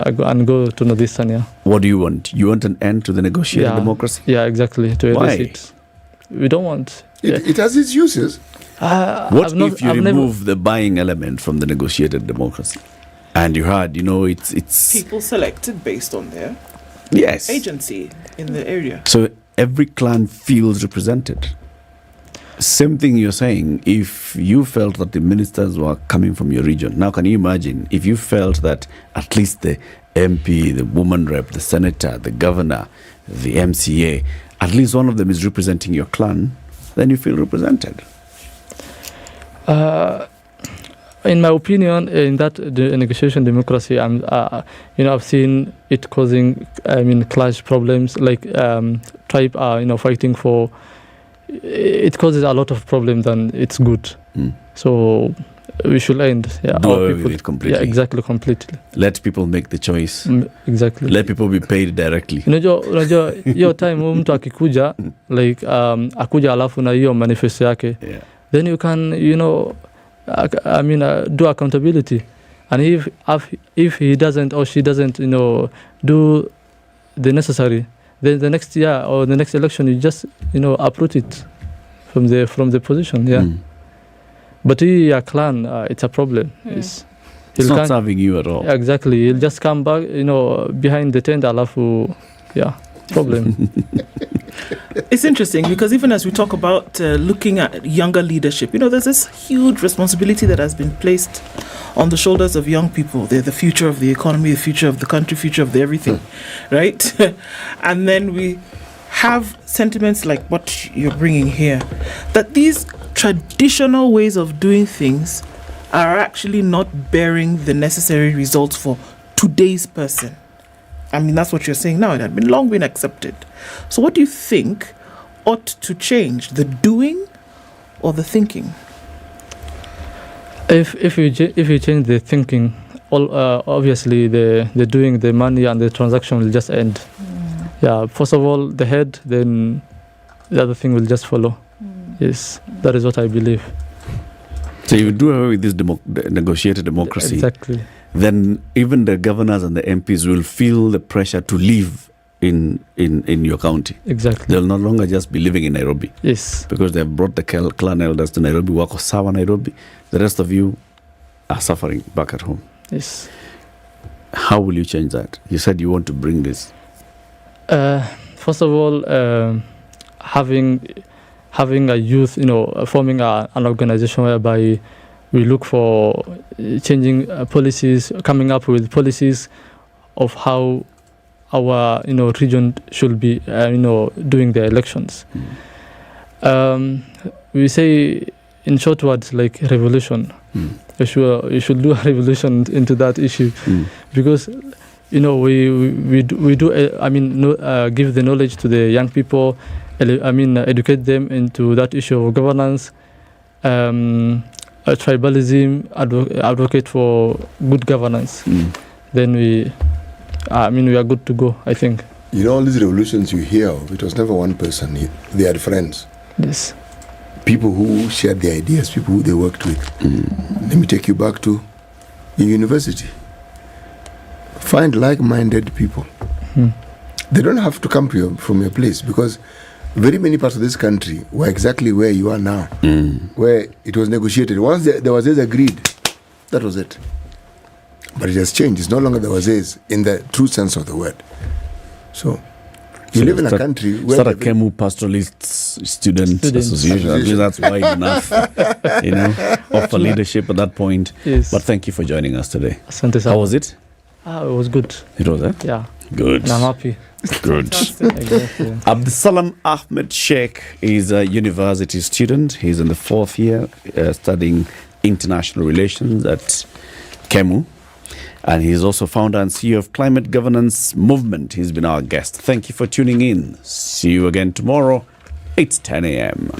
Go to Northeastern. Yeah. What do you want? You want an end to the negotiated democracy? Yeah, exactly. To Why? it. We don't want. It has its uses. What if you remove the buying element from the negotiated democracy? And you had, it's people selected based on their agency in the area. So every clan feels represented. Same thing you're saying, if you felt that the ministers were coming from your region, now can you imagine if you felt that at least the MP, the woman rep, the senator, the governor, the MCA, at least one of them is representing your clan, then you feel represented. In my opinion, in that the negotiation democracy, I've seen it causing, clash problems like tribe, fighting for. It causes a lot of problems than it's good. So we should end. Yeah, do away with it completely. Yeah, exactly, completely. Let people make the choice. Exactly. Let people be paid directly. Unajua hiyo time mtu akikuja like akuja alafu na hiyo manifesto yake, then you can do accountability, and if he doesn't or she doesn't do the necessary, then the next year or the next election you just uproot it from the position. But your clan, it's a problem. It's not serving you at all. Exactly. He'll just come back, behind the tent, alafu, problem. It's interesting because even as we talk about looking at younger leadership, there's this huge responsibility that has been placed on the shoulders of young people. They're the future of the economy, the future of the country, future of the everything, right? And then we have sentiments like what you're bringing here, that these traditional ways of doing things are actually not bearing the necessary results for today's person. I mean, that's what you're saying now. It had been long been accepted. So what do you think ought to change, the doing or the thinking? If you change the thinking, obviously the doing, the money and the transaction will just end. Yeah, first of all the head, then the other thing will just follow. Yes, that is what I believe. So you do away with this negotiated democracy. Exactly. Then even the governors and the MPs will feel the pressure to live in your county. Exactly. They'll no longer just be living in Nairobi. Yes. Because they've brought the clan elders to Nairobi, wako sawa Nairobi. The rest of you are suffering back at home. Yes. How will you change that? You said you want to bring this. First of all, having a youth, forming an organization whereby we look for changing policies, coming up with policies of how our region should be doing the elections. We say in short words like revolution. You should do a revolution into that issue, because we do give the knowledge to the young people. Educate them into that issue of governance, tribalism, advocate for good governance. Then we are good to go, I think. All these revolutions you hear of, it was never one person. They had friends. Yes. People who shared their ideas, people who they worked with. Let me take you back to your university. Find like-minded people. They don't have to come from your place, because very many parts of this country were exactly where you are now, where it was negotiated. Once there was this agreed, that was it. But it has changed. It's no longer there was this in the true sense of the word. So you live in a country where... Start a Kemu Pastoralists Student Association. I think that's wide enough, offer leadership at that point. Yes. But thank you for joining us today. Asante How was it? It was good. It was, eh? Yeah. Good. And I'm happy. Good. Exactly. Abdusalam Ahmed Sheikh is a university student. He's in the 4th year studying international relations at Kemu. And he's also founder and CEO of Climate Governance Movement. He's been our guest. Thank you for tuning in. See you again tomorrow. It's 10 a.m.